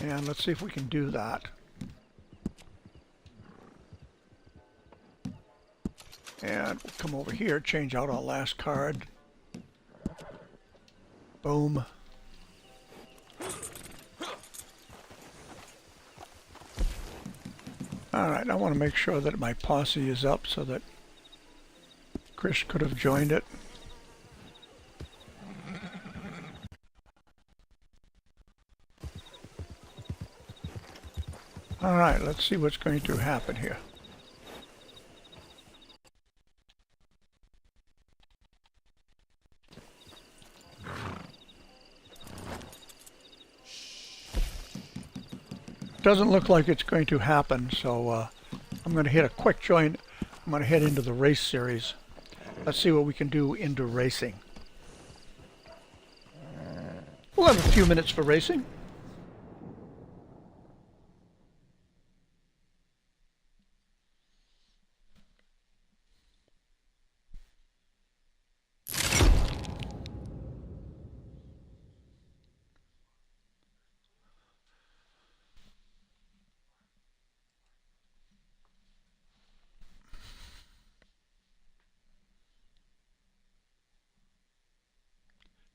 And let's see if we can do that. And we'll come over here, change out our last card. Boom. Alright, I want to make sure that my posse is up so that Chris could have joined it. Alright, let's see what's going to happen here. Doesn't look like it's going to happen, so I'm going to hit a quick join. I'm going to head into the race series. Let's see what we can do into racing. We'll have a few minutes for racing.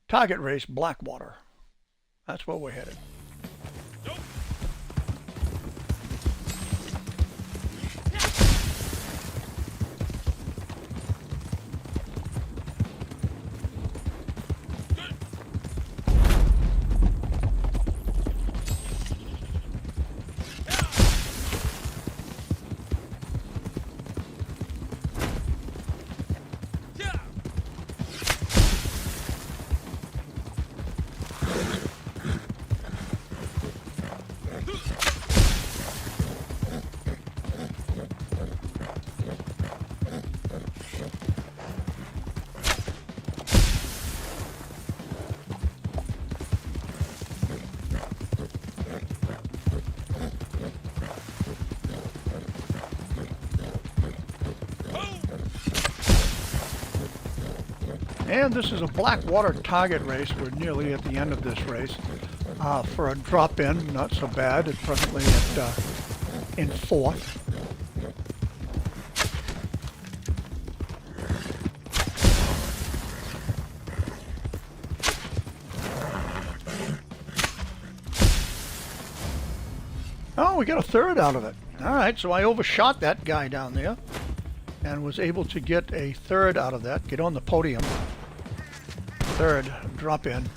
Target race, Blackwater. That's where we're headed. And this is a Blackwater target race. We're nearly at the end of this race. For a drop-in, not so bad. It's presently at in 4th. Oh, we got a 3rd out of it. All right, so I overshot that guy down there and was able to get a 3rd out of that. Get on the podium. 3rd drop in.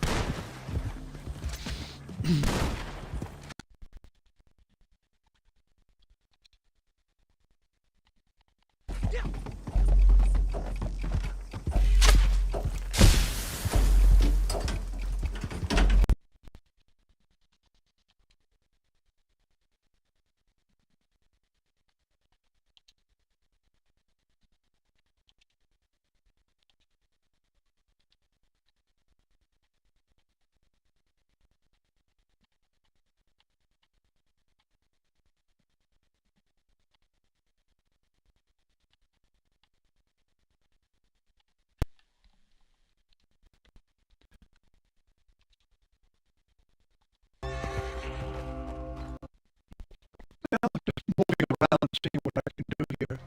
Just moving around and seeing what I can do here.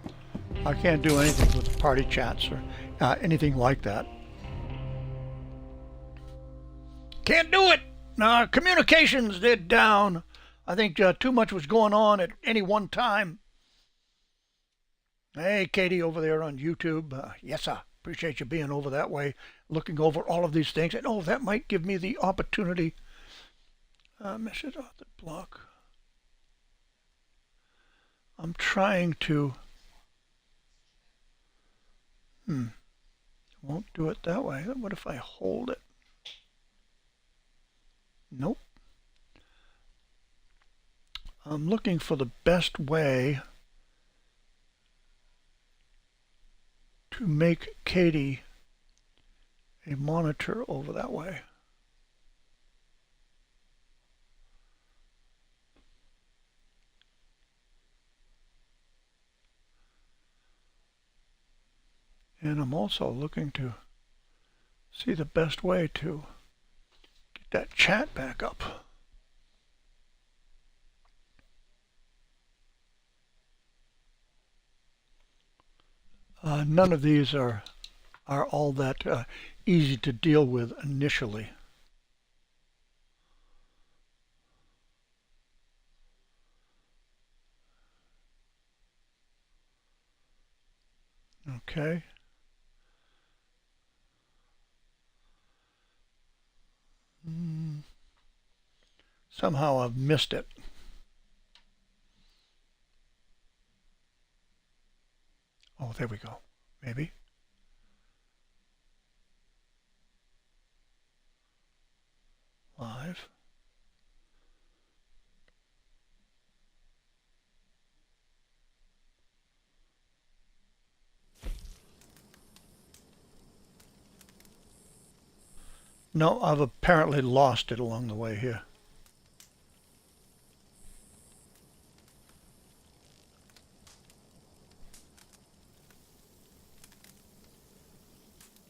I can't do anything with party chats or anything like that. Can't do it! Communications, they're down. I think too much was going on at any one time. Hey, Katie over there on YouTube. Yes, sir. Appreciate you being over that way, looking over all of these things. And oh, that might give me the opportunity. Message author block. I'm trying to... Won't do it that way. What if I hold it? Nope. I'm looking for the best way to make Katie a monitor over that way. And I'm also looking to see the best way to get that chat back up. None of these are all that easy to deal with initially. Okay. Somehow I've missed it. Oh, there we go. Maybe. Live. No, I've apparently lost it along the way here.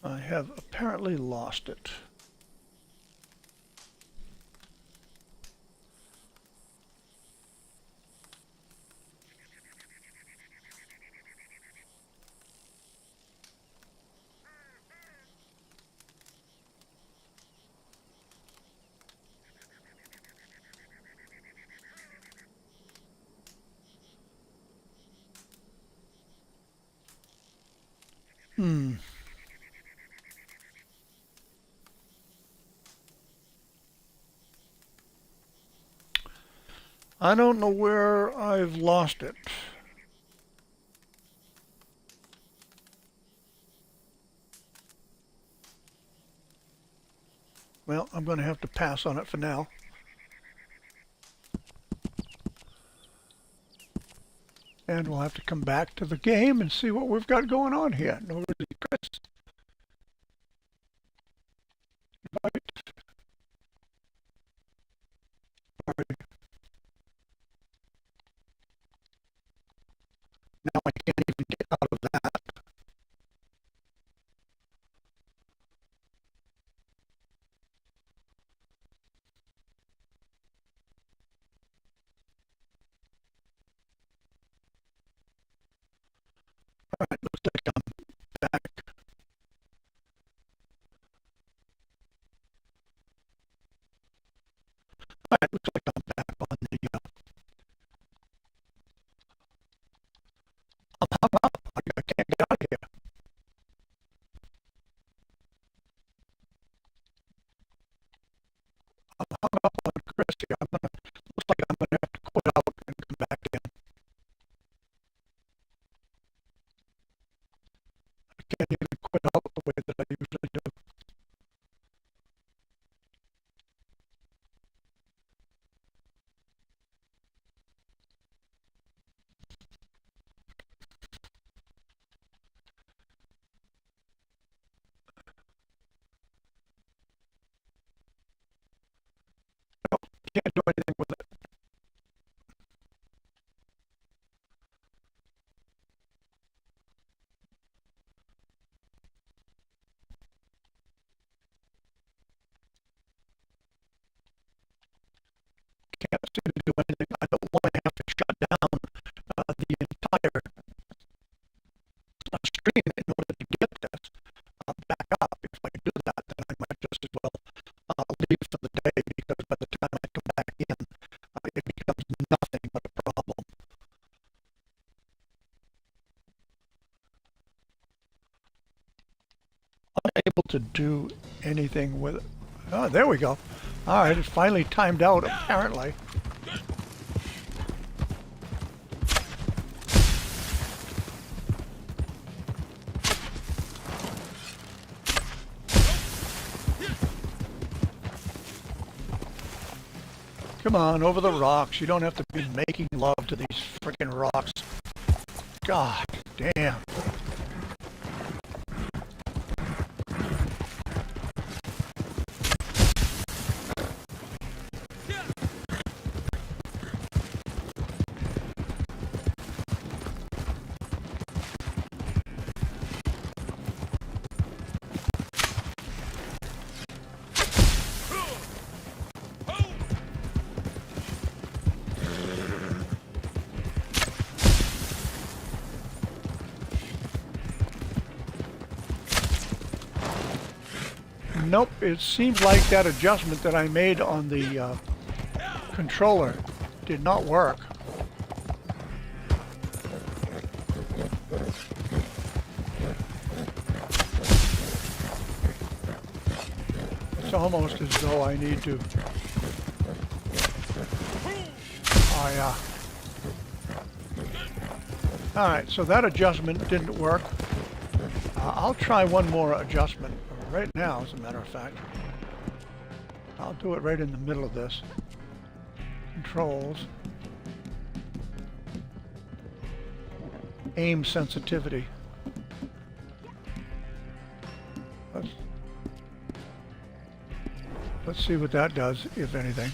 I have apparently lost it. I don't know where I've lost it. Well, I'm going to have to pass on it for now. And we'll have to come back to the game and see what we've got going on here. No, Chris. Invite. Sorry. Now I can't even get out of that. do anything with it. Can't seem to do anything. I don't want to have to shut down the entire stream in order to get this back up. If I do that, then I might just as well leave for the day, because by the time I come back in, it becomes nothing but a problem. Unable to do anything with it. Oh, there we go. All right, it's finally timed out, apparently. Come on, over the rocks. You don't have to be making love to these freaking rocks. God damn. Nope, it seems like that adjustment that I made on the controller did not work. It's almost as though I need to... Oh yeah. Alright, so that adjustment didn't work. I'll try one more adjustment right now, as a matter of fact. I'll do it right in the middle of this. Controls. Aim sensitivity. Let's see what that does, if anything.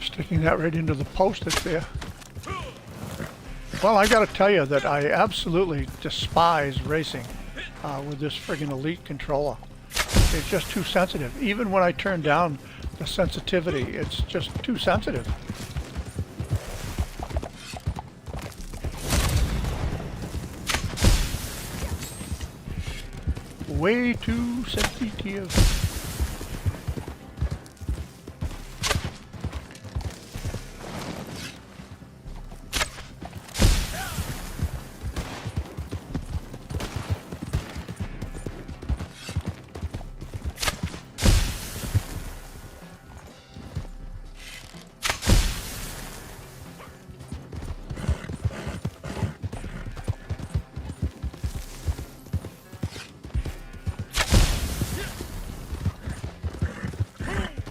Sticking that right into the post that's there. Well, I gotta tell you that I absolutely despise racing with this friggin' Elite controller. It's just too sensitive. Even when I turn down the sensitivity, it's just too sensitive. Way too sensitive.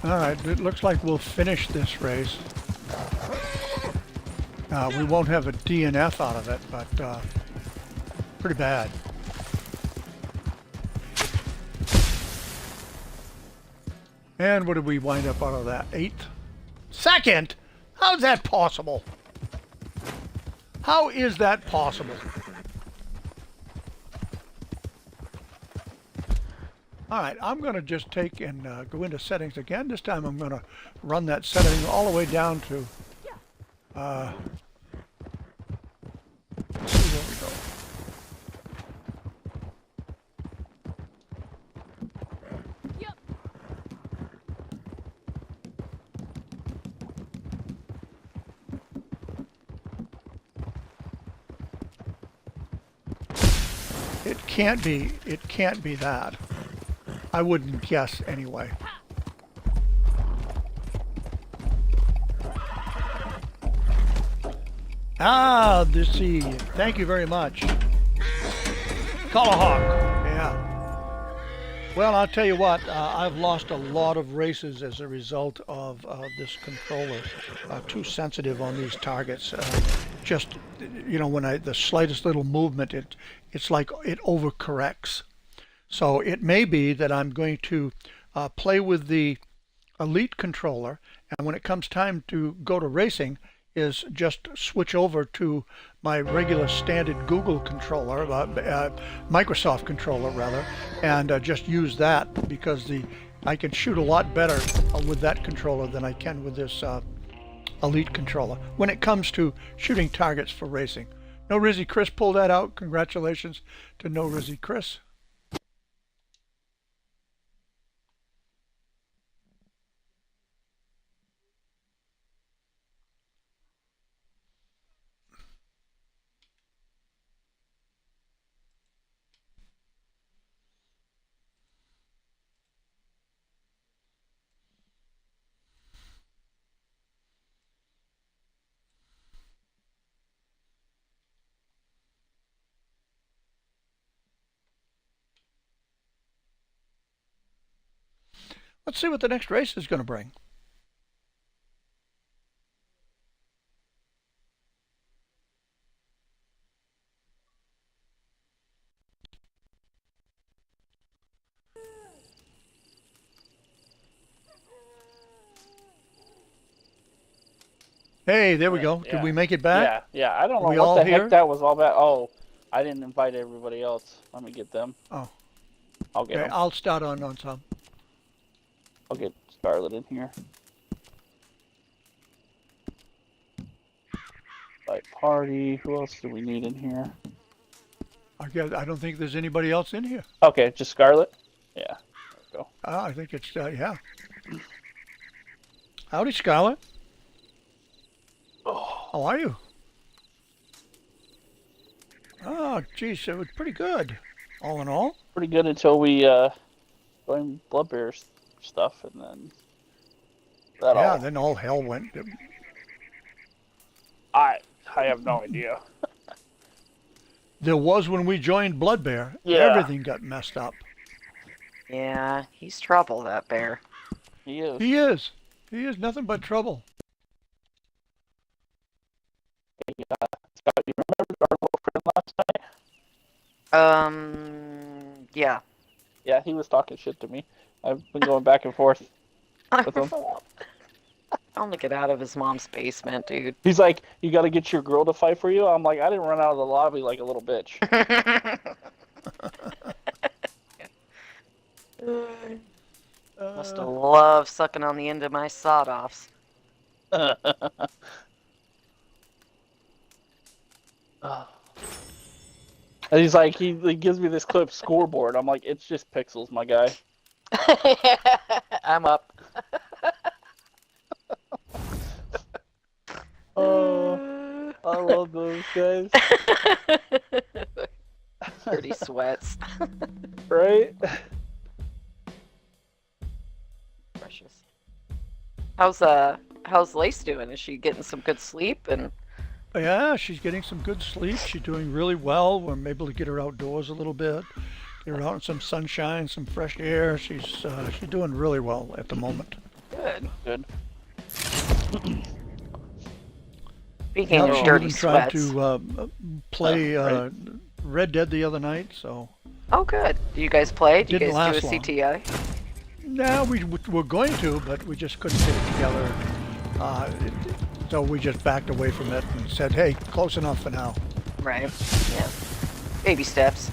Alright, it looks like we'll finish this race. We won't have a DNF out of it, but pretty bad. And what did we wind up out of that? 8th? 2nd? How's that possible? How is that possible? Alright, I'm going to just take and go into settings again. This time I'm going to run that setting all the way down to... let's see where we go. It can't be that. I wouldn't guess anyway. Ah, this see. Thank you very much. Colorhawk. Yeah. Well, I'll tell you what. I've lost a lot of races as a result of this controller. Too sensitive on these targets. Just, you know, when the slightest little movement, it's like it overcorrects. So it may be that I'm going to play with the Elite controller, and when it comes time to go to racing, is just switch over to my regular standard Google controller, Microsoft controller rather, and just use that, because I can shoot a lot better with that controller than I can with this Elite controller when it comes to shooting targets for racing. No Rizzy Chris pulled that out. Congratulations to No Rizzy Chris. Let's see what the next race is going to bring. Hey, there we go. Yeah. Did we make it back? Yeah. I don't know We all what the here? heck that was all about. Oh, I didn't invite everybody else. Let me get them. Oh. I'll get Okay, them. I'll start on some. I'll get Scarlet in here. Like party. Who else do we need in here? I don't think there's anybody else in here. Okay, just Scarlet. Yeah. There we go. I think it's, yeah. Howdy, Scarlet. How are you? Oh, geez, it was pretty good, all in all. Pretty good until we joined Bloodbear stuff, and then Then all hell went. I have no idea. There was when we joined Bloodbear. Yeah. Everything got messed up. Yeah, he's trouble, that bear. He is. He is. He is nothing but trouble. Scott, you remember our little friend last night? Yeah. Yeah, he was talking shit to me. I've been going back and forth with him. Tell him to get out of his mom's basement, dude. He's like, you got to get your girl to fight for you? I'm like, I didn't run out of the lobby like a little bitch. Must have loved sucking on the end of my sawed-offs. And he's like, he gives me this clip scoreboard. I'm like, it's just pixels, my guy. I'm up. Oh, I love those guys. Dirty sweats. Right? Precious. How's Lace doing? Is she getting some good sleep? And Yeah, she's getting some good sleep. She's doing really well. We're able to get her outdoors a little bit, get her out in some sunshine, some fresh air. She's doing really well at the moment. good. Good. Speaking of She dirty even tried sweats. to play right. Red Dead the other night, so Oh, good. Do you guys play? Do you Didn't guys do a last long. CTI? no, we were going to, but we just couldn't get it together. So we just backed away from it and said, hey, close enough for now. Right. Yeah. Baby steps.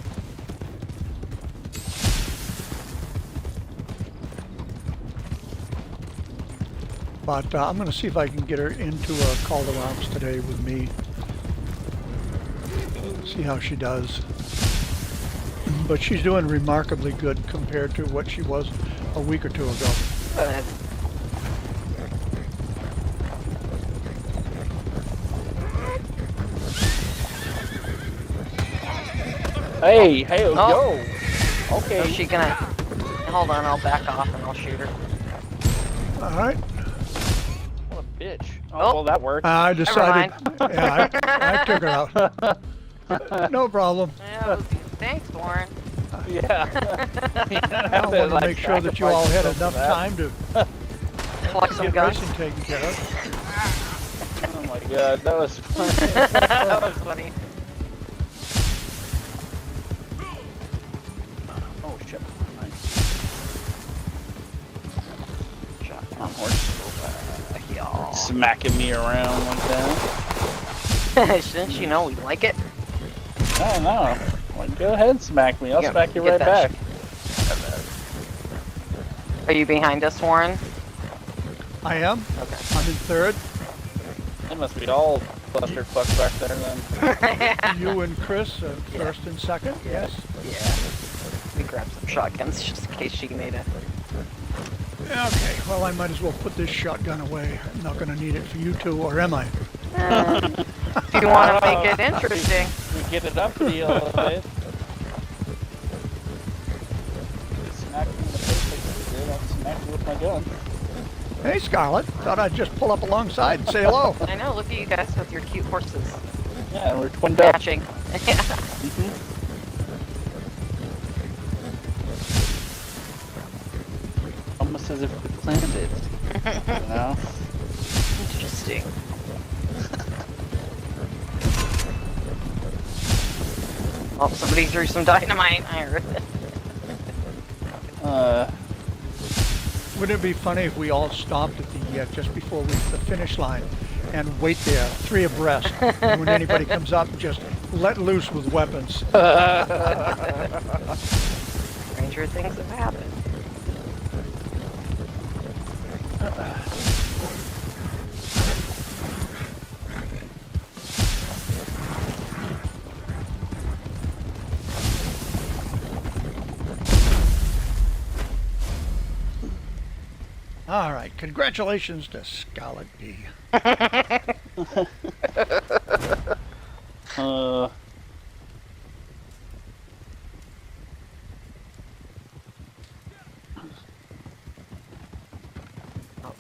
But I'm going to see if I can get her into a Call to Arms today with me. See how she does. But she's doing remarkably good compared to what she was a week or two ago. Good. Hey, Oh. yo. Okay. Is she gonna hold on, I'll back off and I'll shoot her. All right. What a bitch. Oh. Oh, well, that worked. I decided. mind. Yeah, I took her out. No problem. Yeah, it was- thanks, Warren. Yeah. I wanted to make sure that you all had enough time to Collect some get guns. racing taken care of. Oh my god, that was fun. That was funny. Oh shit. Shotgun horse. Y'all. Smacking me around like that. Shouldn't you know we like it? I don't know. Like, go ahead and smack me. I'll Yeah, smack you get right that back. Are you behind us, Warren? I am. Okay. I'm in third. They must be all clusterfuck back there then. You and Chris first and second. Yes. Yeah. We grabbed some shotguns just in case she made it. Okay. Well, I might as well put this shotgun away. I'm not going to need it for you two, or am I? If you want to make it interesting. We get it up to you all the way. Smack me in the face like you did. I'll smack you with my gun. Hey, Scarlett. Thought I'd just pull up alongside and say hello. I know, look at you guys with your cute horses. Yeah, we're twinned up. Matching. Almost as if we planned it. You know? Interesting. Oh, somebody threw some dynamite. I heard it. Wouldn't it be funny if we all stopped at the just before the finish line and wait there, three abreast, and when anybody comes up, just let loose with weapons? Stranger things have happened. All right, congratulations to Scarlet B. Oh,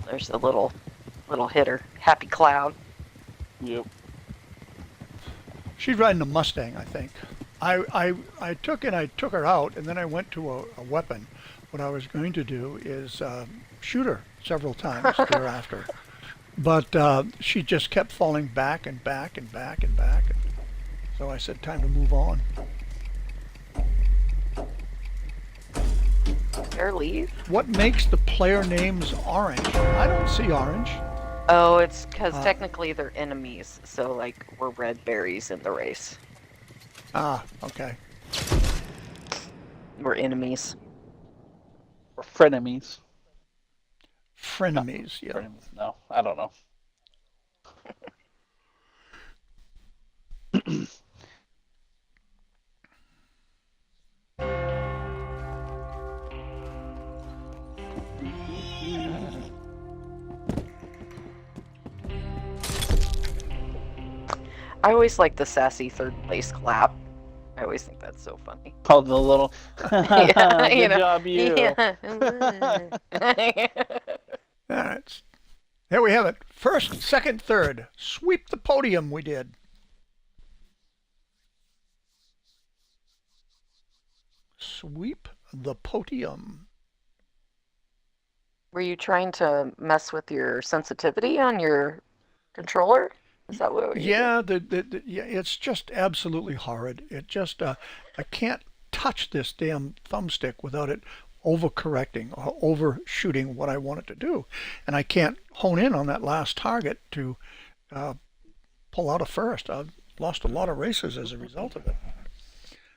there's a little hitter. Happy Cloud. Yep. She's riding a Mustang, I think. I took her out, and then I went to a weapon. What I was going to do is shoot her several times thereafter. But she just kept falling back and back and back and back. And so I said, time to move on. Fair leave. What makes the player names orange? I don't see orange. Oh, it's because technically they're enemies. So, like, we're red berries in the race. Ah, okay. We're enemies. We're frenemies. Frenemies, yeah. Frenemies. No, I don't know. I always like the sassy third place clap. I always think that's so funny. Oh, the little. Yeah, Good you know. job, you. Yeah. All right. There we have it. First, second, third. Sweep the podium we did. Sweep the podium. Were you trying to mess with your sensitivity on your controller? Is that what? Yeah, yeah, it's just absolutely horrid. It just, I can't touch this damn thumbstick without it overcorrecting or overshooting what I want it to do. And I can't hone in on that last target to pull out a first. I've lost a lot of races as a result of it.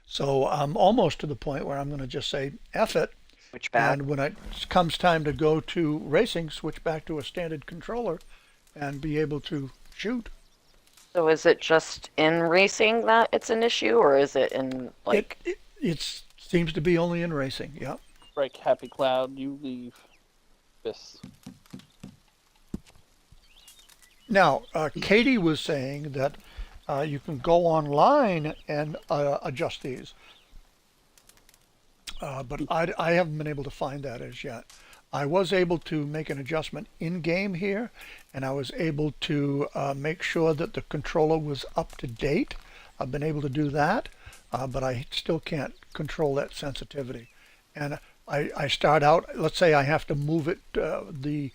So I'm almost to the point where I'm going to just say, F it. Switch back. And when it comes time to go to racing, switch back to a standard controller and be able to shoot. So is it just in racing that it's an issue, or is it in like? It seems to be only in racing. Yeah. Break Happy Cloud, you leave this. Now, Katie was saying that you can go online and adjust these. but I haven't been able to find that as yet. I was able to make an adjustment in game here, and I was able to make sure that the controller was up to date. I've been able to do that, but I still can't control that sensitivity. And I start out, let's say I have to move it, the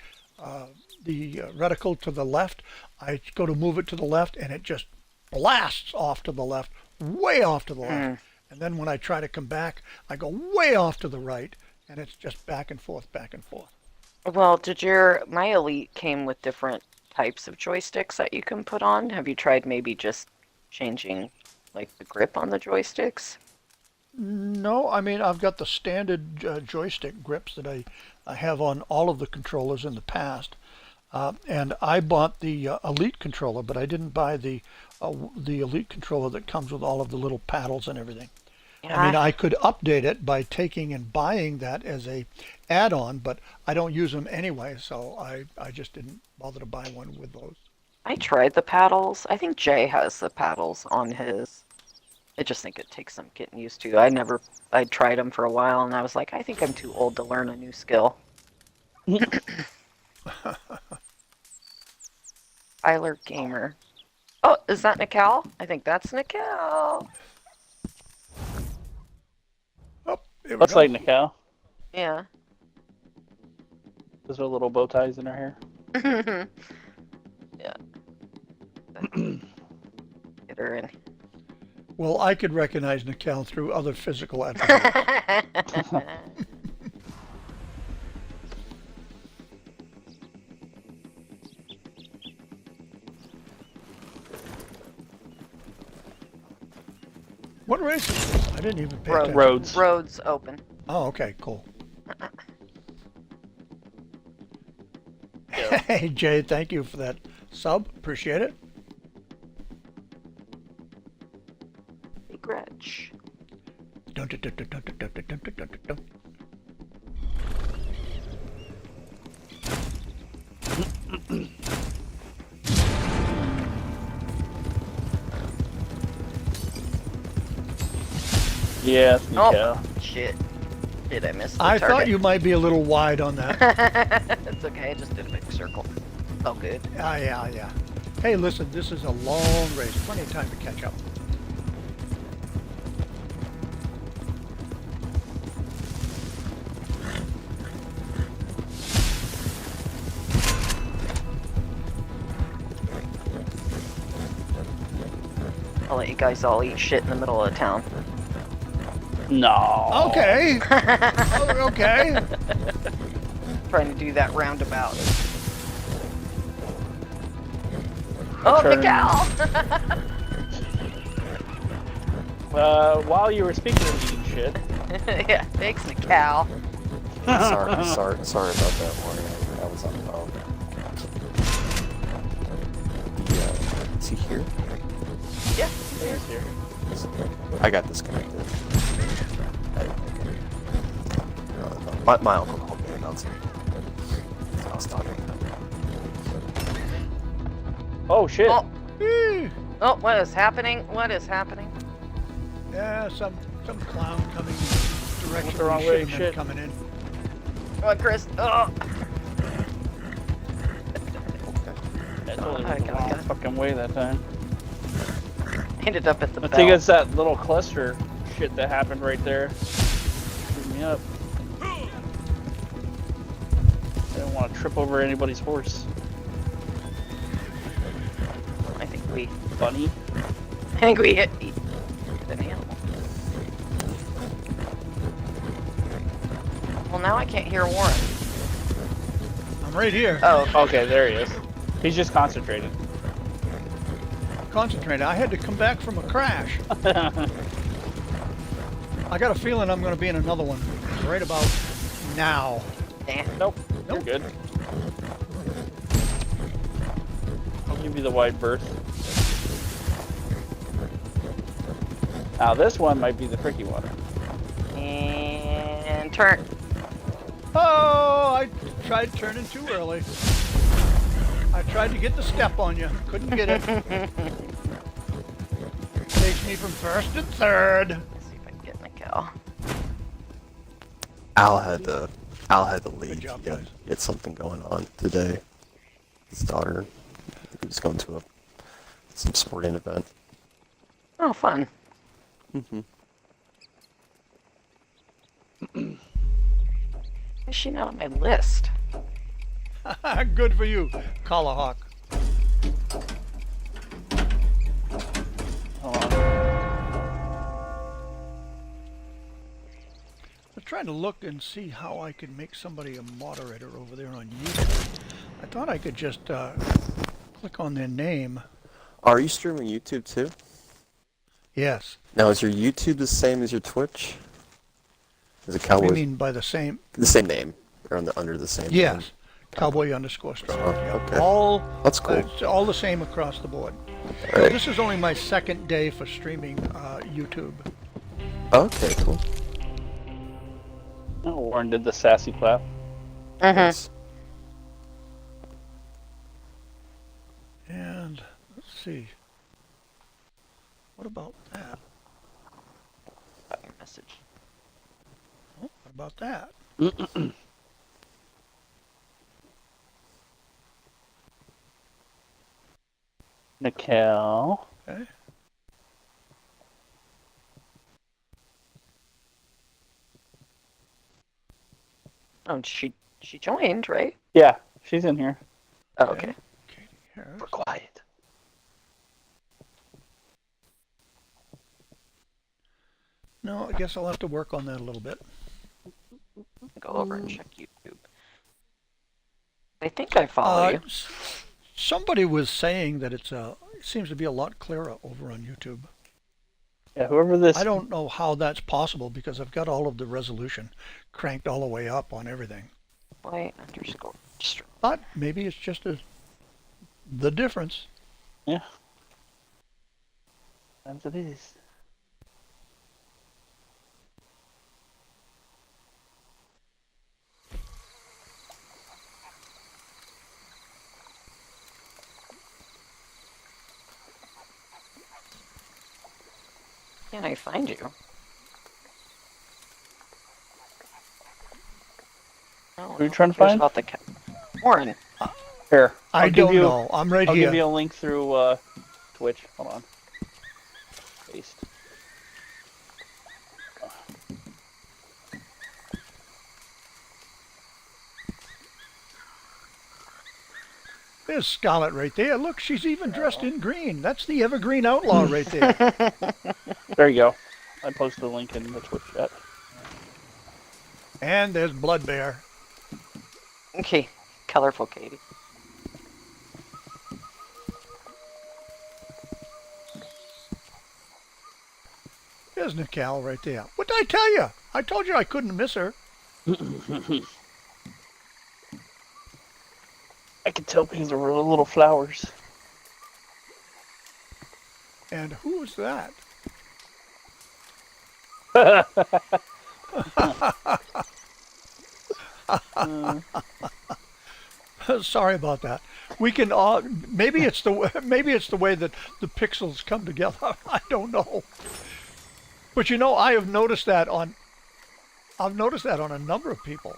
reticle to the left. I go to move it to the left, and it just blasts off to the left, way off to the left. And then when I try to come back, I go way off to the right, and it's just back and forth, back and forth. Well, my Elite came with different types of joysticks that you can put on. Have you tried maybe just changing like the grip on the joysticks? No, I mean, I've got the standard joystick grips that I have on all of the controllers in the past. And I bought the Elite controller, but I didn't buy the Elite controller that comes with all of the little paddles and everything. Yeah. I mean, I could update it by taking and buying that as a add-on, but I don't use them anyway, so I just didn't bother to buy one with those. I tried the paddles. I think Jay has the paddles on his. I just think it takes some getting used to. I tried them for a while, and I was like, I think I'm too old to learn a new skill. Tyler Gamer. Oh, is that Nikal? I think that's Nikal. Oh, here we Looks go. like Nikal. Yeah. Those are little bow ties in her hair. Yeah. Get her in. Well, I could recognize Nikal through other physical attributes. What race is this? I didn't even pay attention. Roads. Roads open. Oh, okay, cool. Hey, Jay, thank you for that sub. Appreciate it. Hey, Gretch. Dun, dun, dun, dun, dun, dun, dun, dun, dun, dun, dun. Yeah, Nikal. Oh, shit. Shit, I missed the I target. thought you might be a little wide on that. It's okay, I just did a big circle. Oh, good. Yeah. Hey, listen, this is a long race. Plenty of time to catch up. I'll let you guys all eat shit in the middle of town. No. Okay. Oh, okay. Trying to do that roundabout. Oh, Turn. Mikal! While you were speaking of eating shit, Yeah, thanks, Mikal. sorry about that, Warren. I was on the phone. Is he here? Yeah. he's here. I got disconnected. My uncle called me about something. I was talking. Oh shit. Oh. Oh, what is happening? What is happening? Yeah, some clown coming direction the wrong we way, should have been shit. coming in. Come on, Chris. Oh. That totally I went the gotta wrong get it. fucking way that time. Ended up at the I bell. think it's that little cluster shit that happened right there. Screwed me up. I didn't want to trip over anybody's horse. I think we Bunny. hit an animal. Well, now I can't hear Warren. I'm right here. Oh, Okay, there he is. He's just concentrating. Concentrated. I had to come back from a crash. I got a feeling I'm going to be in another one right about now. Nope. You're good. I'll give you the wide berth. Now this one might be the tricky one. And turn. Oh, I tried turning too early. I tried to get the step on you. Couldn't get it. Takes me from first to third. Let's see if I can get Mikal. Al had the lead. job, He guys. had something going on today. His daughter. He was going to some sporting event. Oh, fun. Mm-hmm. Is she not on my list? Good for you, Collahawk. Hold on. I'm trying to look and see how I can make somebody a moderator over there on YouTube. I thought I could just click on their name. Are you streaming YouTube too? Yes. Now, is your YouTube the same as your Twitch? Is it What do Cowboys? you mean by the same? The same name, or under the same. Yes. name? Cowboy_Strong. Oh, Yep. okay. All That's cool. it's all the same across the board. So Alright. this is only my second day for streaming YouTube. Okay, cool. Oh, Warren did the sassy clap. Mm-hmm. Nice. And let's see. What about that? Message. Oh, what about that? Nickel. Okay. Oh, she joined, right? Yeah, she's in here. Oh, okay. Katie Harris. We're quiet. No, I guess I'll have to work on that a little bit. Go over and check YouTube. I think I follow you. Somebody was saying that it seems to be a lot clearer over on YouTube. Yeah, whoever this. I don't know how that's possible because I've got all of the resolution cranked all the way up on everything. Y_. But maybe it's just the difference. Yeah. As it is. Can I find you? No, Who are you trying to find? About the Warren. Here. I I'll give don't you- know. I'm right I'll here. give you a link through Twitch. Hold on. Paste. There's Scarlet right there. Look, she's even dressed in green. That's the Evergreen Outlaw right there. There you go. I posted the link in the Twitch chat. And there's Blood Bear. Okay, colorful Katie. There's Nicole right there. What did I tell you? I told you I couldn't miss her. I can tell because there were little flowers. And who is that? Sorry about that. We can maybe it's the way that the pixels come together. I don't know. But you know, I've noticed that on a number of people.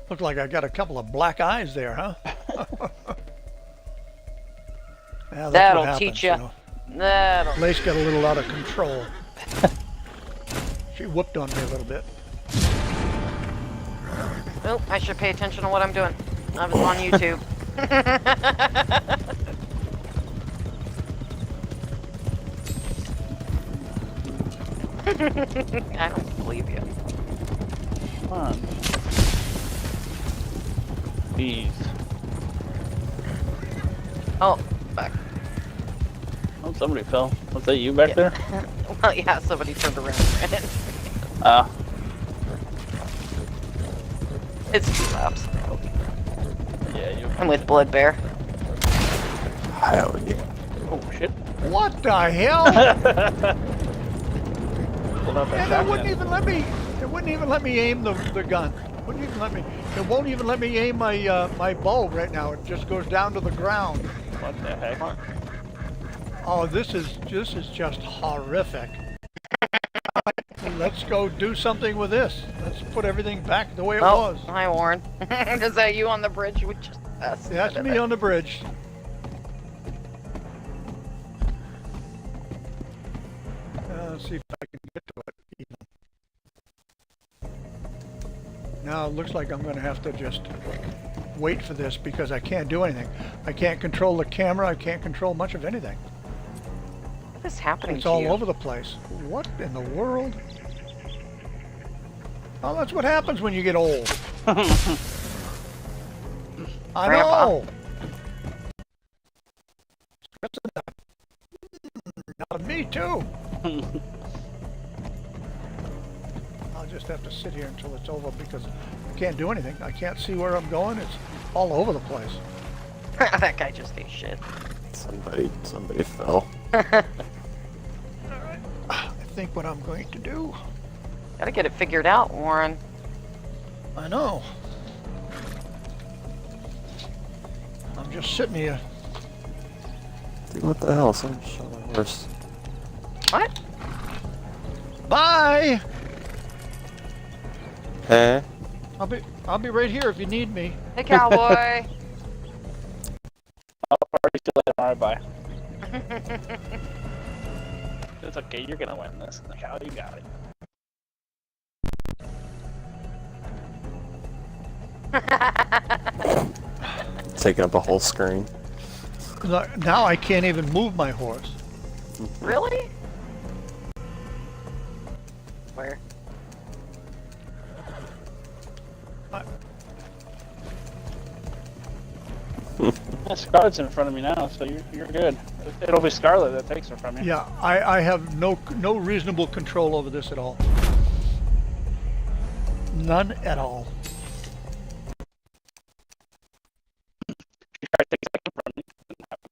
Look like I got a couple of black eyes there, huh? Yeah, that's That'll what happens, teach ya. you know. That'll. Lace got a little out of control. She whooped on me a little bit. Oh, I should pay attention to what I'm doing. I was on YouTube. I don't believe you. Come on. Bees. Oh, back. Oh, Oh, somebody fell. Was that you back there? Well, yeah, somebody turned around and ran in. It's 2 laps. Yeah, you. I'm with Blood Bear. Hell yeah. Oh shit. What the hell? Pulled out that And it shotgun. wouldn't even let me. It wouldn't even let me aim the gun. Wouldn't even let me. It won't even let me aim my my bow right now. It just goes down to the ground. What the heck? Oh, this is just horrific. Let's go do something with this. Let's put everything back the way it was. Hi, Warren. Is that you on the bridge? We just passed. That's me on the bridge. Let's see if I can get to it. Now it looks like I'm going to have to just wait for this because I can't do anything. I can't control the camera. I can't control much of anything. What is happening It's to all you? over the place. What in the world? Oh, that's what happens when you get old. I Grandpa. know. Me too. I'll just have to sit here until it's over because I can't do anything. I can't see where I'm going. It's all over the place. That guy just ate shit. Somebody fell. I think what I'm going to do. Gotta get it figured out, Warren. I know. I'm just sitting here. Dude, what the hell? Someone shot my horse. What? Bye. Hey? I'll be right here if you need me. Hey, cowboy. Oh, party still at alright, bye. It's okay, you're gonna win this. Like, how you got it. Taking up a whole screen. Now I can't even move my horse. Really? Where? Yeah, Scarlet's in front of me now, so you're good. It'll be Scarlet that takes her from you. Yeah, I have no reasonable control over this at all. None at all. She tried to take second from me. Didn't happen.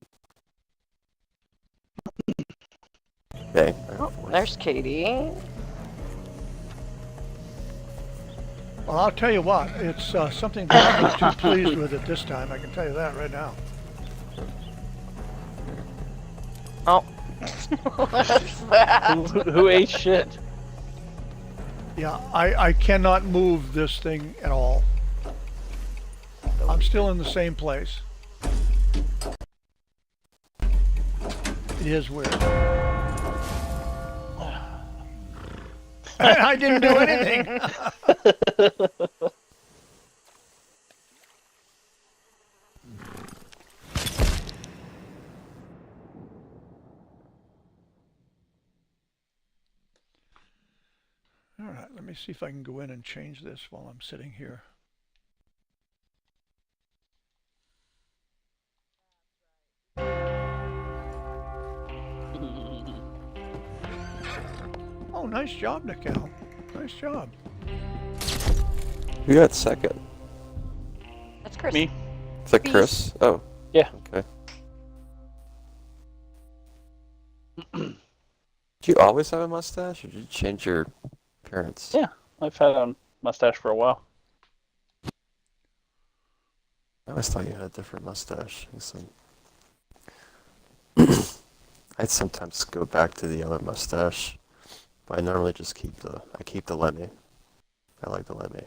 Okay. Oh, there's Katie. Well, I'll tell you what, it's something that I'm not too pleased with it this time. I can tell you that right now. Oh. What's that? Who ate shit? Yeah, I cannot move this thing at all. I'm still in the same place. It is weird. I didn't do anything. All right, let me see if I can go in and change this while I'm sitting here. Oh, nice job, Nikhil. Nice job. Who got second? That's Chris. Me. Is that Chris? Oh. Yeah. Okay. Did you always have a mustache, or did you change your appearance? Yeah, I've had a mustache for a while. I always thought you had a different mustache. I'd sometimes go back to the other mustache, but I normally just keep the Lemmy. I like the Lemmy.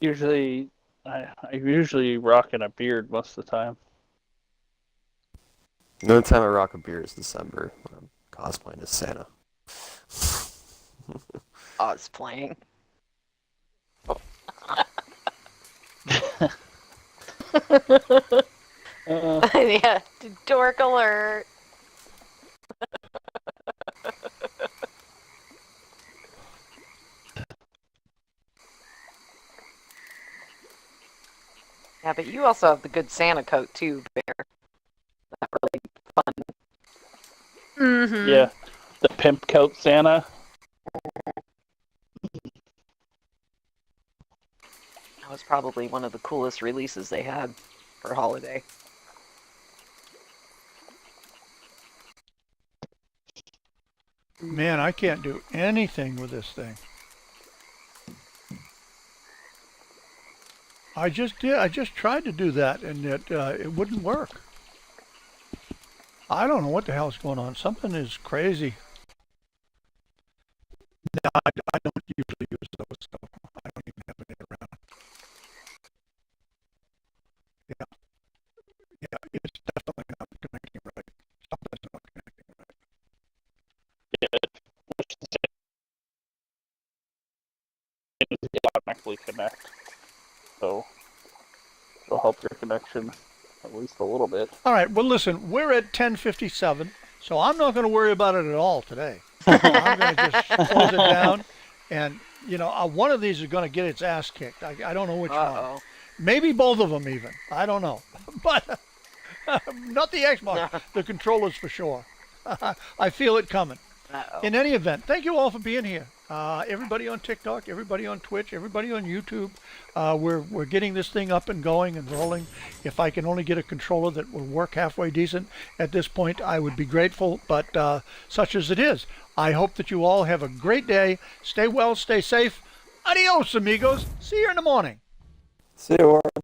Usually, I usually rocking a beard most of the time. The only time I rock a beard is December when I'm cosplaying as Santa. Cosplaying. Yeah, dork alert. Yeah, but you also have the good Santa coat too, Bear. That really fun. Mm-hmm. Yeah, the pimp coat Santa. That was probably one of the coolest releases they had for holiday. Man, I can't do anything with this thing. I just did. I just tried to do that, and it wouldn't work. I don't know what the hell's going on. Something is crazy. No, I don't usually use those, so I don't even have it around. Yeah. Yeah, it's definitely not connecting right. Something's not connecting right. It automatically connect, so it'll help your connection at least a little bit. All right, well, listen, we're at 10:57, so I'm not going to worry about it at all today. I'm going to just close it down, and, you know, one of these is going to get its ass kicked. I don't know which one. Maybe both of them even. I don't know. But not the Xbox, the controllers for sure. I feel it coming. In any event, thank you all for being here. Everybody on TikTok, everybody on Twitch, everybody on YouTube. We're getting this thing up and going and rolling. If I can only get a controller that will work halfway decent at this point, I would be grateful, but such as it is. I hope that you all have a great day. Stay well, stay safe. Adios, amigos. See you in the morning. See you, Warren.